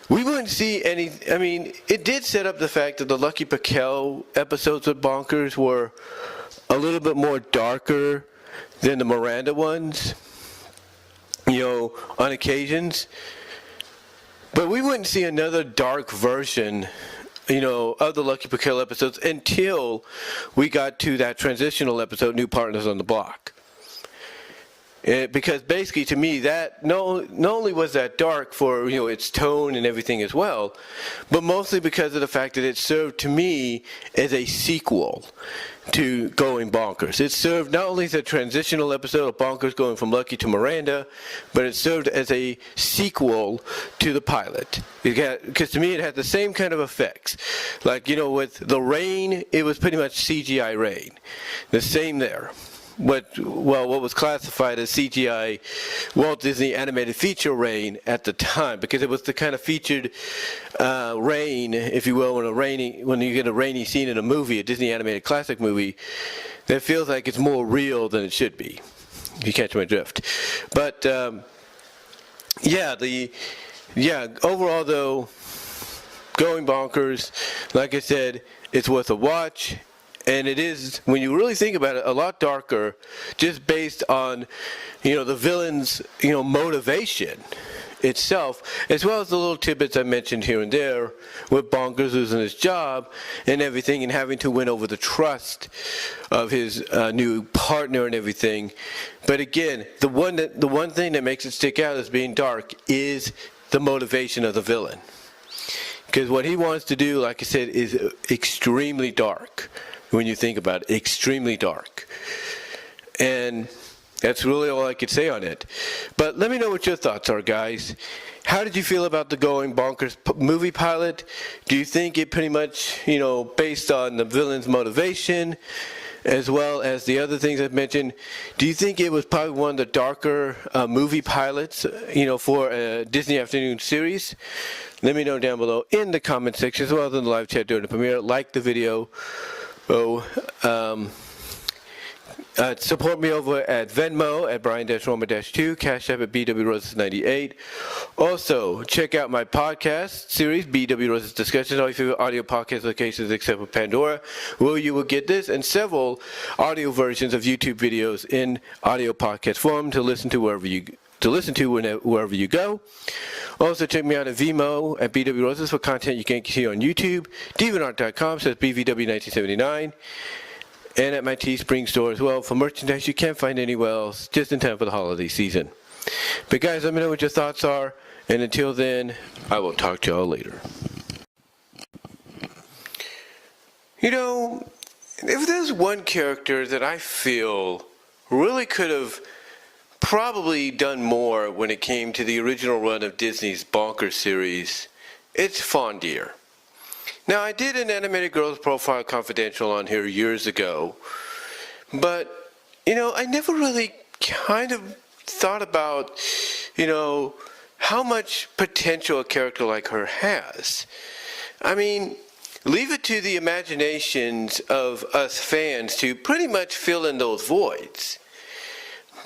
we wouldn't see any, it did set up the fact that the Lucky Piquel episodes of Bonkers were a little bit more darker than the Miranda ones, on occasions. But we wouldn't see another dark version, of the Lucky Piquel episodes until we got to that transitional episode, New Partners on the Block. Because basically, to me, that not only was that dark for its tone and everything as well, but mostly because of the fact that it served to me as a sequel to Going Bonkers. It served not only as a transitional episode of Bonkers going from Lucky to Miranda, but it served as a sequel to the pilot. Because to me, it had the same kind of effects. Like, with the rain, it was pretty much CGI rain. The same there. What was classified as CGI Walt Disney animated feature rain at the time, because it was the kind of featured rain, if you will, when you get a rainy scene in a movie, a Disney animated classic movie, that feels like it's more real than it should be. If you catch my drift. But overall though, Going Bonkers, like I said, it's worth a watch. And it is, when you really think about it, a lot darker, just based on, the villain's, motivation itself, as well as the little tidbits I mentioned here and there, with Bonkers losing his job and everything, and having to win over the trust of his new partner and everything. But again, the one thing that makes it stick out as being dark is the motivation of the villain, because what he wants to do, like I said, is extremely dark. When you think about it, extremely dark. And that's really all I could say on it. But let me know what your thoughts are, guys. How did you feel about the Going Bonkers movie pilot? Do you think it pretty much, based on the villain's motivation, as well as the other things I've mentioned, do you think it was probably one of the darker movie pilots, for a Disney Afternoon series? Let me know down below in the comment section, as well as in the live chat during the premiere. Like the video. Support me over at Venmo at Brian-Roma-2, Cash App at BW Rosas 98. Also, check out my podcast series, BW Rosas Discussions, all your favorite audio podcast locations except for Pandora, where you will get this and several audio versions of YouTube videos in audio podcast form to listen to wherever you go. Also, check me out at Vimeo at BW Rosas for content you can't see on YouTube. DeviantArt.com says BVW1979. And at my Teespring store as well for merchandise you can't find anywhere else, just in time for the holiday season. But guys, let me know what your thoughts are. And until then, I will talk to y'all later. If there's one character that I feel really could have probably done more when it came to the original run of Disney's Bonkers series, it's Fondier. Now, I did an Animated Girls Profile Confidential on here years ago, but, I never really kind of thought about, how much potential a character like her has. I mean, leave it to the imaginations of us fans to pretty much fill in those voids.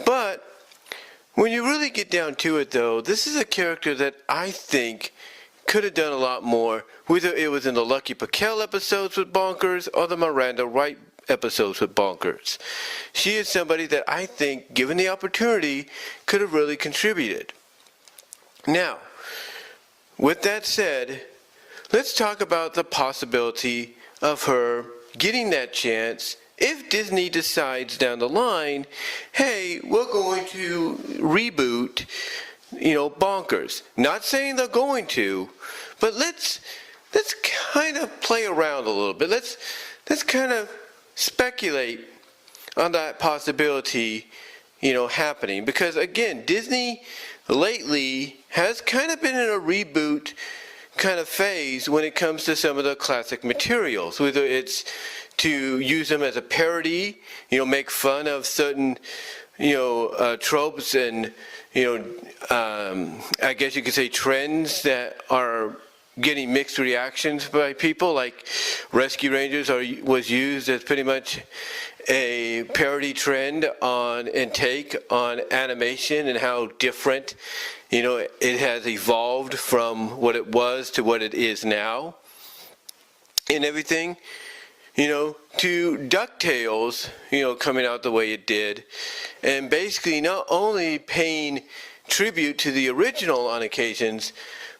But when you really get down to it, though, this is a character that I think could have done a lot more, whether it was in the Lucky Paquel episodes with Bonkers or the Miranda Wright episodes with Bonkers. She is somebody that I think, given the opportunity, could have really contributed. Now, with that said, let's talk about the possibility of her getting that chance if Disney decides down the line, hey, we're going to reboot, Bonkers. Not saying they're going to, but let's kind of play around a little bit. Let's kind of speculate on that possibility, happening. Because again, Disney lately has kind of been in a reboot kind of phase when it comes to some of the classic materials, whether it's to use them as a parody, make fun of certain, tropes and, I guess you could say trends that are getting mixed reactions by people, like Rescue Rangers was used as pretty much a parody trend and take on animation and how different, it has evolved from what it was to what it is now and everything. To DuckTales, coming out the way it did, and basically not only paying tribute to the original on occasions,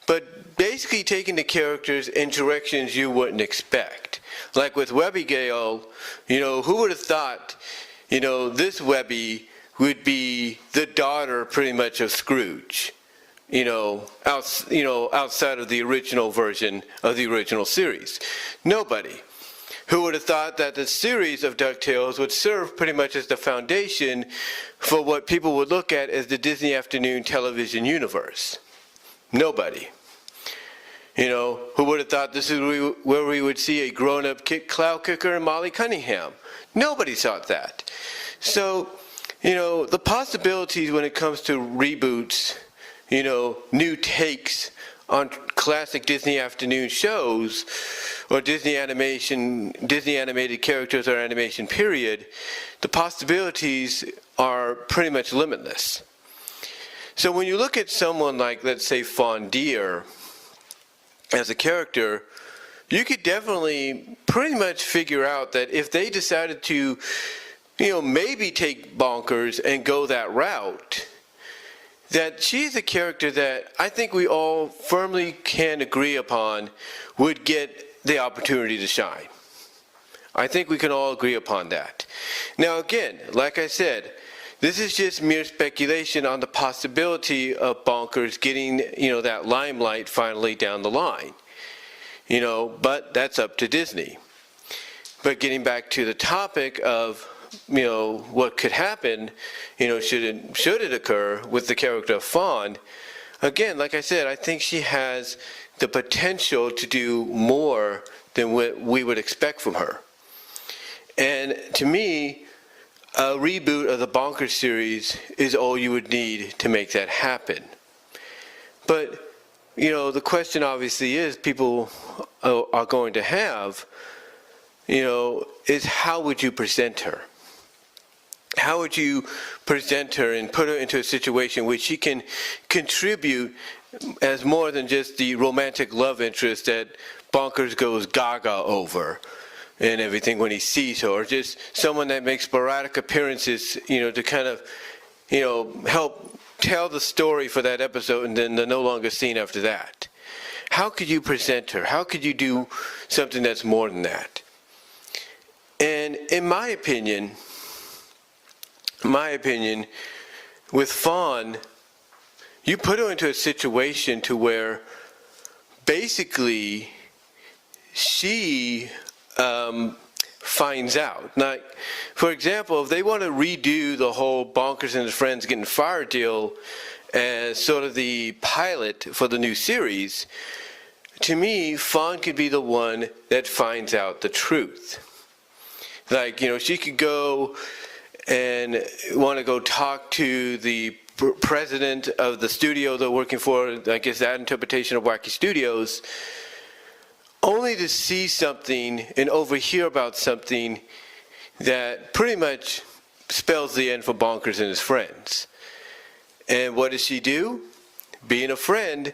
but basically taking the characters in directions you wouldn't expect. Like with Webby Gale, who would have thought, this Webby would be the daughter pretty much of Scrooge, outside of the original version of the original series. Nobody. Who would have thought that the series of DuckTales would serve pretty much as the foundation for what people would look at as the Disney Afternoon television universe? Nobody. Who would have thought this is where we would see a grown-up cloud kicker and Molly Cunningham? Nobody thought that. So, the possibilities when it comes to reboots, new takes on classic Disney Afternoon shows, or Disney animated characters or animation period, the possibilities are pretty much limitless. So when you look at someone like, let's say, Fawn Deer as a character, you could definitely pretty much figure out that if they decided to, maybe take Bonkers and go that route, that she's a character that I think we all firmly can agree upon would get the opportunity to shine. I think we can all agree upon that. Now again, like I said, this is just mere speculation on the possibility of Bonkers getting, that limelight finally down the line. But that's up to Disney. But getting back to the topic of, what could happen, should it occur with the character of Fawn, again, like I said, I think she has the potential to do more than what we would expect from her. And to me, a reboot of the Bonkers series is all you would need to make that happen. But, the question obviously is people are going to have, is how would you present her? How would you present her and put her into a situation where she can contribute as more than just the romantic love interest that Bonkers goes gaga over and everything when he sees her, or just someone that makes sporadic appearances, to kind of, help tell the story for that episode and then they're no longer seen after that? How could you present her? How could you do something that's more than that? And in my opinion, with Fawn, you put her into a situation to where basically she finds out. Like, for example, if they want to redo the whole Bonkers and his friends getting fired deal as sort of the pilot for the new series, to me, Fawn could be the one that finds out the truth. Like, she could go and want to go talk to the president of the studio they're working for, I guess that interpretation of Wacky Studios, only to see something and overhear about something that pretty much spells the end for Bonkers and his friends. And what does she do? Being a friend,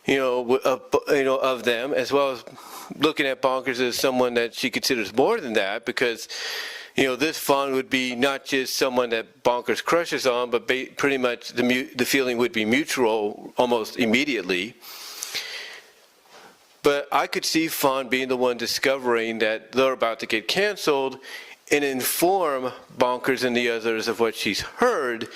of them, as well as looking at Bonkers as someone that she considers more than that, because this Fawn would be not just someone that Bonkers crushes on, but pretty much the feeling would be mutual almost immediately. But I could see Fawn being the one discovering that they're about to get canceled and inform Bonkers and the others of what she's heard,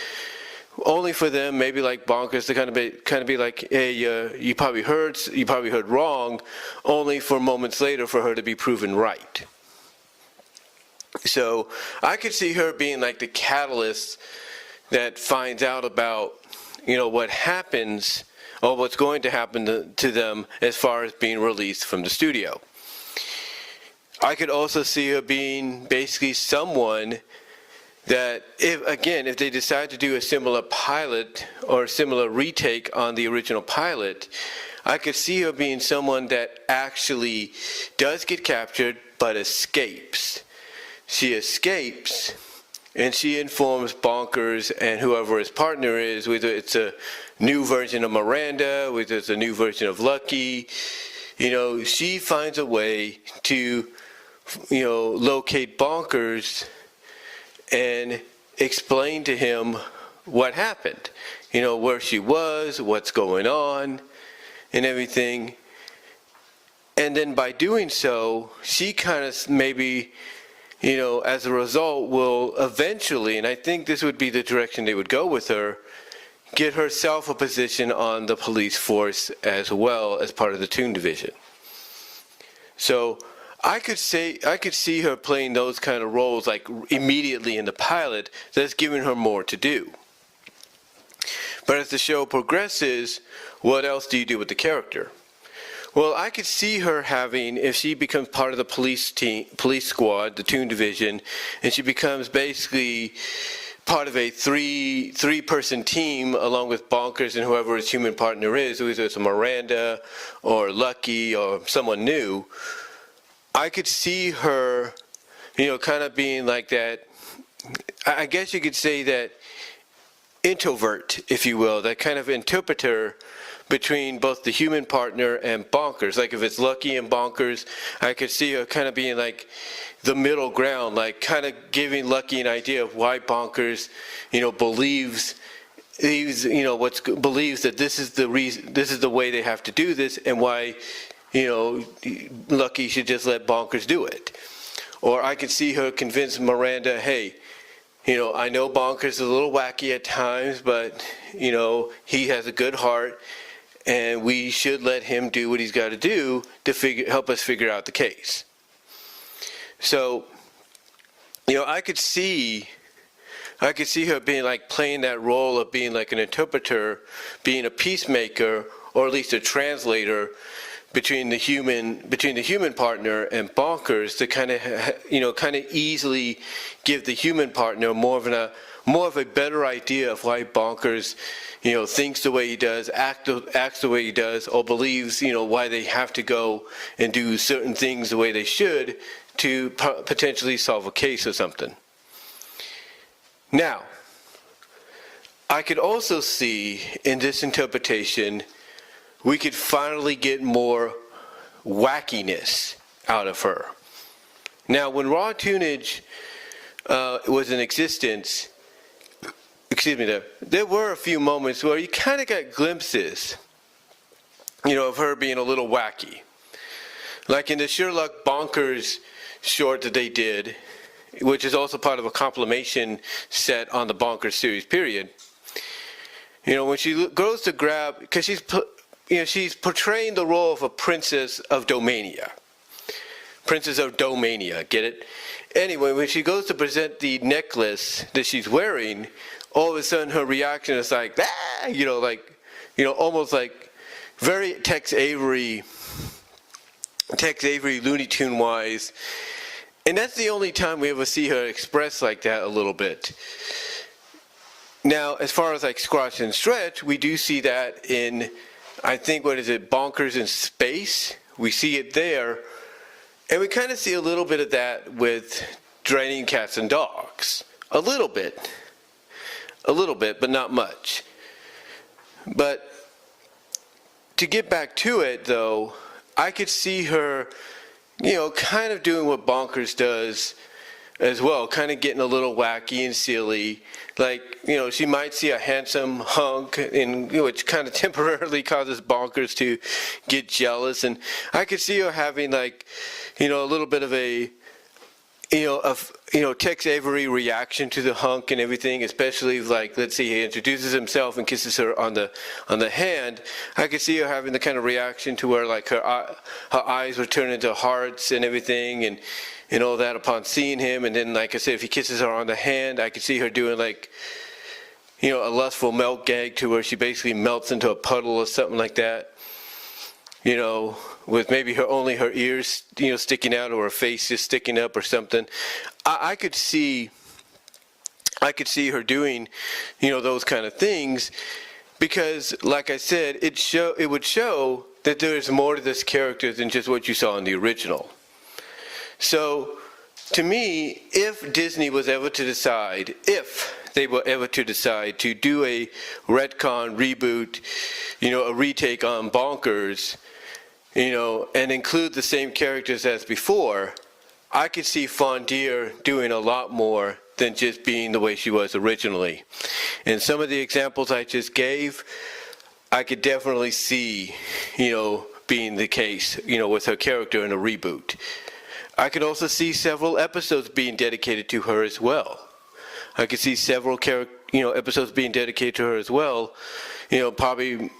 only for them, maybe like Bonkers, to kind of be like, hey, you probably heard wrong, only for moments later for her to be proven right. So I could see her being like the catalyst that finds out about, what happens or what's going to happen to them as far as being released from the studio. I could also see her being basically someone that if they decide to do a similar pilot or a similar retake on the original pilot, I could see her being someone that actually does get captured but escapes. She escapes and she informs Bonkers and whoever his partner is, whether it's a new version of Miranda, whether it's a new version of Lucky, she finds a way to, locate Bonkers and explain to him what happened, where she was, what's going on, and everything. And then by doing so, she kind of maybe as a result, will eventually, and I think this would be the direction they would go with her, get herself a position on the police force as well as part of the Toon Division. So I could see her playing those kind of roles like immediately in the pilot. That's giving her more to do. But as the show progresses, what else do you do with the character? Well, I could see her having, if she becomes part of the police squad, the Toon Division, and she becomes basically part of a three-person team along with Bonkers and whoever his human partner is, whether it's Miranda or Lucky or someone new, I could see her, kind of being like that, I guess you could say that introvert, if you will, that kind of interpreter between both the human partner and Bonkers. Like if it's Lucky and Bonkers, I could see her kind of being like the middle ground, like kind of giving Lucky an idea of why Bonkers, believes that this is the reason, this is the way they have to do this, and why, Lucky should just let Bonkers do it. Or I could see her convince Miranda, hey, I know Bonkers is a little wacky at times, but, he has a good heart, and we should let him do what he's got to do to help us figure out the case. So, I could see her being like playing that role of being like an interpreter, being a peacemaker, or at least a translator between the human partner and Bonkers to kind of easily give the human partner more of a better idea of why Bonkers, thinks the way he does, acts the way he does, or believes, why they have to go and do certain things the way they should to potentially solve a case or something. Now, I could also see in this interpretation we could finally get more wackiness out of her. Now, when Raw Toonage was in existence, there were a few moments where you kind of got glimpses, of her being a little wacky. Like in the Sherlock Bonkers short that they did, which is also part of a compilation set on the Bonkers series period. When she goes to grab, because she's portraying the role of a princess of Domania. Princess of Domania, get it? Anyway, when she goes to present the necklace that she's wearing, all of a sudden her reaction is like, almost like very Tex Avery Looney Tune wise. And that's the only time we ever see her express like that a little bit. Now, as far as like Squash and Stretch, we do see that in, I think, Bonkers in Space? We see it there. And we kind of see a little bit of that with Draining Cats and Dogs. A little bit, but not much. But to get back to it, though, I could see her, kind of doing what Bonkers does as well, kind of getting a little wacky and silly. Like, she might see a handsome hunk, which kind of temporarily causes Bonkers to get jealous. And I could see her having, like, a little bit of a, Tex Avery reaction to the hunk and everything, especially like, let's see, he introduces himself and kisses her on the hand. I could see her having the kind of reaction to where like her eyes would turn into hearts and everything, and all that upon seeing him. And then, like I said, if he kisses her on the hand, I could see her doing like, a lustful melt gag to where she basically melts into a puddle or something like that. With maybe only her ears, sticking out, or her face just sticking up or something. I could see her doing, those kind of things, because, like I said, it would show that there's more to this character than just what you saw in the original. So, to me, if Disney was ever to decide, to do a retcon, reboot, a retake on Bonkers, and include the same characters as before, I could see Fondier doing a lot more than just being the way she was originally. And some of the examples I just gave, I could definitely see, being the case, with her character in a reboot. I could also see several episodes being dedicated to her as well. I could see several episodes being dedicated to her as well. Probably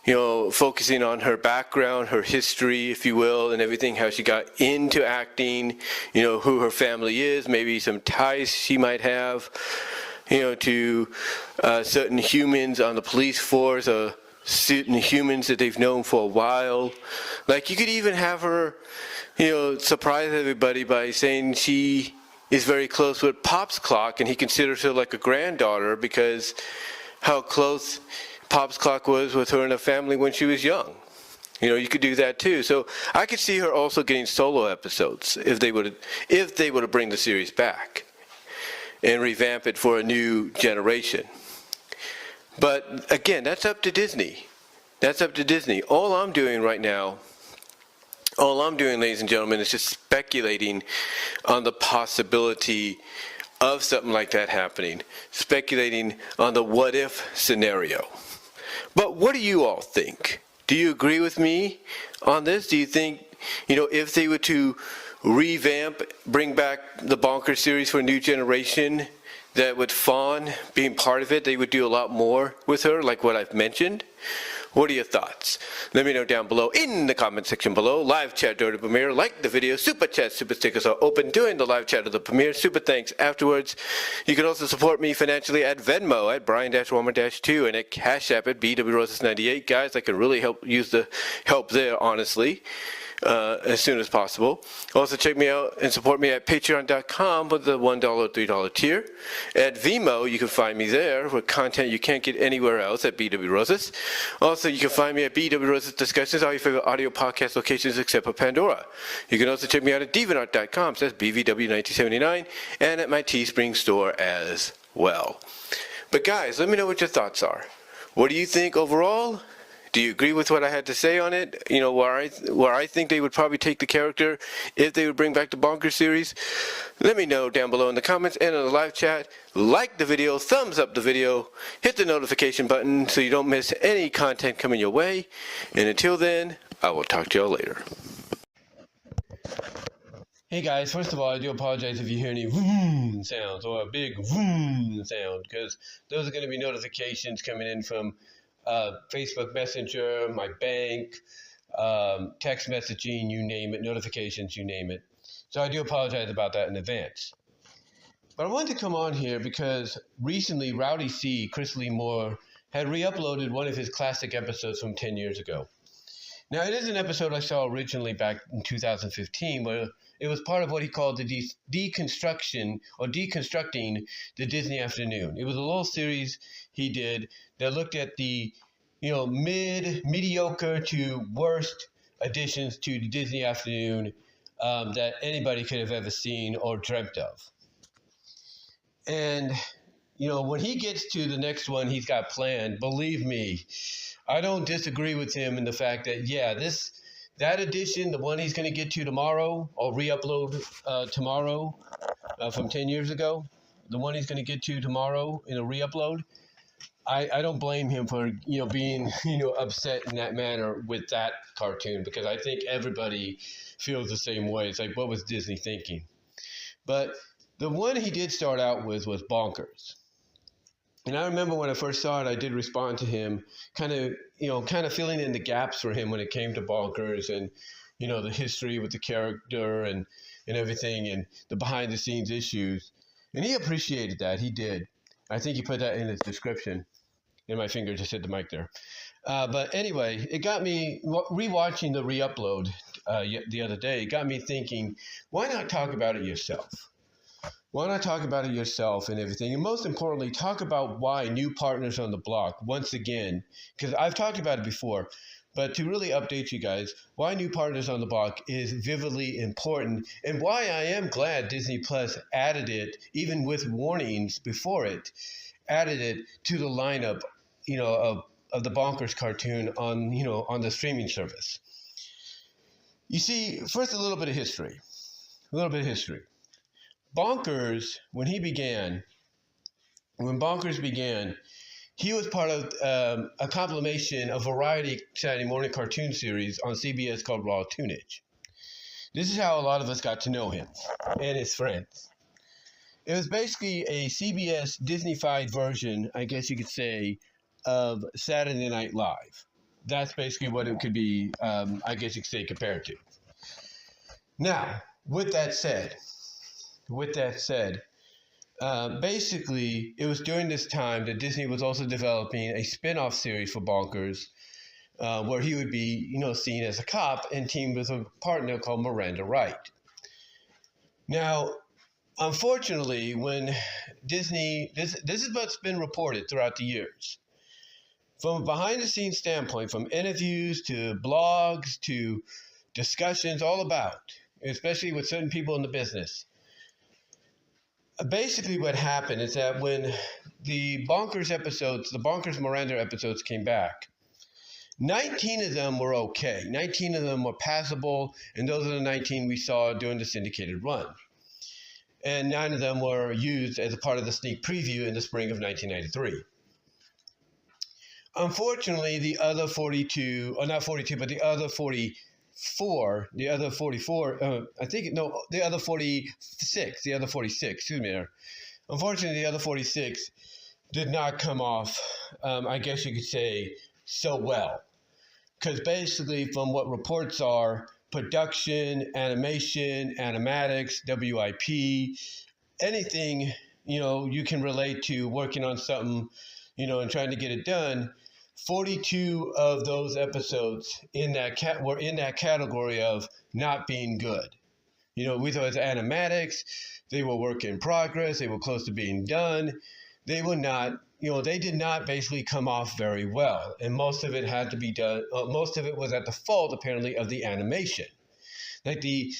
focusing on her background, her history, if you will, and everything, how she got into acting, who her family is, maybe some ties she might have, to certain humans on the police force, certain humans that they've known for a while. Like, you could even have her, surprise everybody by saying she is very close with Pop's Clock, and he considers her like a granddaughter because how close Pop's Clock was with her and her family when she was young. You could do that too. So I could see her also getting solo episodes if they were to bring the series back and revamp it for a new generation. But again, that's up to Disney. That's up to Disney. All I'm doing, ladies and gentlemen, is just speculating on the possibility of something like that happening. Speculating on the what if scenario. But what do you all think? Do you agree with me on this? Do you think, if they were to revamp, bring back the Bonkers series for a new generation, that with Fawn being part of it, they would do a lot more with her, like what I've mentioned? What are your thoughts? Let me know down below in the comment section below. Live chat during the premiere. Like the video. Super chat, super stickers are open during the live chat of the premiere. Super thanks afterwards. You can also support me financially at Venmo at Brian-Warmer-2 and at Cash App at BWRoses98. Guys, I can really use the help there, honestly. As soon as possible. Also check me out and support me at patreon.com with the $1 or $3 tier. At Vimeo, you can find me there with content you can't get anywhere else at BW Rosas. Also, you can find me at BW Rosas Discussions, all your favorite audio podcast locations except for Pandora. You can also check me out at deviantart.com, so that's BVW1979, and at my Teespring store as well. But guys, let me know what your thoughts are. What do you think overall? Do you agree with what I had to say on it? Where I think they would probably take the character if they would bring back the Bonkers series? Let me know down below in the comments and in the live chat. Like the video, thumbs up the video, hit the notification button so you don't miss any content coming your way. And until then, I will talk to y'all later. Hey guys, first of all, I do apologize if you hear any vroom sounds or a big vroom sound, because those are going to be notifications coming in from Facebook Messenger, my bank, text messaging, you name it, notifications, you name it. So I do apologize about that in advance. But I wanted to come on here because recently Rowdy C, Chris Lee Moore, had re-uploaded one of his classic episodes from 10 years ago. Now, it is an episode I saw originally back in 2015, where it was part of what he called the deconstructing the Disney Afternoon. It was a little series he did that looked at the, mediocre to worst additions to the Disney Afternoon that anybody could have ever seen or dreamt of. And, when he gets to the next one he's got planned, believe me, I don't disagree with him in the fact that, that edition, the one he's going to get to tomorrow, or re-upload tomorrow from 10 years ago, the one he's going to get to tomorrow in a re-upload, I don't blame him for, being, upset in that manner with that cartoon, because I think everybody feels the same way. It's like, what was Disney thinking? But the one he did start out with was Bonkers. And I remember when I first saw it, I did respond to him, kind of filling in the gaps for him when it came to Bonkers and, the history with the character and everything and the behind the scenes issues. And he appreciated that. He did. I think he put that in his description. And my finger just hit the mic there. But anyway, it got me rewatching the re-upload the other day. It got me thinking, why not talk about it yourself? Why not talk about it yourself and everything? And most importantly, talk about why new partners on the block, once again, because I've talked about it before, but to really update you guys, why new partners on the block is vividly important, and why I am glad Disney Plus added it, even with warnings before it, added it to the lineup, of the Bonkers cartoon on the streaming service. You see, first a little bit of history. Bonkers, when Bonkers began, he was part of a compilation of variety Saturday morning cartoon series on CBS called Raw Toonage. This is how a lot of us got to know him and his friends. It was basically a CBS Disney-fied version, I guess you could say, of Saturday Night Live. That's basically what it could be, I guess you could say, compared to. Now, with that said, basically, it was during this time that Disney was also developing a spin-off series for Bonkers, where he would be, seen as a cop and teamed with a partner called Miranda Wright. Now, unfortunately, when Disney, this is what's been reported throughout the years. From a behind-the-scenes standpoint, from interviews to blogs to discussions all about, especially with certain people in the business. Basically what happened is that when the Bonkers episodes, the Bonkers Miranda episodes came back, 19 of them were okay. 19 of them were passable, and those are the 19 we saw during the syndicated run. And 9 of them were used as a part of the sneak preview in the spring of 1993. Unfortunately, the other 42, or not 42, but the other 44, the other 46, excuse me there. Unfortunately, the other 46 did not come off, I guess you could say, so well. Because basically, from what reports are, production, animation, animatics, WIP, anything, you can relate to working on something, and trying to get it done, 42 of those episodes were in that category of not being good. We thought it was animatics, they were work in progress, they were close to being done. They were not, they did not basically come off very well. And most of it had to be done, most of it was at the fault, apparently, of the animation. Like the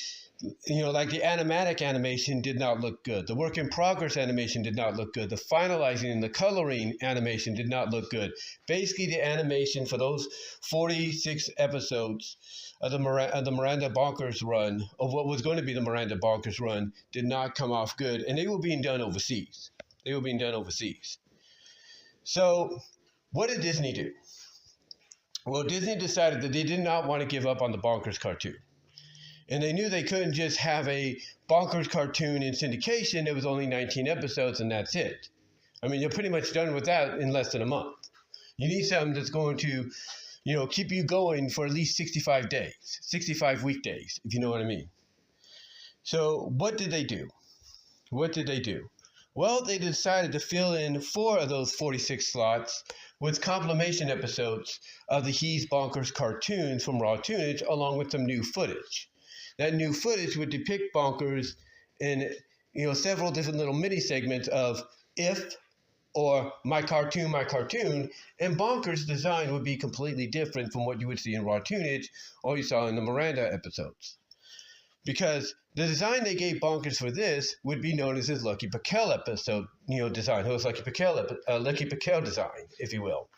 animatic animation did not look good. The work in progress animation did not look good. The finalizing and the coloring animation did not look good. Basically, the animation for those 46 episodes of the Miranda Bonkers run, of what was going to be the Miranda Bonkers run, did not come off good. And they were being done overseas. So, what did Disney do? Well, Disney decided that they did not want to give up on the Bonkers cartoon. And they knew they couldn't just have a Bonkers cartoon in syndication. It was only 19 episodes and that's it. I mean, you're pretty much done with that in less than a month. You need something that's going to, keep you going for at least 65 days, 65 weekdays, if you know what I mean. So what did they do? Well, they decided to fill in 4 of those 46 slots with compilation episodes of the He's Bonkers cartoons from Raw Toonage, along with some new footage. That new footage would depict Bonkers in, several different little mini segments of If or My Cartoon, and Bonkers' design would be completely different from what you would see in Raw Toonage or you saw in the Miranda episodes. Because the design they gave Bonkers for this would be known as his Lucky Piquel episode, design. It was Lucky Piquel design, if you will.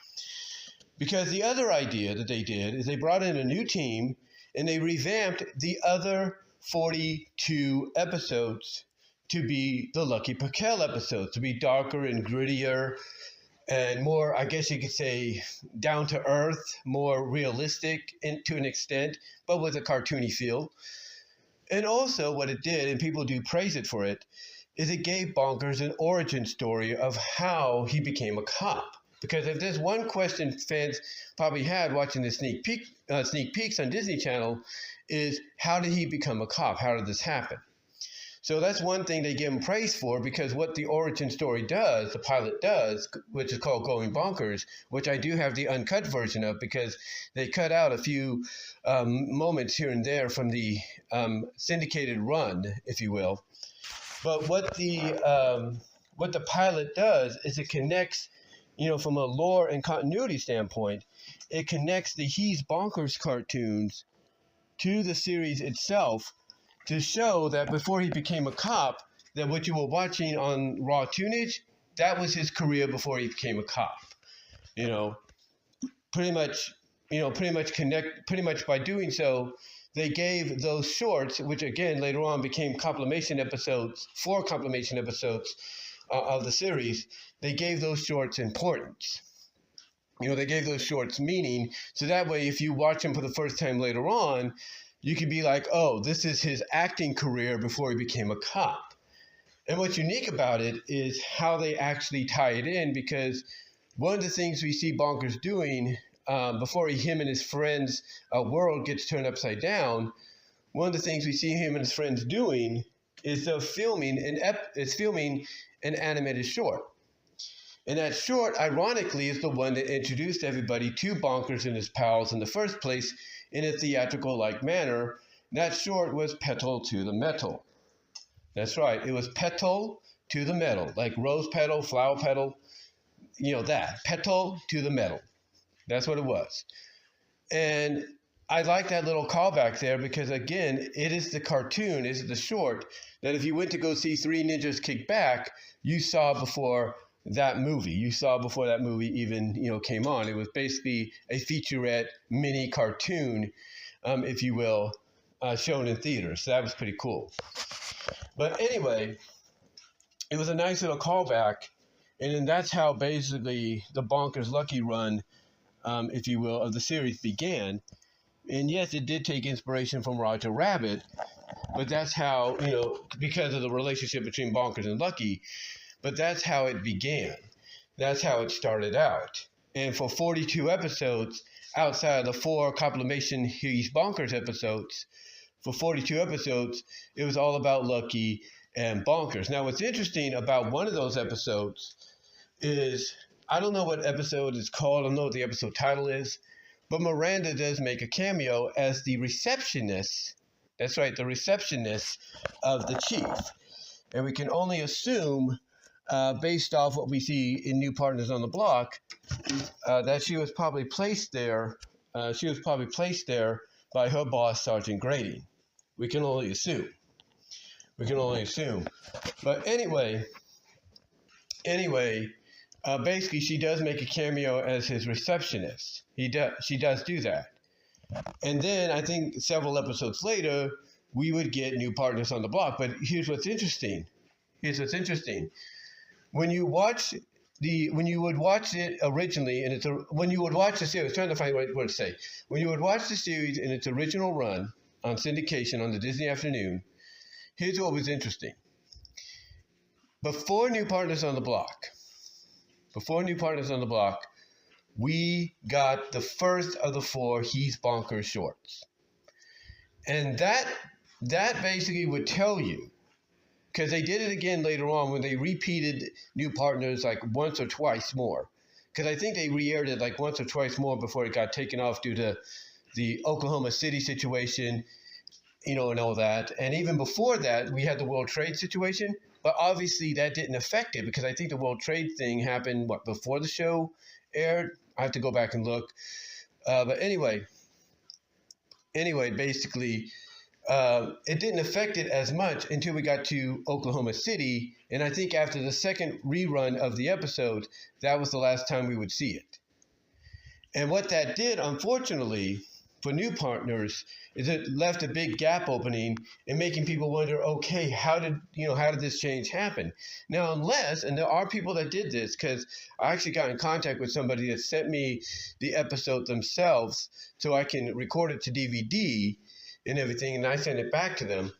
Because the other idea that they did is they brought in a new team and they revamped the other 42 episodes to be the Lucky Piquel episodes, to be darker and grittier and more, I guess you could say, down to earth, more realistic to an extent, but with a cartoony feel. And also what it did, and people do praise it for it, is it gave Bonkers an origin story of how he became a cop. Because if there's one question fans probably had watching the sneak peeks on Disney Channel, is how did he become a cop? How did this happen? So that's one thing they give him praise for, because what the origin story does, the pilot does, which is called Going Bonkers, which I do have the uncut version of because they cut out a few moments here and there from the syndicated run, if you will. But what the pilot does is it connects, from a lore and continuity standpoint, it connects the He's Bonkers cartoons to the series itself, to show that before he became a cop, that what you were watching on Raw Toonage, that was his career before he became a cop. Pretty much by doing so, they gave those shorts, which again later on became 4 compilation episodes of the series. They gave those shorts importance. They gave those shorts meaning, so that way if you watch them for the first time later on, you could be like, oh, this is his acting career before he became a cop. And what's unique about it is how they actually tie it in, because one of the things we see Bonkers doing before him and his friends' world gets turned upside down, one of the things we see him and his friends doing is filming an animated short. And that short, ironically, is the one that introduced everybody to Bonkers and his pals in the first place in a theatrical-like manner. That short was Petal to the Metal. That's right, it was Petal to the Metal, like rose petal, flower petal, that. Petal to the Metal. That's what it was. And I like that little callback there because, again, it is the cartoon, it is the short, that if you went to go see Three Ninjas Kick Back, you saw before that movie. You saw before that movie even, came on. It was basically a featurette mini cartoon, if you will, shown in theaters. So that was pretty cool. But anyway, it was a nice little callback. And then that's how basically the Bonkers Lucky Run, if you will, of the series began. And yes, it did take inspiration from Roger Rabbit, but that's how, because of the relationship between Bonkers and Lucky, but that's how it began. That's how it started out. And for 42 episodes, outside of the 4 Culmination He's Bonkers episodes, for 42 episodes, it was all about Lucky and Bonkers. Now, what's interesting about one of those episodes is, I don't know what episode it's called, I don't know what the episode title is, but Miranda does make a cameo as the receptionist. That's right, the receptionist of the chief. And we can only assume, based off what we see in New Partners on the Block, that she was probably placed there. By her boss, Sergeant Grady. We can only assume. But anyway, basically, she does make a cameo as his receptionist. She does do that. And then I think several episodes later, we would get New Partners on the Block. But here's what's interesting. When you would watch it originally, when you would watch the series, trying to find what to say. When you would watch the series in its original run on syndication on the Disney Afternoon, here's what was interesting. Before New Partners on the Block, we got the first of the 4 He's Bonkers shorts. And that basically would tell you, because they did it again later on when they repeated New Partners like once or twice more. Because I think they re-aired it like once or twice more before it got taken off due to the Oklahoma City situation, and all that. And even before that, we had the World Trade situation. But obviously that didn't affect it because I think the World Trade thing happened, before the show aired? I have to go back and look. But anyway, basically, it didn't affect it as much until we got to Oklahoma City. And I think after the second rerun of the episode, that was the last time we would see it. And what that did, unfortunately, for New Partners, is it left a big gap opening and making people wonder, okay, how did this change happen? Now, and there are people that did this, because I actually got in contact with somebody that sent me the episode themselves so I can record it to DVD and everything, and I sent it back to them.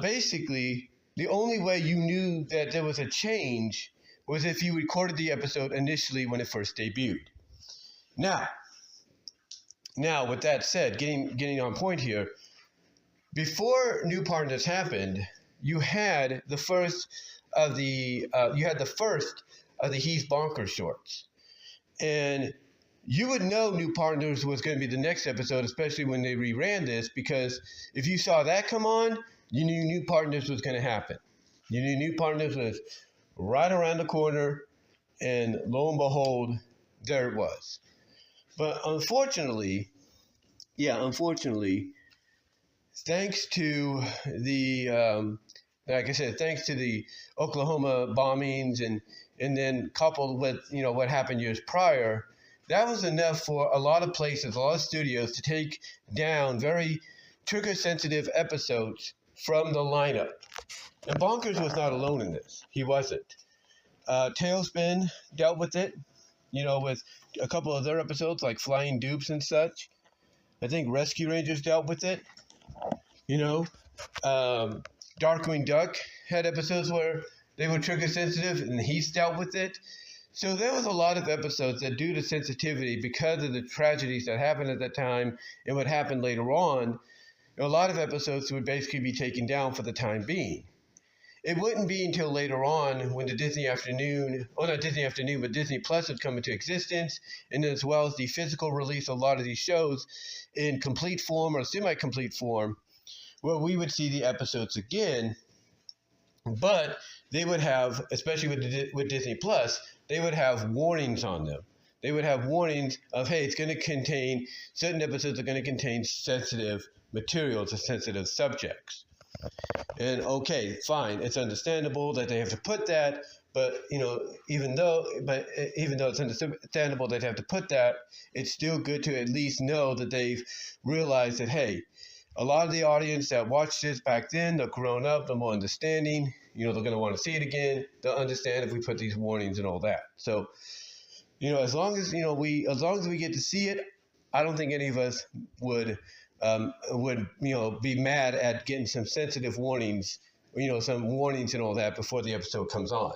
Basically, the only way you knew that there was a change was if you recorded the episode initially when it first debuted. Now, with that said, getting on point here, before New Partners happened, you had the first of the He's Bonkers shorts, and you would know New Partners was going to be the next episode, especially when they reran this, because if you saw that come on, you knew New Partners was going to happen. You knew New Partners was right around the corner, and lo and behold, there it was. But unfortunately, thanks to the, like I said, thanks to the Oklahoma bombings and then coupled with, what happened years prior, that was enough for a lot of places, a lot of studios to take down very trigger-sensitive episodes from the lineup. And Bonkers was not alone in this. He wasn't. Tailspin dealt with it, with a couple of their episodes like Flying Dupes and such. I think Rescue Rangers dealt with it. You know, Darkwing Duck had episodes where they were trigger sensitive, and he's dealt with it. So there was a lot of episodes that, due to sensitivity, because of the tragedies that happened at that time and what happened later on, a lot of episodes would basically be taken down for the time being. It wouldn't be until later on when the Disney Afternoon, or not Disney Afternoon, but Disney Plus would come into existence, and as well as the physical release of a lot of these shows in complete form or semi-complete form, where we would see the episodes again. But they would have, especially with Disney Plus, they would have warnings on them. They would have warnings of, hey, it's going to contain, certain episodes are going to contain sensitive materials or sensitive subjects. And okay, fine, it's understandable that they have to put that, but even though it's understandable they have to put that, it's still good to at least know that they've realized that, hey, a lot of the audience that watched this back then, they're grown up, they're more understanding. They're going to want to see it again. They'll understand if we put these warnings and all that. So, as long as we get to see it, I don't think any of us would be mad at getting some sensitive warnings, some warnings and all that before the episode comes on.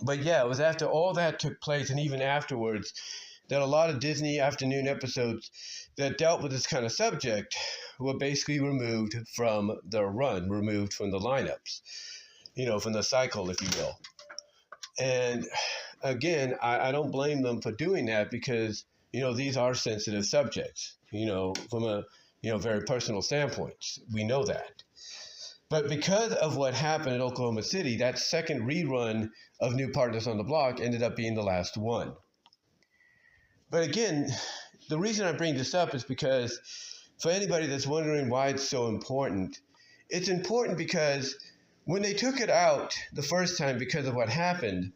But yeah, it was after all that took place, and even afterwards, that a lot of Disney Afternoon episodes that dealt with this kind of subject were basically removed from the run, removed from the lineups, from the cycle, if you will. And again, I don't blame them for doing that, because, these are sensitive subjects, from a, very personal standpoint. We know that. But because of what happened in Oklahoma City, that second rerun of New Partners on the Block ended up being the last one. But again, the reason I bring this up is because for anybody that's wondering why it's so important, it's important because when they took it out the first time because of what happened,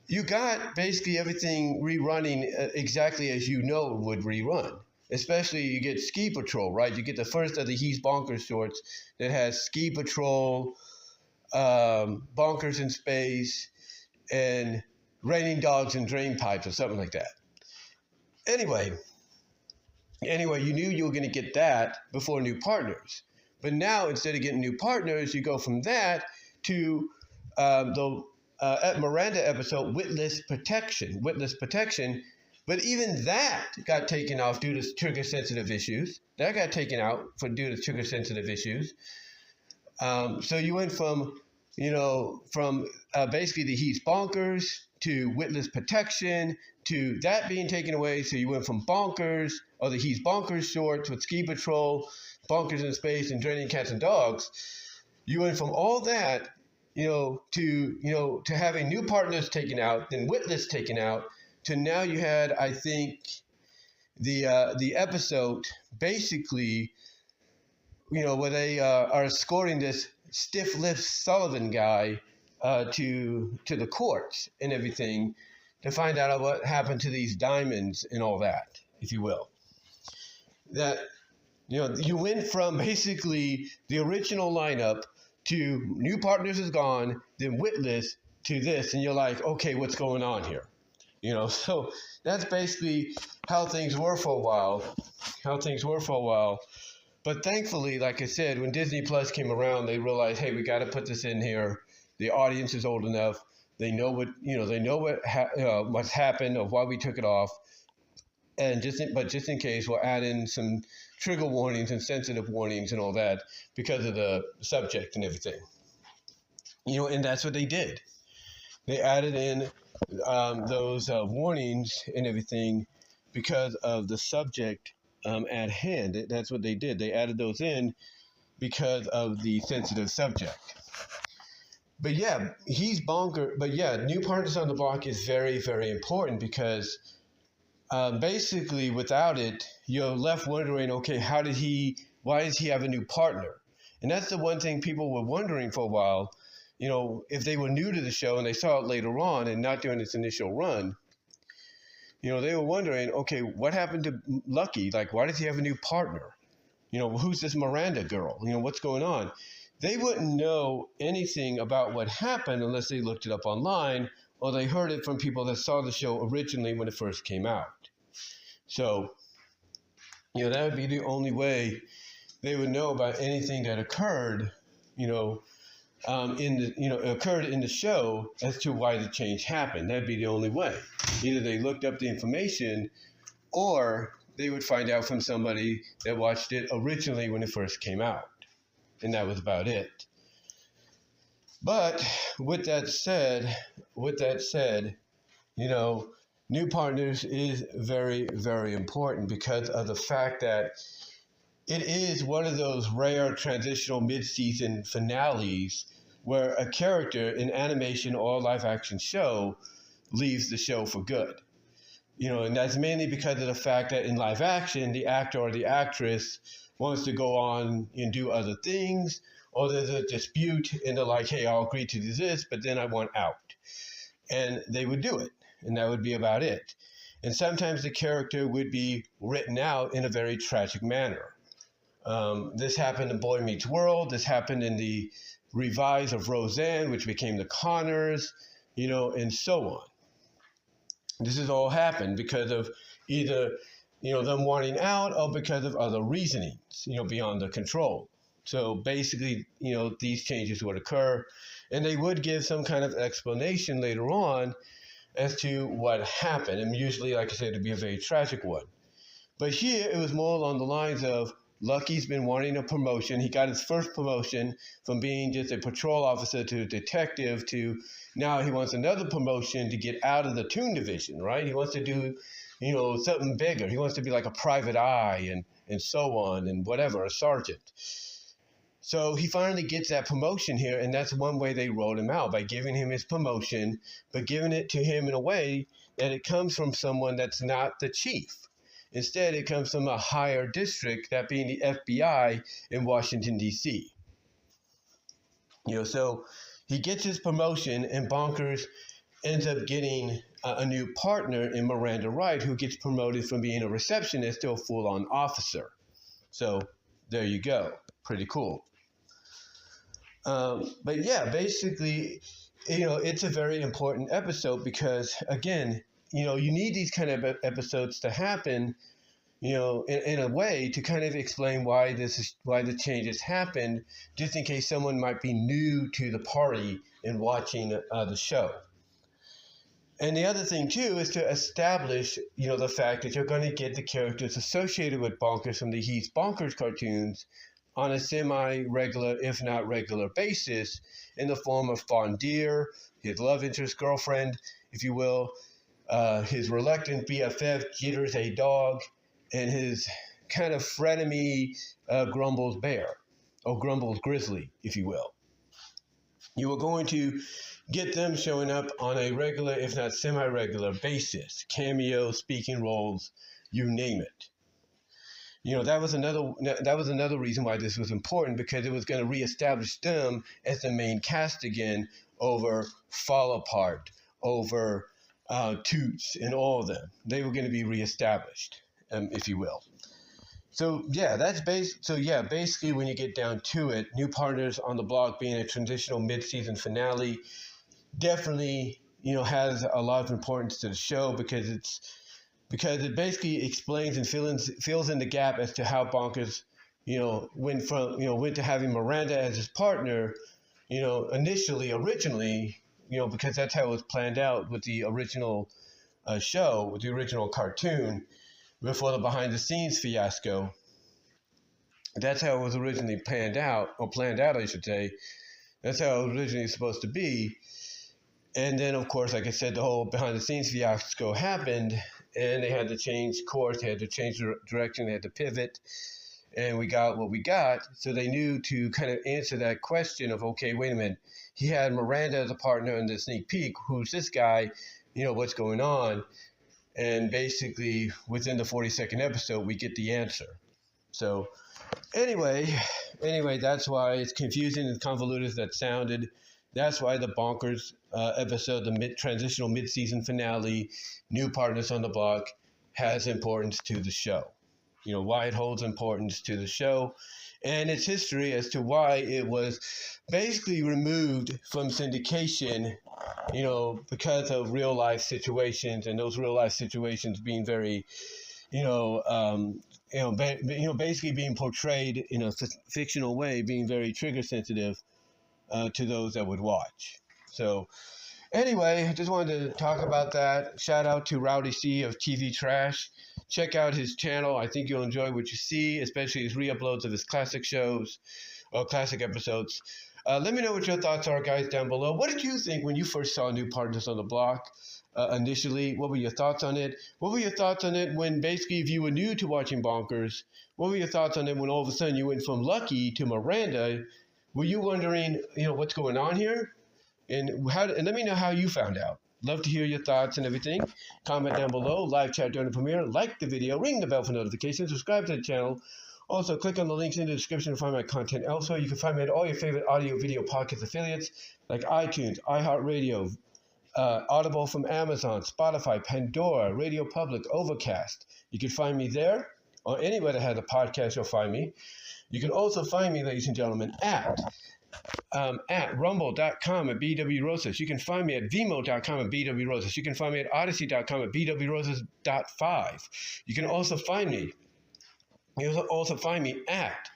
you got basically everything rerunning exactly as it would rerun. Especially you get Ski Patrol, right? You get the first of the He's Bonkers shorts that has Ski Patrol, Bonkers in Space, and Raining Dogs and Drain Pipes or something like that. Anyway, you knew you were going to get that before New Partners. But now, instead of getting New Partners, you go from that to the Miranda episode, Witless Protection. But even that got taken off due to trigger-sensitive issues. That got taken out due to trigger-sensitive issues. So you went from basically the He's Bonkers to Witless Protection, to that being taken away. So you went from Bonkers, or the He's Bonkers shorts with Ski Patrol, Bonkers in Space, and Draining Cats and Dogs. You went from all that, to having New Partners taken out, then Witless taken out, to now you had, I think, the episode basically, where they are escorting this stiff-lipped Sullivan guy to the courts and everything to find out what happened to these diamonds and all that, if you will. That, you went from basically the original lineup to New Partners is gone, then Witless to this, and you're like, okay, what's going on here? So that's basically how things were for a while. But thankfully, like I said, when Disney Plus came around, they realized, hey, we got to put this in here. The audience is old enough. They know what's happened or why we took it off. And just in case, we'll add in some trigger warnings and sensitive warnings and all that because of the subject and everything. And that's what they did. They added in those warnings and everything because of the subject at hand. That's what they did. They added those in because of the sensitive subject. But yeah, He's Bonker. But yeah, New Partners on the Block is very, very important because basically without it, you're left wondering, okay, why does he have a new partner? And that's the one thing people were wondering for a while. If they were new to the show and they saw it later on and not during its initial run, they were wondering, okay, what happened to Lucky? Like, why does he have a new partner? Who's this Miranda girl? What's going on? They wouldn't know anything about what happened unless they looked it up online or they heard it from people that saw the show originally when it first came out. So, That would be the only way they would know about anything that occurred, occurred in the show as to why the change happened. That'd be the only way. Either they looked up the information, or they would find out from somebody that watched it originally when it first came out, and that was about it. But with that said, new partners is very, very important because of the fact that it is one of those rare transitional mid-season finales where a character in animation or live action show leaves the show for good. And that's mainly because of the fact that in live action, the actor or the actress wants to go on and do other things, or there's a dispute and they're like, hey, I'll agree to do this, but then I want out. And they would do it, and that would be about it. And sometimes the character would be written out in a very tragic manner. This happened in Boy Meets World. This happened in the revise of Roseanne, which became the Connors, and so on. This has all happened because of either, them wanting out or because of other reasonings, beyond their control. So basically, these changes would occur, and they would give some kind of explanation later on as to what happened. And usually, like I said, it'd be a very tragic one. But here, it was more along the lines of Lucky's been wanting a promotion. He got his first promotion from being just a patrol officer to a detective to now he wants another promotion to get out of the Toon division, right? He wants to do, something bigger. He wants to be like a private eye and so on and whatever, a sergeant. So he finally gets that promotion here, and that's one way they rolled him out, by giving him his promotion, but giving it to him in a way that it comes from someone that's not the chief. Instead, it comes from a higher district, that being the FBI in Washington, D.C. So he gets his promotion, and Bonkers ends up getting a new partner in Miranda Wright, who gets promoted from being a receptionist to a full-on officer. So there you go. Pretty cool. But yeah, basically, it's a very important episode because, again, you need these kind of episodes to happen, in a way to kind of explain why the changes happened, just in case someone might be new to the party and watching the show. And the other thing too is to establish, the fact that you're going to get the characters associated with Bonkers from the He's Bonkers cartoons on a semi-regular, if not regular basis, in the form of Fondier, his love interest girlfriend, if you will, his reluctant BFF, Jitters a dog, and his kind of frenemy Grumbles bear, or Grumbles grizzly, if you will. You are going to get them showing up on a regular, if not semi-regular basis, cameo, speaking roles, you name it. That was another reason why this was important, because it was going to reestablish them as the main cast again over Fall Apart, over Toots, and all of them. They were going to be reestablished, if you will. So yeah, basically when you get down to it, New Partners on the Block being a transitional mid-season finale definitely, has a lot of importance to the show because it basically explains and fills in the gap as to how Bonkers, went to having Miranda as his partner, originally, because that's how it was planned out with the original show, with the original cartoon, before the behind-the-scenes fiasco. That's how it was originally planned out, I should say. That's how it was originally supposed to be. And then, of course, like I said, the whole behind-the-scenes fiasco happened, and they had to change course, they had to change direction, they had to pivot, and we got what we got. So they knew to kind of answer that question of, okay, wait a minute, he had Miranda as a partner in the sneak peek. Who's this guy? What's going on? And basically, within the 42nd episode, we get the answer. So anyway, that's why it's confusing and convoluted as that sounded. That's why the Bonkers episode, the transitional mid-season finale, New Partners on the Block, has importance to the show. Why it holds importance to the show, and its history as to why it was basically removed from syndication, because of real-life situations, and those real-life situations being very, basically being portrayed in a fictional way, being very trigger sensitive to those that would watch. So anyway, I just wanted to talk about that. Shout out to Rowdy C of TV Trash. Check out his channel. I think you'll enjoy what you see, especially his re-uploads of his classic shows or classic episodes. Let me know what your thoughts are, guys, down below. What did you think when you first saw New Partners on the Block initially? What were your thoughts on it? What were your thoughts on it when basically if you were new to watching Bonkers? What were your thoughts on it when all of a sudden you went from Lucky to Miranda? Were you wondering, what's going on here? And let me know how you found out. Love to hear your thoughts and everything. Comment down below, live chat during the premiere, like the video, ring the bell for notifications, subscribe to the channel. Also, click on the links in the description to find my content elsewhere. You can find me at all your favorite audio video podcast affiliates like iTunes, iHeartRadio, Audible from Amazon, Spotify, Pandora, Radio Public, Overcast. You can find me there, or anywhere that has a podcast, you'll find me. You can also find me, ladies and gentlemen, at rumble.com at BW Rosas. You can find me at vimo.com at BW Rosas. You can find me at odyssey.com at BWRosas.5. You can also find me at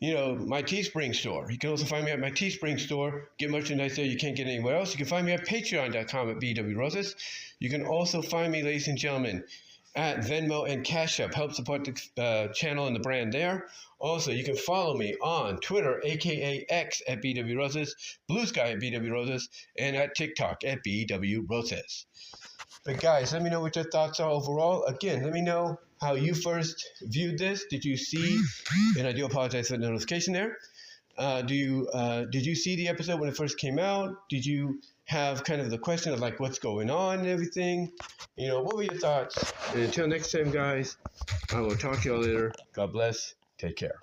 my Teespring store. You can also find me at my Teespring store. Get merchandise there you can't get anywhere else. You can find me at patreon.com at BW Rosas. You can also find me, ladies and gentlemen, at Venmo and Cash App. Help support the channel and the brand there. Also, you can follow me on Twitter, aka X at BW Rosas, Blue Sky at BW Rosas, and at TikTok at BW Rosas. But guys, let me know what your thoughts are overall. Again, let me know how you first viewed this. Did you see, and I do apologize for the notification there. Did you see the episode when it first came out? Did you have kind of the question of like what's going on and everything? What were your thoughts? And until next time, guys, I will talk to y'all later. God bless. Take care.